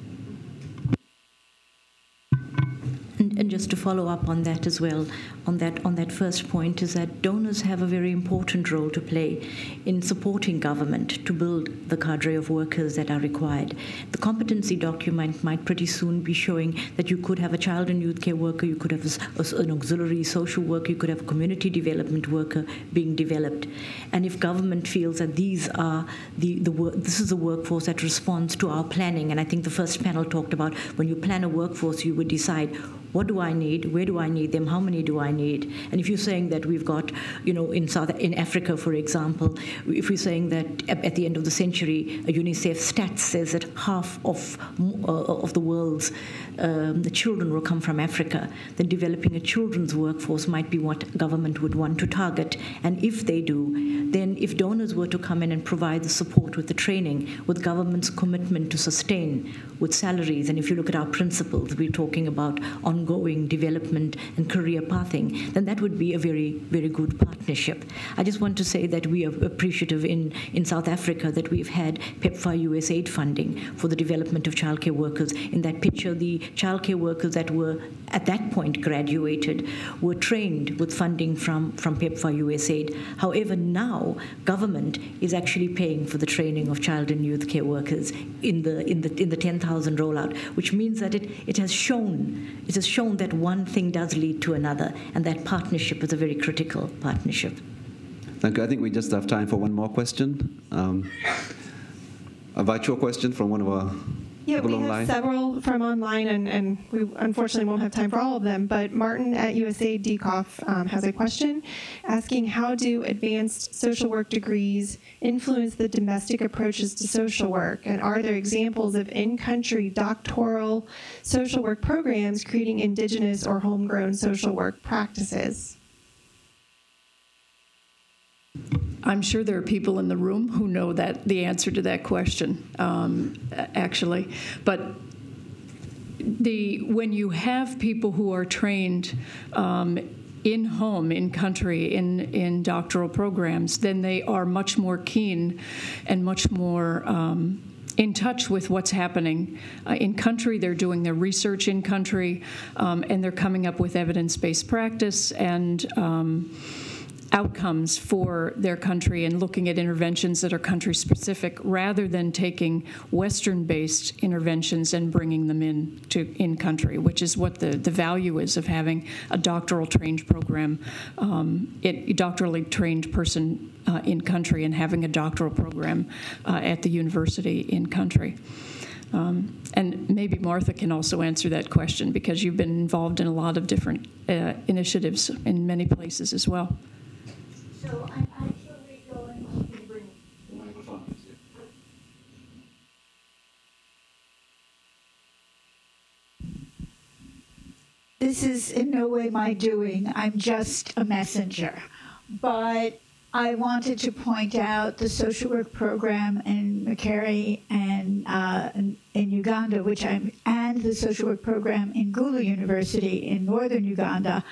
And just to follow up on that as well, on that first point, is that donors have a very important role to play in supporting government to build the cadre of workers that are required. The competency document might pretty soon be showing that you could have a child and youth care worker, you could have an auxiliary social worker, you could have a community development worker being developed. And if government feels that these are this is a workforce that responds to our planning, and I think the first panel talked about when you plan a workforce, you would decide, what do I need? Where do I need them? How many do I need? And if you're saying that we've got, you know, in Africa, for example, if we're saying that at the end of the century, UNICEF stats says that half of the world's the children will come from Africa, then developing a children's workforce might be what government would want to target. And if they do, then if donors were to come in and provide the support with the training, with government's commitment to sustain, with salaries, and if you look at our principles, we're talking about ongoing development and career pathing, then that would be a very, very good partnership. I just want to say that we are appreciative in South Africa that we've had PEPFAR USAID funding for the development of childcare workers. In that picture, the childcare workers that were at that point graduated were trained with funding from PEPFAR USAID. However, now government is actually paying for the training of child and youth care workers in the 10,000 rollout, which means that it has shown that one thing does lead to another, and that partnership is a very critical partnership. Thank you. I think we just have time for one more question. A virtual question from one of our Yeah, we have online? several from online, and we unfortunately won't have time for all of them, but Martin at USAID DCOF has a question asking, how do advanced social work degrees influence the domestic approaches to social work? And are there examples of in-country doctoral social work programs creating indigenous or homegrown social work practices? I'm sure there are people in the room who know the answer to that question, actually. But when you have people who are trained in country, in doctoral programs, then they are much more keen and much more in touch with what's happening in country. They're doing their research in country, and they're coming up with evidence-based practice and outcomes for their country and looking at interventions that are country-specific rather than taking Western-based interventions and bringing them in country, which is what the value is of having a doctoral trained program, doctorally trained person in country, and having a doctoral program at the university in country. And maybe Martha can also answer that question, because you've been involved in a lot of different initiatives in many places as well. So I'm actually going to bring the microphone. This is in no way my doing. I'm just a messenger. But I wanted to point out the social work program in Makere and in Uganda, and the social work program in Gulu University in northern Uganda.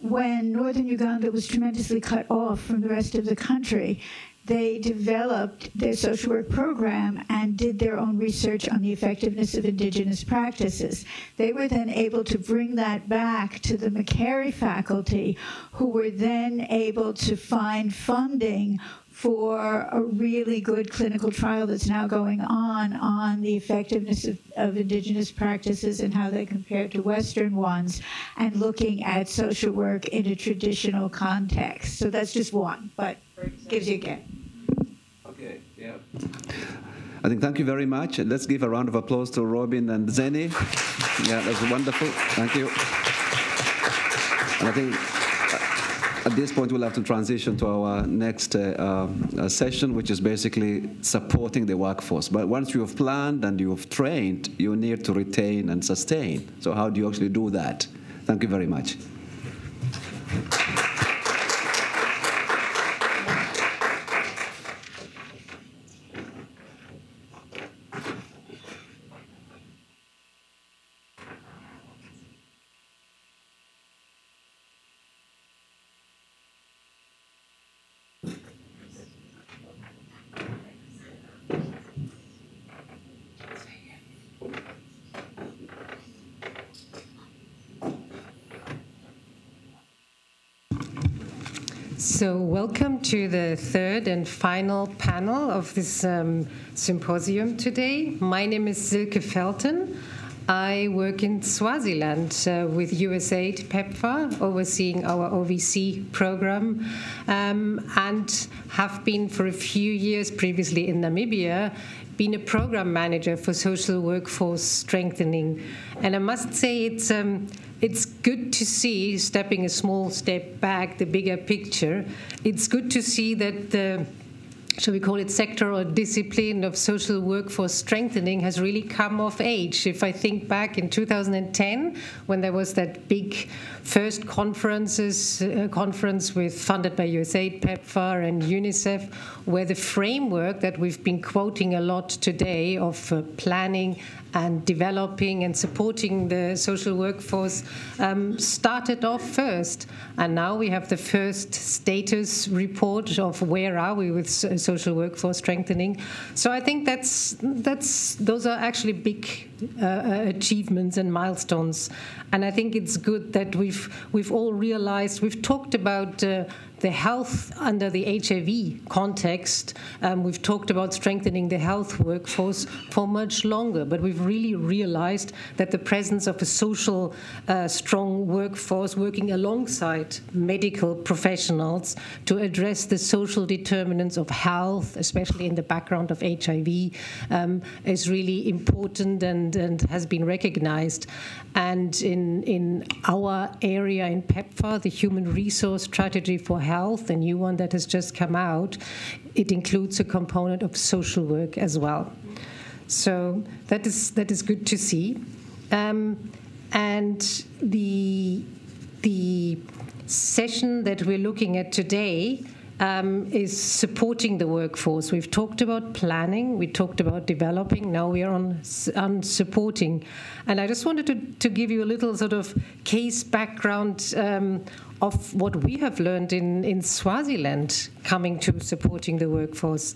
When northern Uganda was tremendously cut off from the rest of the country, they developed their social work program and did their own research on the effectiveness of indigenous practices. They were then able to bring that back to the Makere faculty, who were then able to find funding for a really good clinical trial that's now going on the effectiveness of indigenous practices and how they compare to Western ones, and looking at social work in a traditional context. So that's just one, but gives you a get. Okay, yeah. I think thank you very much. Let's give a round of applause to Robin and Zeni. Yeah, that's wonderful. Thank you. And I think at this point, we'll have to transition to our next session, which is basically supporting the workforce. But once you have planned and you have trained, you need to retain and sustain. So how do you actually do that? Thank you very much. So welcome to the third and final panel of this symposium today. My name is Silke Felten. I work in Swaziland with USAID PEPFAR, overseeing our OVC program, and have been for a few years previously in Namibia, been a program manager for social workforce strengthening. And I must say it's good to see, stepping a small step back, the bigger picture. It's good to see that the, shall we call it, sector or discipline of social workforce strengthening has really come of age. If I think back in 2010, when there was that big first conference funded by USAID, PEPFAR, and UNICEF, where the framework that we've been quoting a lot today of planning and developing and supporting the social workforce started off first. And now we have the first status report of where are we with social workforce strengthening. So I think those are actually big achievements and milestones. And I think it's good that we've all realized, we've talked about the health under the HIV context. We've talked about strengthening the health workforce for much longer, but we've really realized that the presence of a social strong workforce working alongside medical professionals to address the social determinants of health, especially in the background of HIV, is really important and has been recognized. And in our area in PEPFAR, the Human Resource Strategy for Health, the new one that has just come out, it includes a component of social work as well. So that is good to see. And the session that we're looking at today is supporting the workforce. We've talked about planning, we talked about developing, now we are on supporting. And I just wanted to give you a little sort of case background of what we have learned in Swaziland coming to supporting the workforce.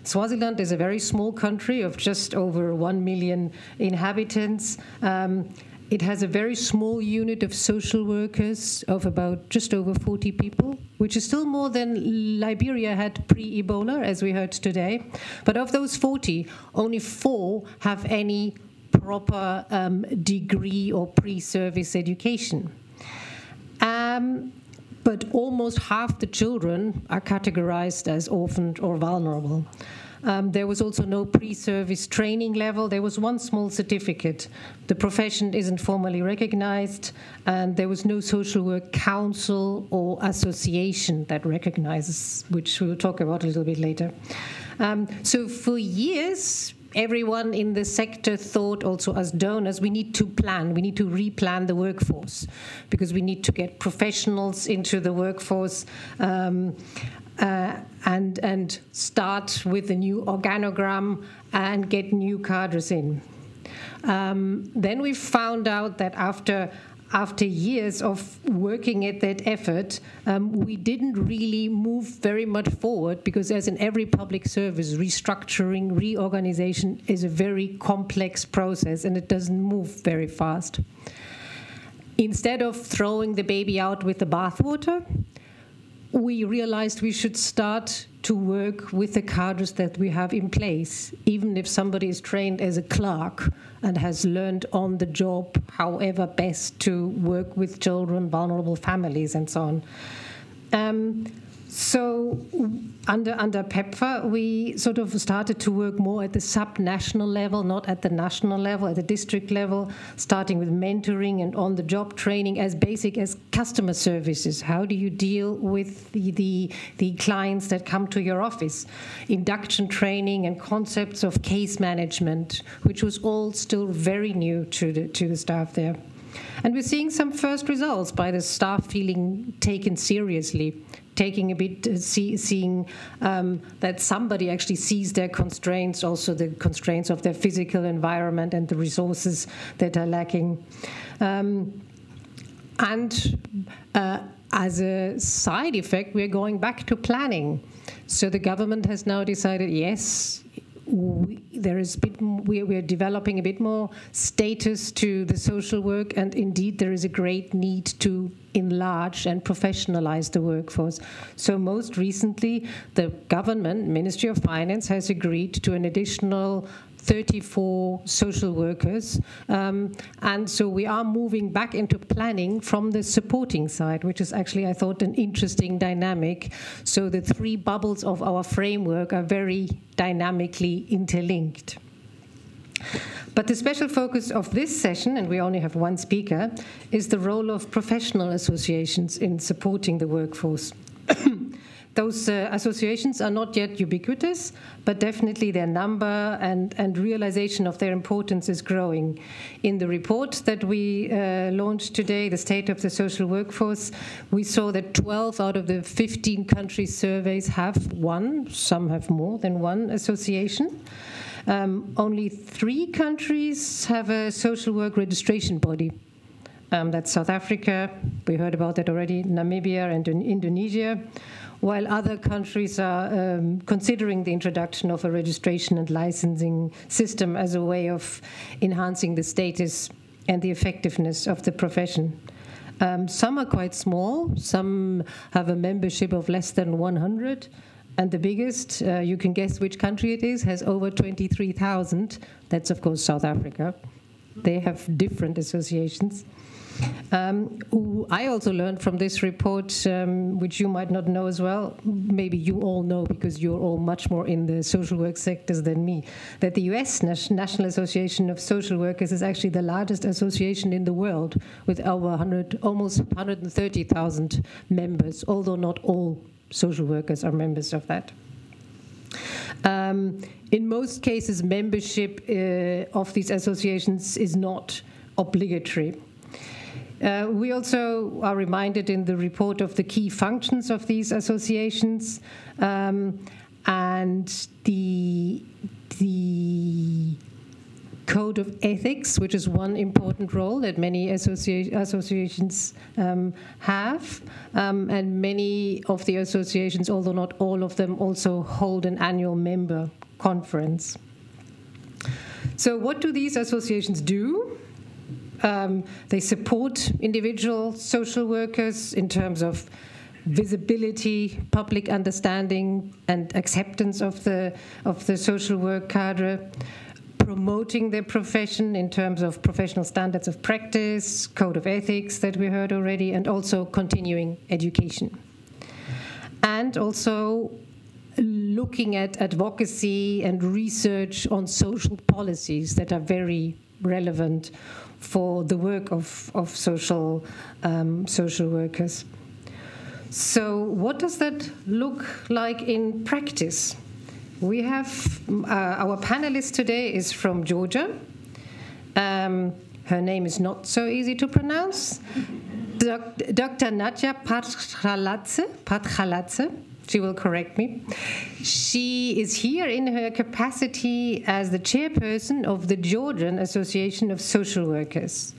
Swaziland is a very small country of just over 1 million inhabitants. It has a very small unit of social workers of about just over 40 people, which is still more than Liberia had pre-Ebola, as we heard today. But of those 40, only 4 have any proper degree or pre-service education. But almost half the children are categorized as orphaned or vulnerable. There was also no pre-service training level. There was one small certificate. The profession isn't formally recognized, and there was no social work council or association that recognizes, which we'll talk about a little bit later. So for years, everyone in the sector thought, also as donors, we need to plan, we need to replan the workforce, because we need to get professionals into the workforce and start with a new organogram and get new cadres in. Then we found out that after years of working at that effort, we didn't really move very much forward, because as in every public service, restructuring, reorganization is a very complex process and it doesn't move very fast. Instead of throwing the baby out with the bathwater, we realized we should start to work with the cadres that we have in place, even if somebody is trained as a clerk and has learned on the job however best to work with children, vulnerable families, and so on. So under PEPFAR, we sort of started to work more at the sub-national level, not at the national level, at the district level, starting with mentoring and on-the-job training as basic as customer services. How do you deal with the clients that come to your office? Induction training and concepts of case management, which was all still very new to the staff there. And we're seeing some first results by the staff feeling taken seriously, taking a bit, seeing that somebody actually sees their constraints, also the constraints of their physical environment and the resources that are lacking. As a side effect, we're going back to planning. So the government has now decided, yes, we're developing a bit more status to the social work, and indeed there is a great need to enlarge and professionalize the workforce. So most recently, the government, Ministry of Finance, has agreed to an additional 34 social workers, and so we are moving back into planning from the supporting side, which is actually, I thought, an interesting dynamic. So the 3 bubbles of our framework are very dynamically interlinked. But the special focus of this session, and we only have one speaker, is the role of professional associations in supporting the workforce. Those associations are not yet ubiquitous, but definitely their number and realization of their importance is growing. In the report that we launched today, The State of the Social Workforce, we saw that 12 out of the 15 country surveys have one, some have more than one association. Only 3 countries have a social work registration body. That's South Africa. We heard about that already. Namibia and Indonesia. While other countries are considering the introduction of a registration and licensing system as a way of enhancing the status and the effectiveness of the profession. Some are quite small. Some have a membership of less than 100. And the biggest, you can guess which country it is, has over 23,000. That's, of course, South Africa. They have different associations. I also learned from this report, which you might not know as well, maybe you all know because you're all much more in the social work sectors than me, that the US National Association of Social Workers is actually the largest association in the world with over almost 130,000 members, although not all social workers are members of that. In most cases, membership of these associations is not obligatory. We also are reminded in the report of the key functions of these associations and the code of ethics, which is one important role that many associations have. And many of the associations, although not all of them, also hold an annual member conference. So what do these associations do? They support individual social workers in terms of visibility, public understanding, and acceptance of the social work cadre, promoting their profession in terms of professional standards of practice, code of ethics that we heard already, and also continuing education. And also looking at advocacy and research on social policies that are very relevant for the work of social workers. So what does that look like in practice? We have our panelist today is from Georgia. Her name is not so easy to pronounce. Dr. Nadja Patraladze. She will correct me. She is here in her capacity as the chairperson of the Georgian Association of Social Workers.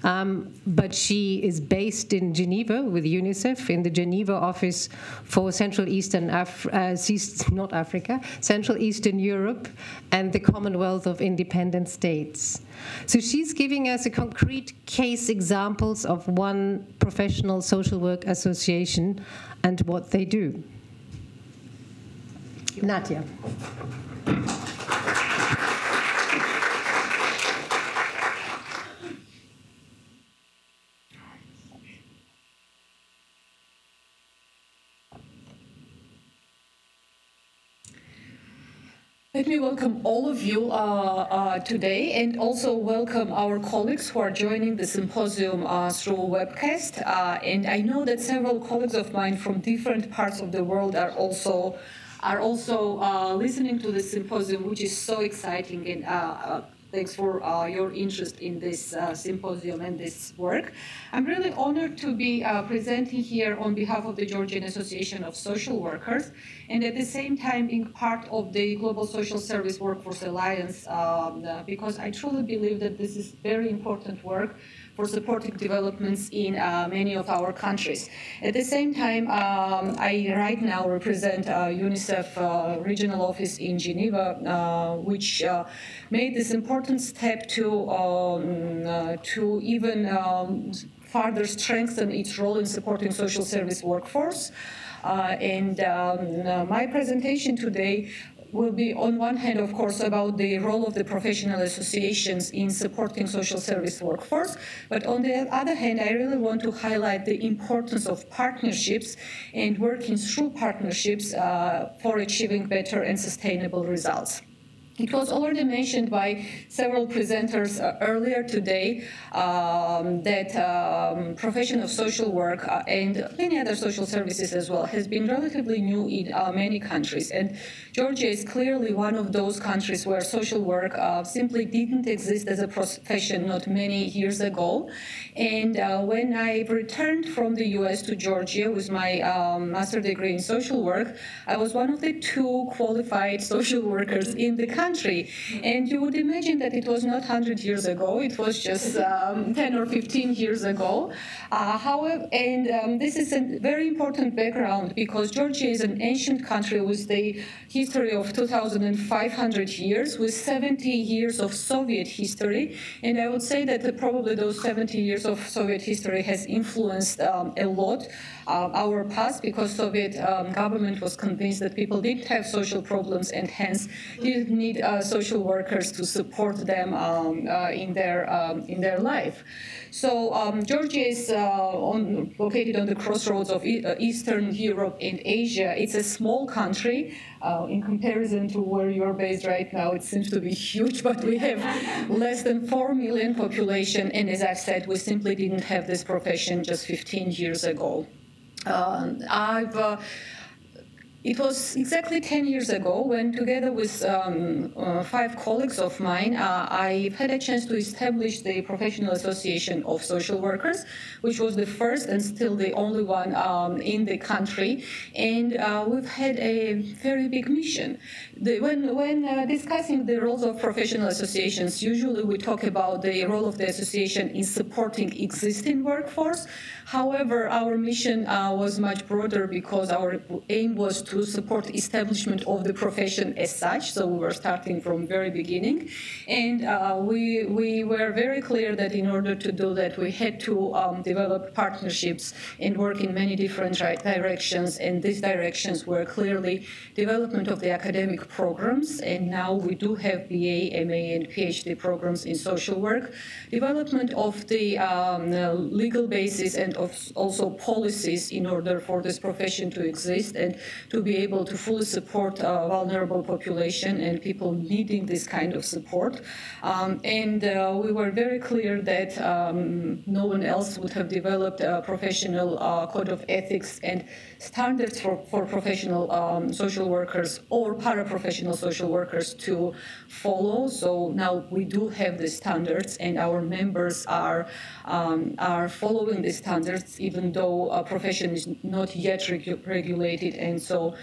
But she is based in Geneva with UNICEF in the Geneva office for Central Eastern Central Eastern Europe and the Commonwealth of Independent States. So she's giving us a concrete case examples of one professional social work association and what they do. Nadja. Let me welcome all of you today and also welcome our colleagues who are joining the symposium through webcast. And I know that several colleagues of mine from different parts of the world are also listening to the symposium, which is so exciting. And thanks for your interest in this symposium and this work. I'm really honored to be presenting here on behalf of the Georgian Association of Social Workers, and at the same time being part of the Global Social Service Workforce Alliance, because I truly believe that this is very important work for supporting developments in many of our countries. At the same time, I right now represent UNICEF regional office in Geneva, which made this important step to even further strengthen its role in supporting social service workforce. My presentation today will be, on one hand, of course, about the role of the professional associations in supporting social service workforce, but on the other hand, I really want to highlight the importance of partnerships and working through partnerships for achieving better and sustainable results. It was already mentioned by several presenters earlier today that profession of social work and many other social services as well has been relatively new in many countries. And Georgia is clearly one of those countries where social work simply didn't exist as a profession not many years ago. And when I returned from the US to Georgia with my master's degree in social work, I was one of the 2 qualified social workers in the country. country. And you would imagine that it was not 100 years ago, it was just 10 or 15 years ago. However, this is a very important background because Georgia is an ancient country with the history of 2,500 years, with 70 years of Soviet history. And I would say that probably those 70 years of Soviet history has influenced a lot our past, because Soviet government was convinced that people did have social problems and hence didn't need social workers to support them in their life. So Georgia is located on the crossroads of Eastern Europe and Asia. It's a small country. In comparison to where you're based right now, it seems to be huge, but we have less than 4 million population, and as I've said, we simply didn't have this profession just 15 years ago. It was exactly 10 years ago when, together with 5 colleagues of mine, I had a chance to establish the Professional Association of Social Workers, which was the first and still the only one in the country. And we've had a very big mission. When discussing the roles of professional associations, usually we talk about the role of the association in supporting existing workforce. However, our mission was much broader because our aim was to support establishment of the profession as such. So we were starting from very beginning. And we were very clear that in order to do that, we had to develop partnerships and work in many different directions. And these directions were clearly development of the academic programs. And now we do have BA, MA, and PhD programs in social work, development of the legal basis and of also policies in order for this profession to exist and to be able to fully support vulnerable population and people needing this kind of support. And we were very clear that no one else would have developed a professional code of ethics and standards for professional social workers or paraprofessional social workers to follow. So now we do have the standards, and our members are following the standards, even though a profession is not yet regulated, and so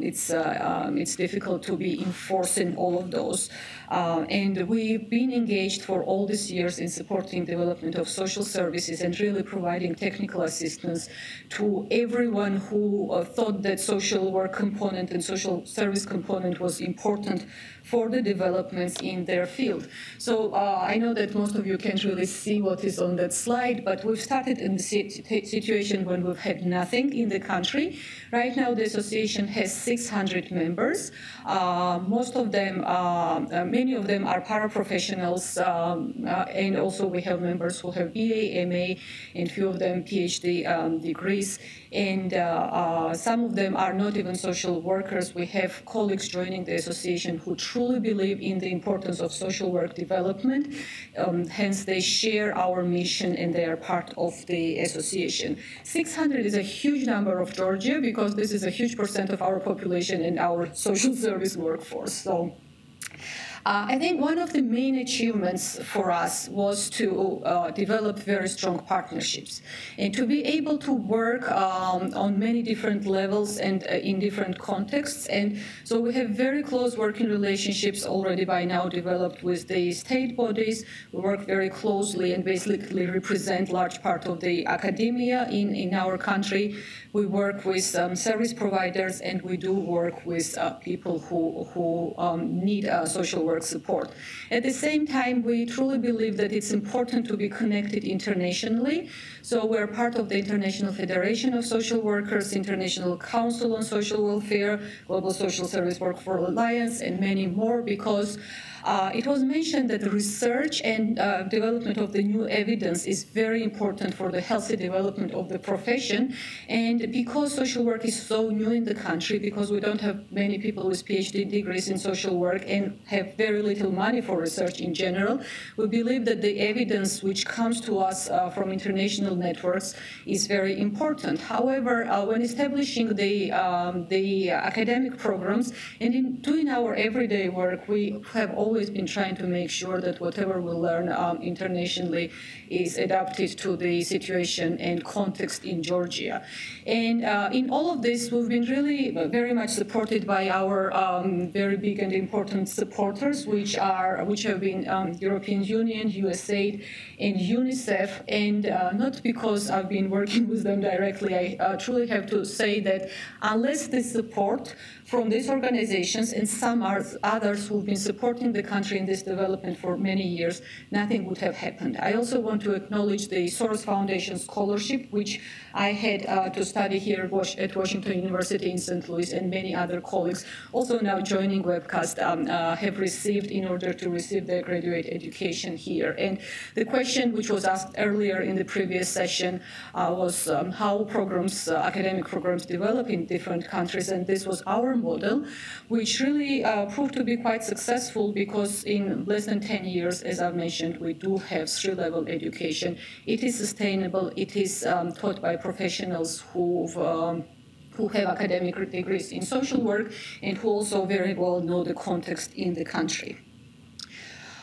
it's difficult to be enforcing all of those. And we've been engaged for all these years in supporting development of social services and really providing technical assistance to everyone who thought that social work component and social service component was important for the developments in their field. So I know that most of you can't really see what is on that slide, but we've started in the situation when we've had nothing in the country. Right now, the association has 600 members. Most of them, many of them are paraprofessionals, and also we have members who have BA, MA, and few of them PhD degrees. And some of them are not even social workers. We have colleagues joining the association who truly believe in the importance of social work development. Hence, they share our mission and they are part of the association. 600 is a huge number of Georgia because this is a huge percent of our population and our social service workforce. So I think one of the main achievements for us was to develop very strong partnerships and to be able to work on many different levels and in different contexts. And so we have very close working relationships already by now developed with the state bodies. We work very closely and basically represent large part of the academia in our country. We work with service providers, and we do work with people who need social work support. At the same time, we truly believe that it's important to be connected internationally. So we're part of the International Federation of Social Workers, International Council on Social Welfare, Global Social Service Workforce Alliance, and many more, because it was mentioned that the research and development of the new evidence is very important for the healthy development of the profession. And because social work is so new in the country, because we don't have many people with PhD degrees in social work and have very little money for research in general, we believe that the evidence which comes to us from international networks is very important. However, when establishing the academic programs and in doing our everyday work, we have always always been trying to make sure that whatever we learn internationally is adapted to the situation and context in Georgia. And in all of this, we've been really very much supported by our very big and important supporters, which have been European Union, USAID, and UNICEF. And not because I've been working with them directly, I truly have to say that unless the support from these organizations and some others who've been supporting the country in this development for many years, nothing would have happened. I also want to acknowledge the Soros Foundation scholarship, which I had to study here at Washington University in St. Louis, and many other colleagues also now joining webcast have received in order to receive their graduate education here. And the question which was asked earlier in the previous session was how programs, academic programs develop in different countries, and this was our model, which really proved to be quite successful because in less than 10 years, as I've mentioned, we do have 3-level education. It is sustainable. It is taught by professionals who have academic degrees in social work and who also very well know the context in the country.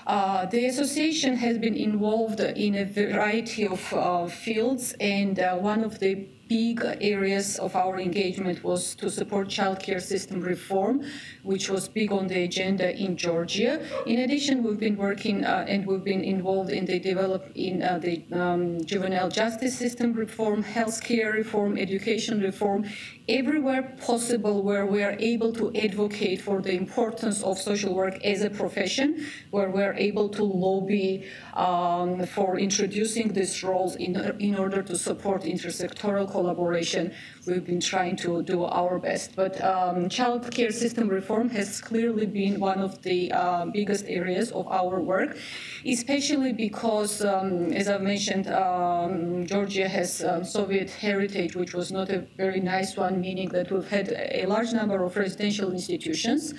The association has been involved in a variety of fields, and one of the big areas of our engagement was to support childcare system reform, which was big on the agenda in Georgia. In addition, we've been working and we've been involved in the juvenile justice system reform, healthcare reform, education reform, everywhere possible where we are able to advocate for the importance of social work as a profession, where we are able to lobby for introducing these roles in order to support intersectoral collaboration. We've been trying to do our best. But child care system reform has clearly been one of the biggest areas of our work, especially because, as I've mentioned, Georgia has Soviet heritage, which was not a very nice one, meaning that we've had a large number of residential institutions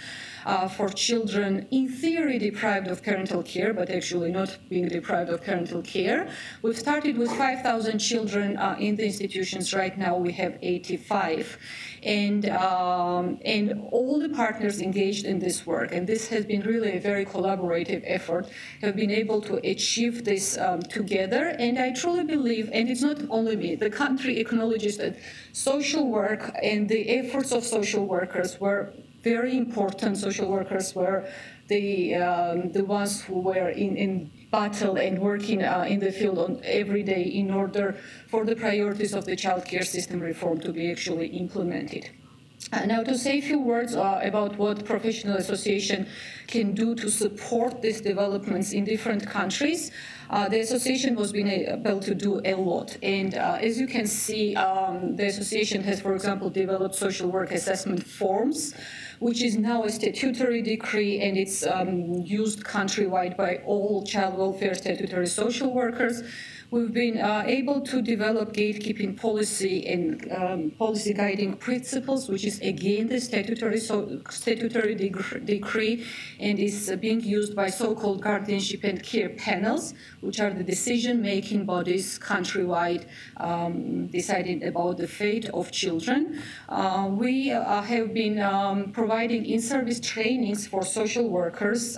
for children in theory deprived of parental care, but actually not being deprived of parental care. We've started with 5,000 children in the institutions. Right now we have 85. And all the partners engaged in this work, and this has been really a very collaborative effort, have been able to achieve this together. And I truly believe, and it's not only me, the country acknowledges that social work and the efforts of social workers were very important. Social workers were the ones who were in battle and working in the field on every day in order for the priorities of the child care system reform to be actually implemented. Now, to say a few words about what professional association can do to support these developments in different countries, the association was being able to do a lot. And as you can see, the association has, for example, developed social work assessment forms, which is now a statutory decree, and it's used countrywide by all child welfare statutory social workers. We've been able to develop gatekeeping policy and policy guiding principles, which is again the statutory decree, and is being used by so-called guardianship and care panels, which are the decision-making bodies countrywide deciding about the fate of children. We have been providing in-service trainings for social workers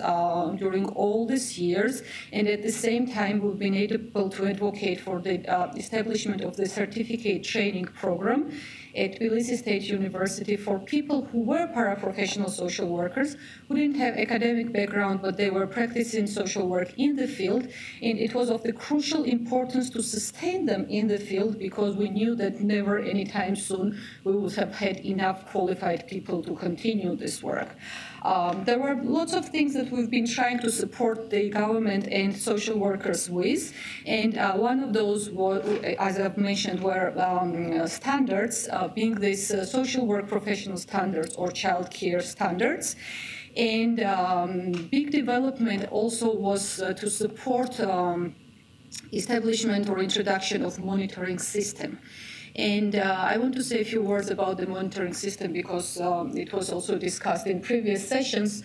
during all these years, and at the same time we've been able to advocate for the establishment of the certificate training program at Tbilisi State University for people who were paraprofessional social workers, who didn't have academic background, but they were practicing social work in the field. And it was of the crucial importance to sustain them in the field because we knew that never anytime soon we would have had enough qualified people to continue this work. There were lots of things that we've been trying to support the government and social workers with, and one of those, as I've mentioned, were standards, being these social work professional standards or child care standards. And big development also was to support establishment or introduction of monitoring system. And I want to say a few words about the monitoring system because it was also discussed in previous sessions.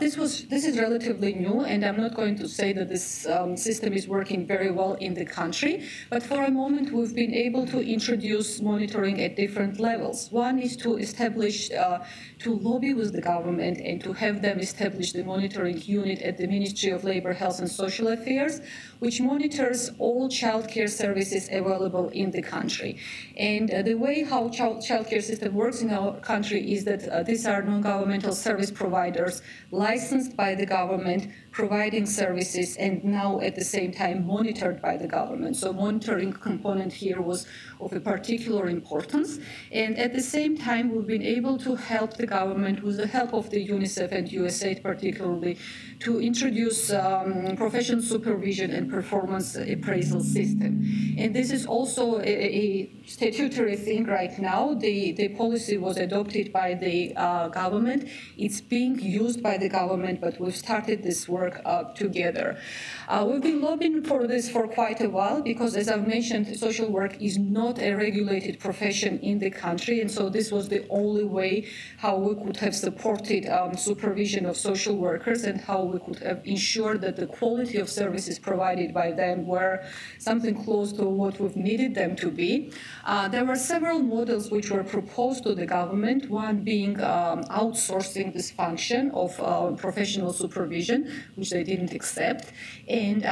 This is relatively new, and I'm not going to say that this system is working very well in the country, but for a moment we've been able to introduce monitoring at different levels. One is to establish, to lobby with the government and to have them establish the monitoring unit at the Ministry of Labor, Health and Social Affairs, which monitors all childcare services available in the country. And the way how childcare system works in our country is that these are non-governmental service providers licensed by the government, providing services, and now at the same time monitored by the government. So monitoring component here was of a particular importance. And at the same time, we've been able to help the government with the help of the UNICEF and USAID particularly to introduce professional supervision and performance appraisal system. And this is also a statutory thing right now. The policy was adopted by the government. It's being used by the government, but we've started this work together. We've been lobbying for this for quite a while because, as I've mentioned, social work is not a regulated profession in the country, and so this was the only way how we could have supported supervision of social workers and how we could have ensured that the quality of services provided by them were something close to what we've needed them to be. There were several models which were proposed to the government, one being outsourcing this function of professional supervision, which they didn't accept. And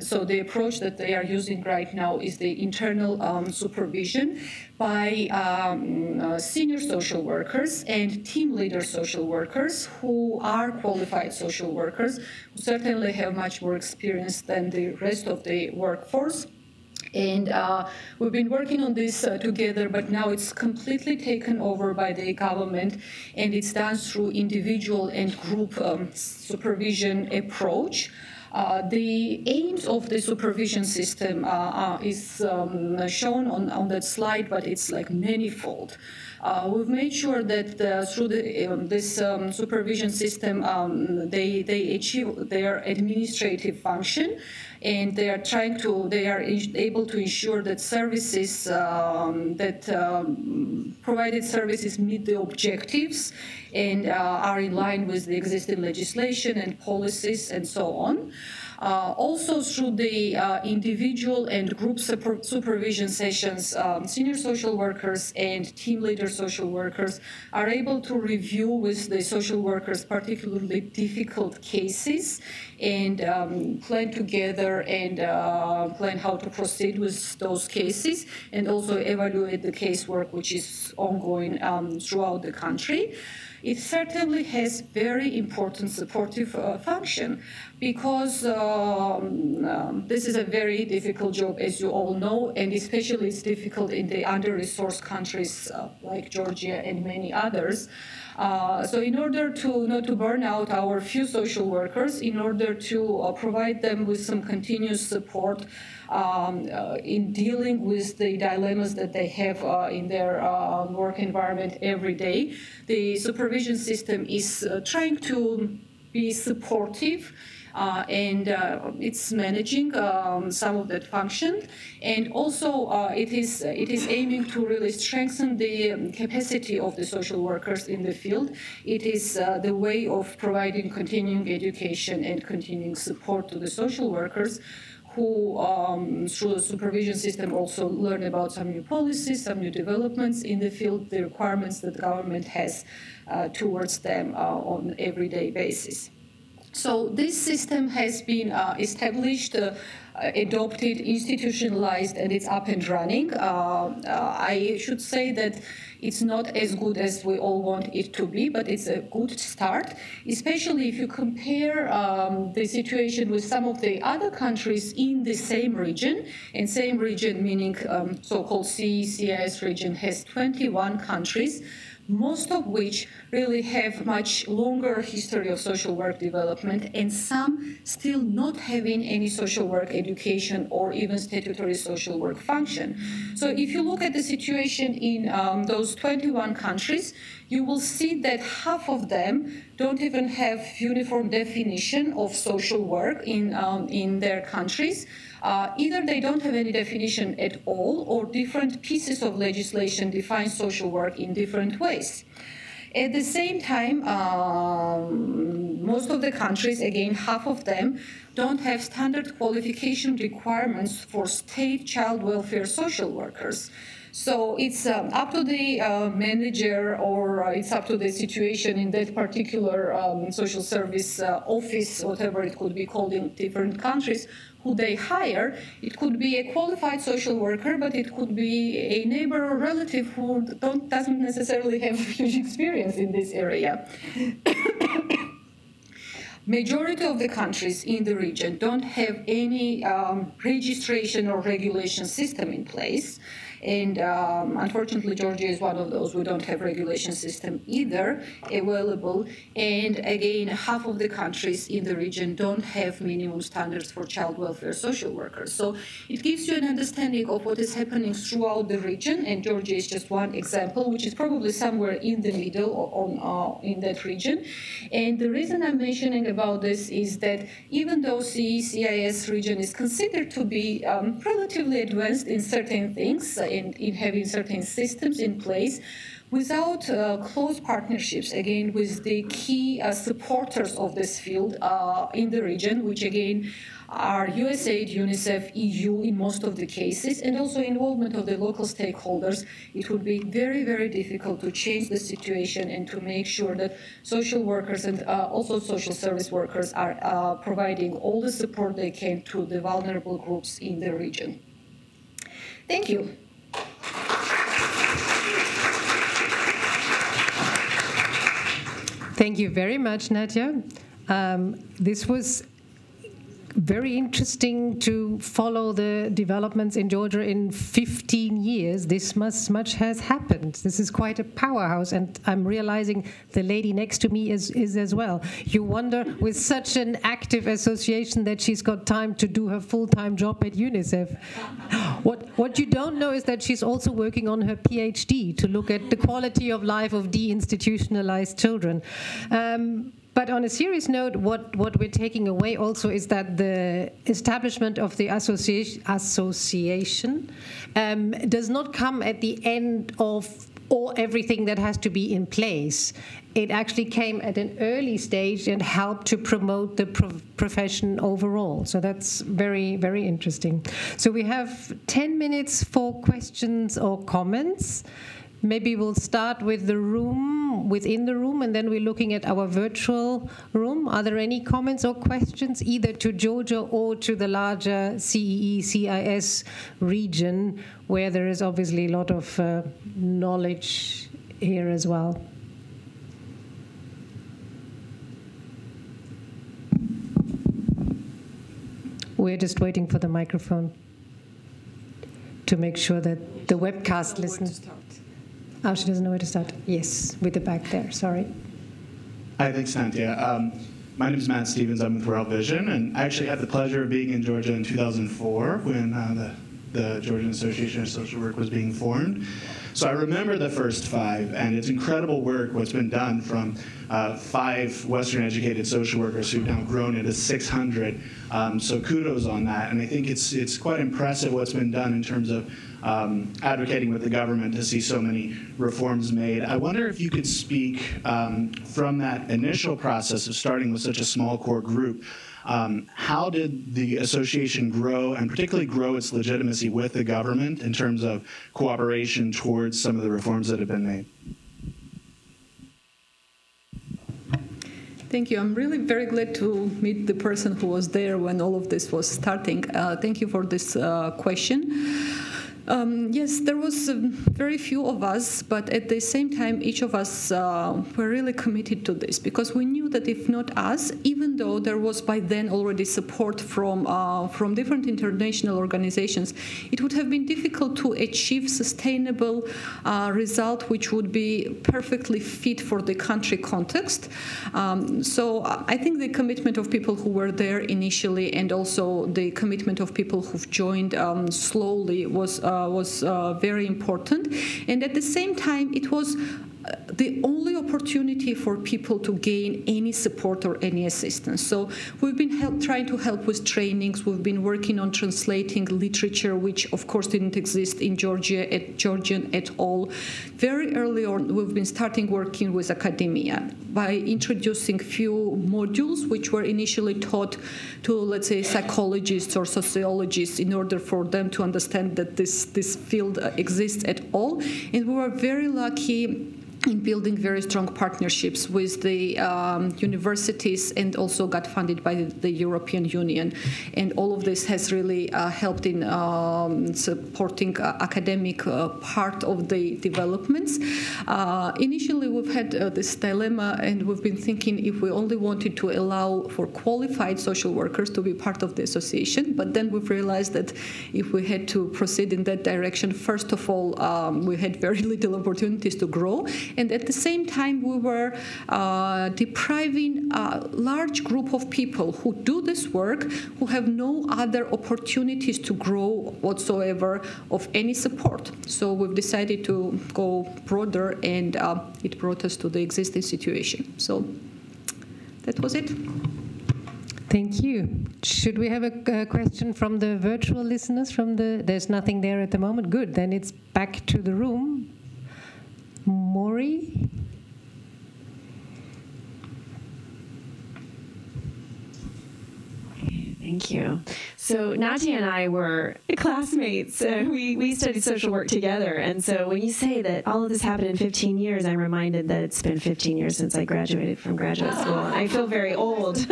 so the approach that they are using right now is the internal supervision by senior social workers and team leader social workers who are qualified social workers, who certainly have much more experience than the rest of the workforce. And we've been working on this together, but now it's completely taken over by the government, and it's done through individual and group supervision approach. The aims of the supervision system is shown on that slide, but it's like manifold. We've made sure that through this supervision system, they achieve their administrative function, and they are able to ensure that services provided services meet the objectives and are in line with the existing legislation and policies and so on. Also through the individual and group supervision sessions, senior social workers and team leader social workers are able to review with the social workers particularly difficult cases and plan together and plan how to proceed with those cases, and also evaluate the casework which is ongoing throughout the country. It certainly has very important supportive function because this is a very difficult job, as you all know, and especially it's difficult in the under-resourced countries like Georgia and many others. So in order to not to burn out our few social workers, in order to provide them with some continuous support in dealing with the dilemmas that they have in their work environment every day, the supervision system is trying to be supportive. And it's managing some of that function, and also it is aiming to really strengthen the capacity of the social workers in the field. It is the way of providing continuing education and continuing support to the social workers, who through the supervision system also learn about some new policies, some new developments in the field, the requirements that the government has towards them on an everyday basis. So this system has been established, adopted, institutionalized, and it's up and running. I should say that it's not as good as we all want it to be, but it's a good start, especially if you compare the situation with some of the other countries in the same region. And same region meaning so-called CIS region has 21 countries, most of which really have much longer history of social work development, and some still not having any social work education or even statutory social work function. So if you look at the situation in those 21 countries, you will see that half of them don't even have uniform definition of social work in their countries. Either they don't have any definition at all, or different pieces of legislation define social work in different ways. At the same time, most of the countries, again, half of them, don't have standard qualification requirements for state child welfare social workers. So it's up to the manager, or it's up to the situation in that particular social service office, whatever it could be called in different countries, who they hire. It could be a qualified social worker, but it could be a neighbor or relative who doesn't necessarily have huge experience in this area. Majority of the countries in the region don't have any registration or regulation system in place. And unfortunately, Georgia is one of those. We don't have regulation system either available. And again, half of the countries in the region don't have minimum standards for child welfare social workers. So it gives you an understanding of what is happening throughout the region. And Georgia is just one example, which is probably somewhere in the middle in that region. And the reason I'm mentioning about this is that even though CIS region is considered to be relatively advanced in certain things, in having certain systems in place, without close partnerships, again, with the key supporters of this field in the region, which again are USAID, UNICEF, EU in most of the cases, and also involvement of the local stakeholders, it would be very, very difficult to change the situation and to make sure that social workers and also social service workers are providing all the support they can to the vulnerable groups in the region. Thank you. Thank you very much, Nadia. This was very interesting to follow the developments in Georgia in 15 years. This much has happened. This is quite a powerhouse, and I'm realizing the lady next to me is as well. You wonder, with such an active association, that she's got time to do her full-time job at UNICEF. What you don't know is that she's also working on her PhD to look at the quality of life of deinstitutionalized children. But on a serious note, what we're taking away also is that the establishment of the association does not come at the end of everything that has to be in place. It actually came at an early stage and helped to promote the profession overall. So that's very, very interesting. So we have 10 minutes for questions or comments. Maybe we'll start with the room, within the room, and then we're looking at our virtual room. Are there any comments or questions, either to Georgia or to the larger CEE-CIS region, where there is obviously a lot of knowledge here as well? We're just waiting for the microphone to make sure that the webcast listens. Oh, she doesn't know where to start. Yes, with the back there, sorry. Hi, thanks, Nadia. My name is Matt Stevens. I'm with World Vision, and I actually had the pleasure of being in Georgia in 2004 when the Georgian Association of Social Work was being formed. So I remember the first 5, and it's incredible work what's been done from 5 Western-educated social workers who've now grown into 600. So kudos on that, and I think it's quite impressive what's been done in terms of advocating with the government to see so many reforms made. I wonder if you could speak from that initial process of starting with such a small core group. How did the association grow, and particularly grow its legitimacy with the government in terms of cooperation towards some of the reforms that have been made? Thank you. I'm really very glad to meet the person who was there when all of this was starting. Thank you for this question. Yes, there was very few of us, but at the same time, each of us were really committed to this, because we knew that if not us, even though there was by then already support from different international organizations, it would have been difficult to achieve sustainable result which would be perfectly fit for the country context. So I think the commitment of people who were there initially, and also the commitment of people who've joined slowly was very important. And at the same time, it was the only opportunity for people to gain any support or any assistance. So we've been trying to help with trainings. We've been working on translating literature, which of course didn't exist in Georgian at all. Very early on, we've been starting working with academia by introducing few modules which were initially taught to, let's say, psychologists or sociologists in order for them to understand that this field exists at all. And we were very lucky in building very strong partnerships with the universities, and also got funded by the European Union. And all of this has really helped in supporting academic part of the developments. Initially, we've had this dilemma, and we've been thinking if we only wanted to allow for qualified social workers to be part of the association, but then we've realized that if we had to proceed in that direction, first of all, we had very little opportunities to grow. And at the same time, we were depriving a large group of people who do this work, who have no other opportunities to grow whatsoever of any support. So we've decided to go broader, and it brought us to the existing situation. So that was it. Thank you. Should we have a question from the virtual listeners? There's nothing there at the moment. Good. Then it's back to the room. Maury? Thank you. So Nadia and I were classmates. We studied social work together. And so when you say that all of this happened in 15 years, I'm reminded that it's been 15 years since I graduated from graduate school. And I feel very old.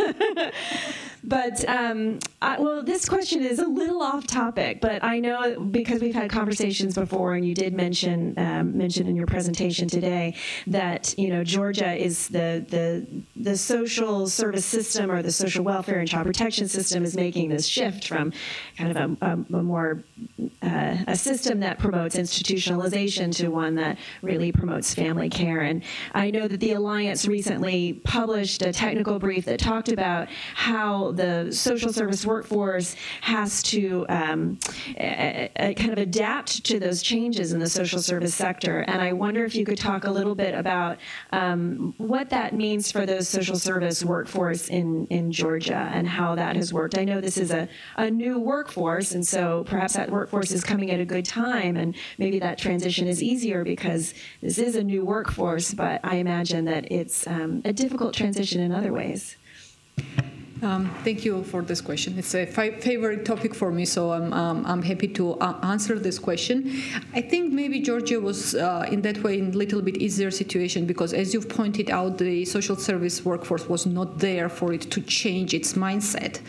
But, well, this question is a little off topic, but I know because we've had conversations before, and you did mention in your presentation today that, you know, Georgia is the social service system, or the social welfare and child protection system, is making this shift from kind of a more a system that promotes institutionalization to one that really promotes family care. And I know that the Alliance recently published a technical brief that talked about how the social service workforce has to kind of adapt to those changes in the social service sector. And I wonder if you could talk a little bit about what that means for those social service workforce in Georgia, and how that has worked. I know this is a new workforce, and so perhaps that workforce is coming at a good time, and maybe that transition is easier because this is a new workforce, but I imagine that it's a difficult transition in other ways. Thank you for this question. It's a favorite topic for me, so I'm happy to answer this question. I think maybe Georgia was in that way in a little bit easier situation, because as you've pointed out, the social service workforce was not there for it to change its mindset.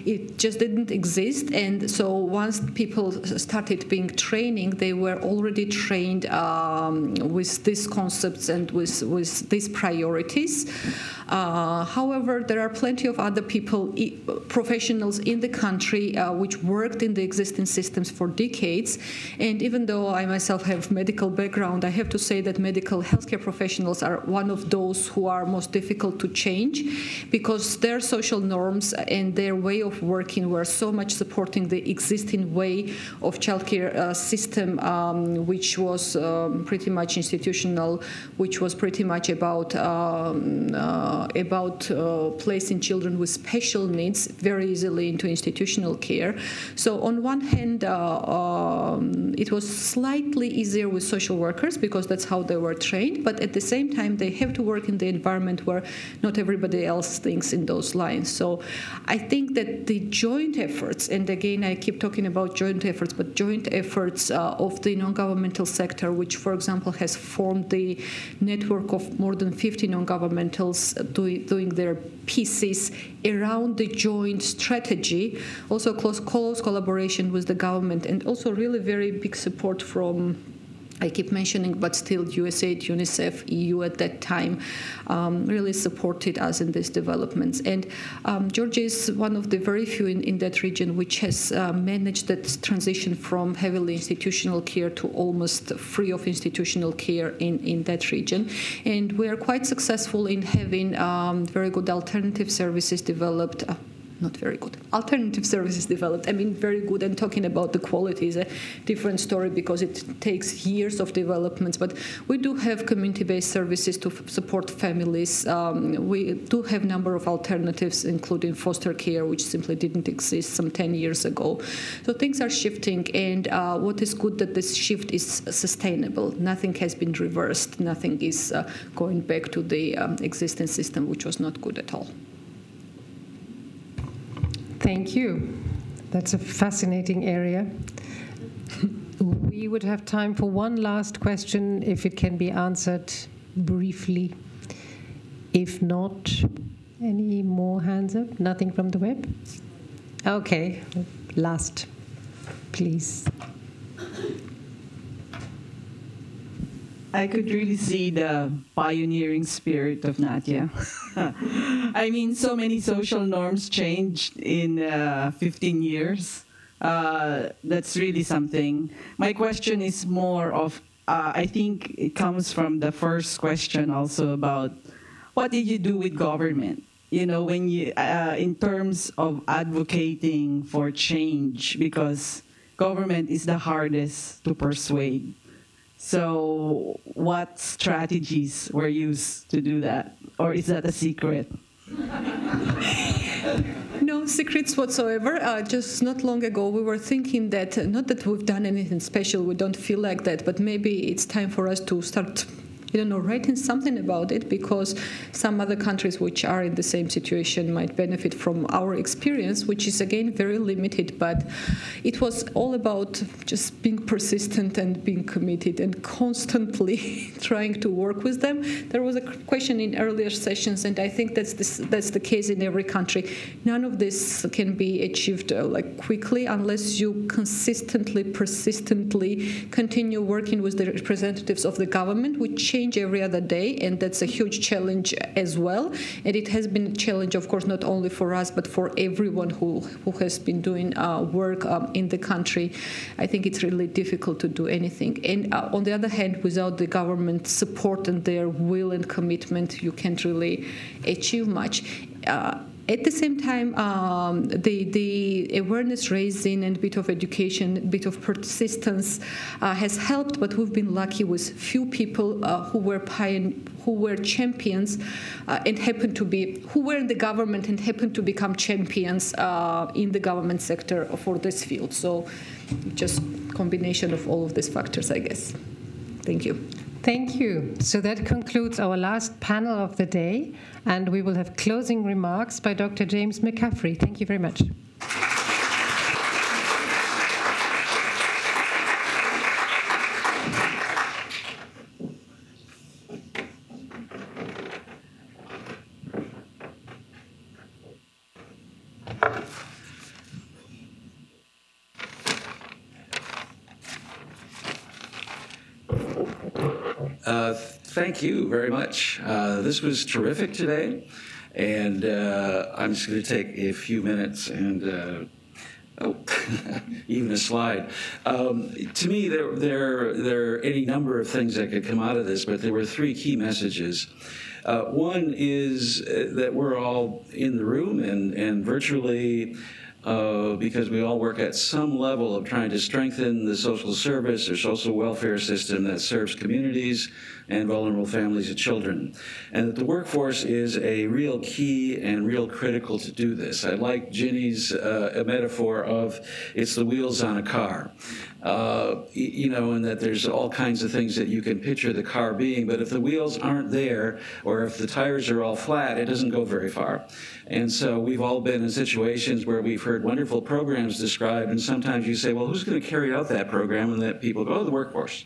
It just didn't exist, and so once people started being training, they were already trained with these concepts and with these priorities. However, there are plenty of other people, professionals in the country which worked in the existing systems for decades. And even though I myself have medical background, I have to say that medical healthcare professionals are one of those who are most difficult to change, because their social norms and their way of working were so much supporting the existing way of childcare system, which was pretty much institutional, which was pretty much about placing children with special needs very easily into institutional care. So on one hand, it was slightly easier with social workers because that's how they were trained, but at the same time, they have to work in the environment where not everybody else thinks in those lines. So I think that the joint efforts, and again, I keep talking about joint efforts, but joint efforts of the non-governmental sector, which, for example, has formed the network of more than 50 non-governmentals doing their pieces around the joint strategy, also close collaboration with the government, and also really very big support from, I keep mentioning, but still USAID, UNICEF, EU at that time really supported us in these developments. And Georgia is one of the very few in that region which has managed that transition from heavily institutional care to almost free of institutional care in that region. And we are quite successful in having very good alternative services developed. not very good. Alternative services developed. I mean, very good. And talking about the quality is a different story because it takes years of developments. But we do have community-based services to support families. We do have a number of alternatives, including foster care, which simply didn't exist some 10 years ago. So things are shifting. And what is good that this shift is sustainable. Nothing has been reversed. Nothing is going back to the existing system, which was not good at all. Thank you. That's a fascinating area. We would have time for one last question, if it can be answered briefly. If not, any more hands up? Nothing from the web? Okay, last, please. I could really see the pioneering spirit of Nadia. I mean, so many social norms changed in 15 years. That's really something. My question is more of, I think it comes from the first question also about what did you do with government? You know, when you, in terms of advocating for change, because government is the hardest to persuade. So what strategies were used to do that? Or is that a secret? No secrets whatsoever. Just not long ago, we were thinking that, not that we've done anything special, we don't feel like that, but maybe it's time for us to start, writing something about it, because some other countries which are in the same situation might benefit from our experience, which is, again, very limited. But it was all about just being persistent and being committed and constantly trying to work with them. There was a question in earlier sessions, and I think that's the case in every country. None of this can be achieved quickly unless you consistently, persistently continue working with the representatives of the government, which change every other day, and that's a huge challenge as well. And it has been a challenge, of course, not only for us, but for everyone who has been doing work in the country. I think it's really difficult to do anything. And on the other hand, without the government support and their will and commitment, you can't really achieve much. At the same time, the awareness raising and a bit of education, a bit of persistence has helped, but we've been lucky with few people who were champions and happened to be, who were in the government and happened to become champions in the government sector for this field. So just combination of all of these factors, I guess. Thank you. Thank you. So that concludes our last panel of the day, and we will have closing remarks by Dr. James McCaffrey. Thank you very much. Thank you very much. This was terrific today, and I'm just going to take a few minutes and even a slide. To me, there are any number of things that could come out of this, but there were three key messages. One is that we're all in the room and virtually because we all work at some level of trying to strengthen the social service or social welfare system that serves communities and vulnerable families and children. And that the workforce is a real key and real critical to do this. I like Ginny's metaphor of it's the wheels on a car. And that there's all kinds of things that you can picture the car being, but if the wheels aren't there, or if the tires are all flat, it doesn't go very far. And so we've all been in situations where we've heard wonderful programs described, and sometimes you say, well, who's going to carry out that program? And that people go, oh, the workforce,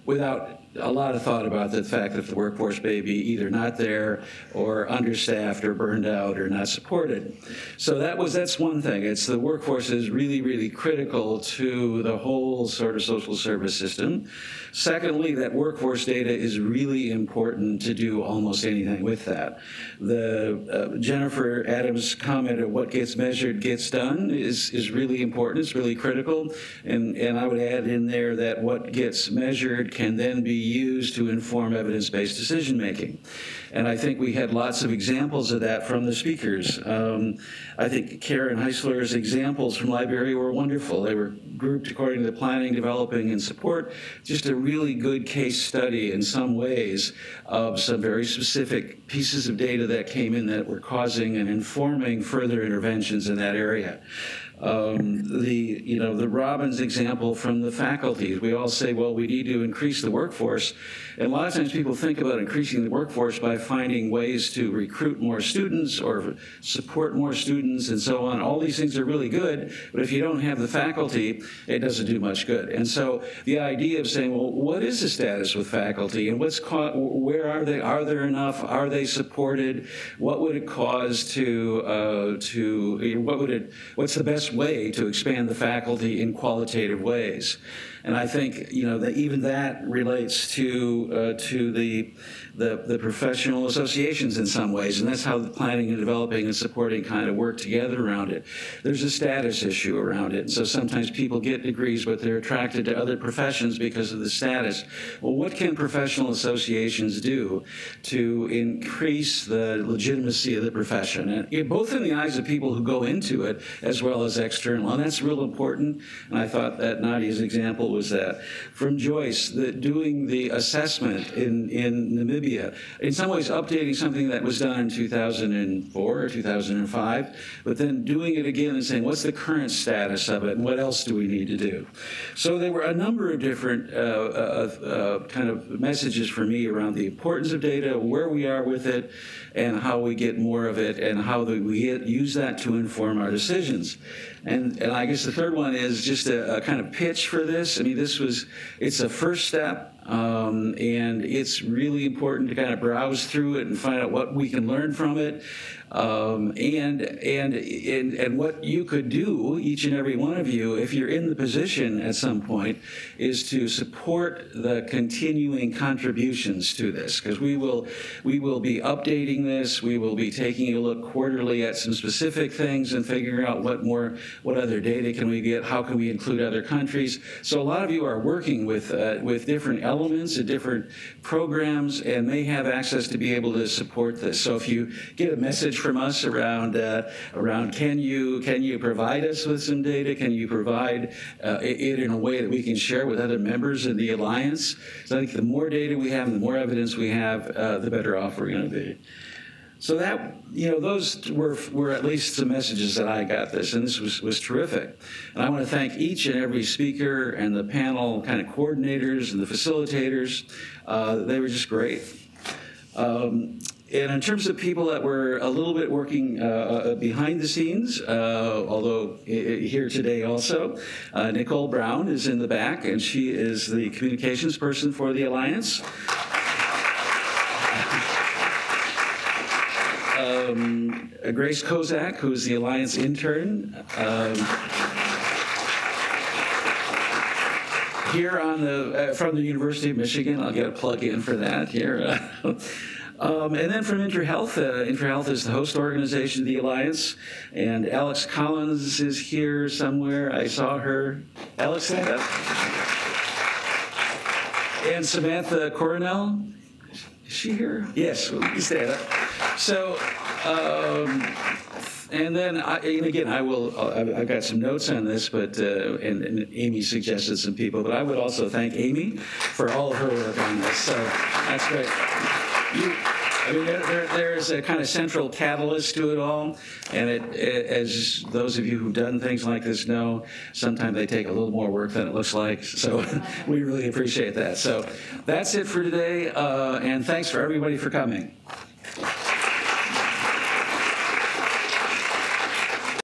without a lot of thought about the fact that the workforce may be either not there or understaffed or burned out or not supported. So that's one thing. It's the workforce is really, really critical to the whole sort of social service system. Secondly, that workforce data is really important to do almost anything with that. The Jennifer Adams' comment of what gets measured gets done is really important. It's really critical. And I would add in there that what gets measured can then be use to inform evidence-based decision-making. And I think we had lots of examples of that from the speakers. I think Karen Heisler's examples from Liberia were wonderful. They were grouped according to the planning, developing, and support. Just a really good case study in some ways of some very specific pieces of data that came in that were causing and informing further interventions in that area. The Robbins example from the faculty, we all say, well, we need to increase the workforce. And a lot of times people think about increasing the workforce by finding ways to recruit more students or support more students and so on. All these things are really good, but if you don't have the faculty, it doesn't do much good. And so the idea of saying, well, what is the status with faculty and where are they? Are there enough? Are they supported? What would it cause what's the best way to expand the faculty in qualitative ways? And I think that even that relates to the professional associations in some ways, and that's how the planning and developing and supporting kind of work together around it. There's a status issue around it, and so sometimes people get degrees, but they're attracted to other professions because of the status. Well, what can professional associations do to increase the legitimacy of the profession, and both in the eyes of people who go into it as well as external? And that's real important, and I thought that Nadia's example was that. From Joyce, doing the assessment in Namibia, in some ways updating something that was done in 2004 or 2005, but then doing it again and saying, what's the current status of it and what else do we need to do? So there were a number of different kind of messages for me around the importance of data, where we are with it, and how we get more of it, and how we use that to inform our decisions. And I guess the third one is just a kind of pitch for this. I mean, it's a first step, and it's really important to kind of browse through it and find out what we can learn from it. And what you could do, each and every one of you, if you're in the position at some point, is to support the continuing contributions to this, because we will be updating this. We will be taking a look quarterly at some specific things and figuring out what other data can we get, how can we include other countries. So a lot of you are working with different elements and different programs and may have access to be able to support this. So if you get a message from us around can you provide us with some data? Can you provide it in a way that we can share with other members of the Alliance? So I think the more data we have, the more evidence we have, the better off we're going to be. So that, those were at least some messages that I got this, and this was terrific. And I want to thank each and every speaker and the panel kind of coordinators and the facilitators. They were just great. And in terms of people that were a little bit working behind the scenes, although here today also, Nicole Brown is in the back, and she is the communications person for the Alliance. Grace Kozak, who is the Alliance intern. Here from the University of Michigan, I'll get a plug in for that here. And then from IntraHealth, IntraHealth is the host organization of the Alliance, and Alex Collins is here somewhere. I saw her. Alex, stand up. And Samantha Coronel, is she here? Yes, well, you stand up. So, and then, I've got some notes on this, but and Amy suggested some people, but I would also thank Amy for all of her work on this. So that's great. There is a kind of central catalyst to it all, and as those of you who've done things like this know, sometimes they take a little more work than it looks like, so we really appreciate that. So that's it for today, and thanks for everybody for coming.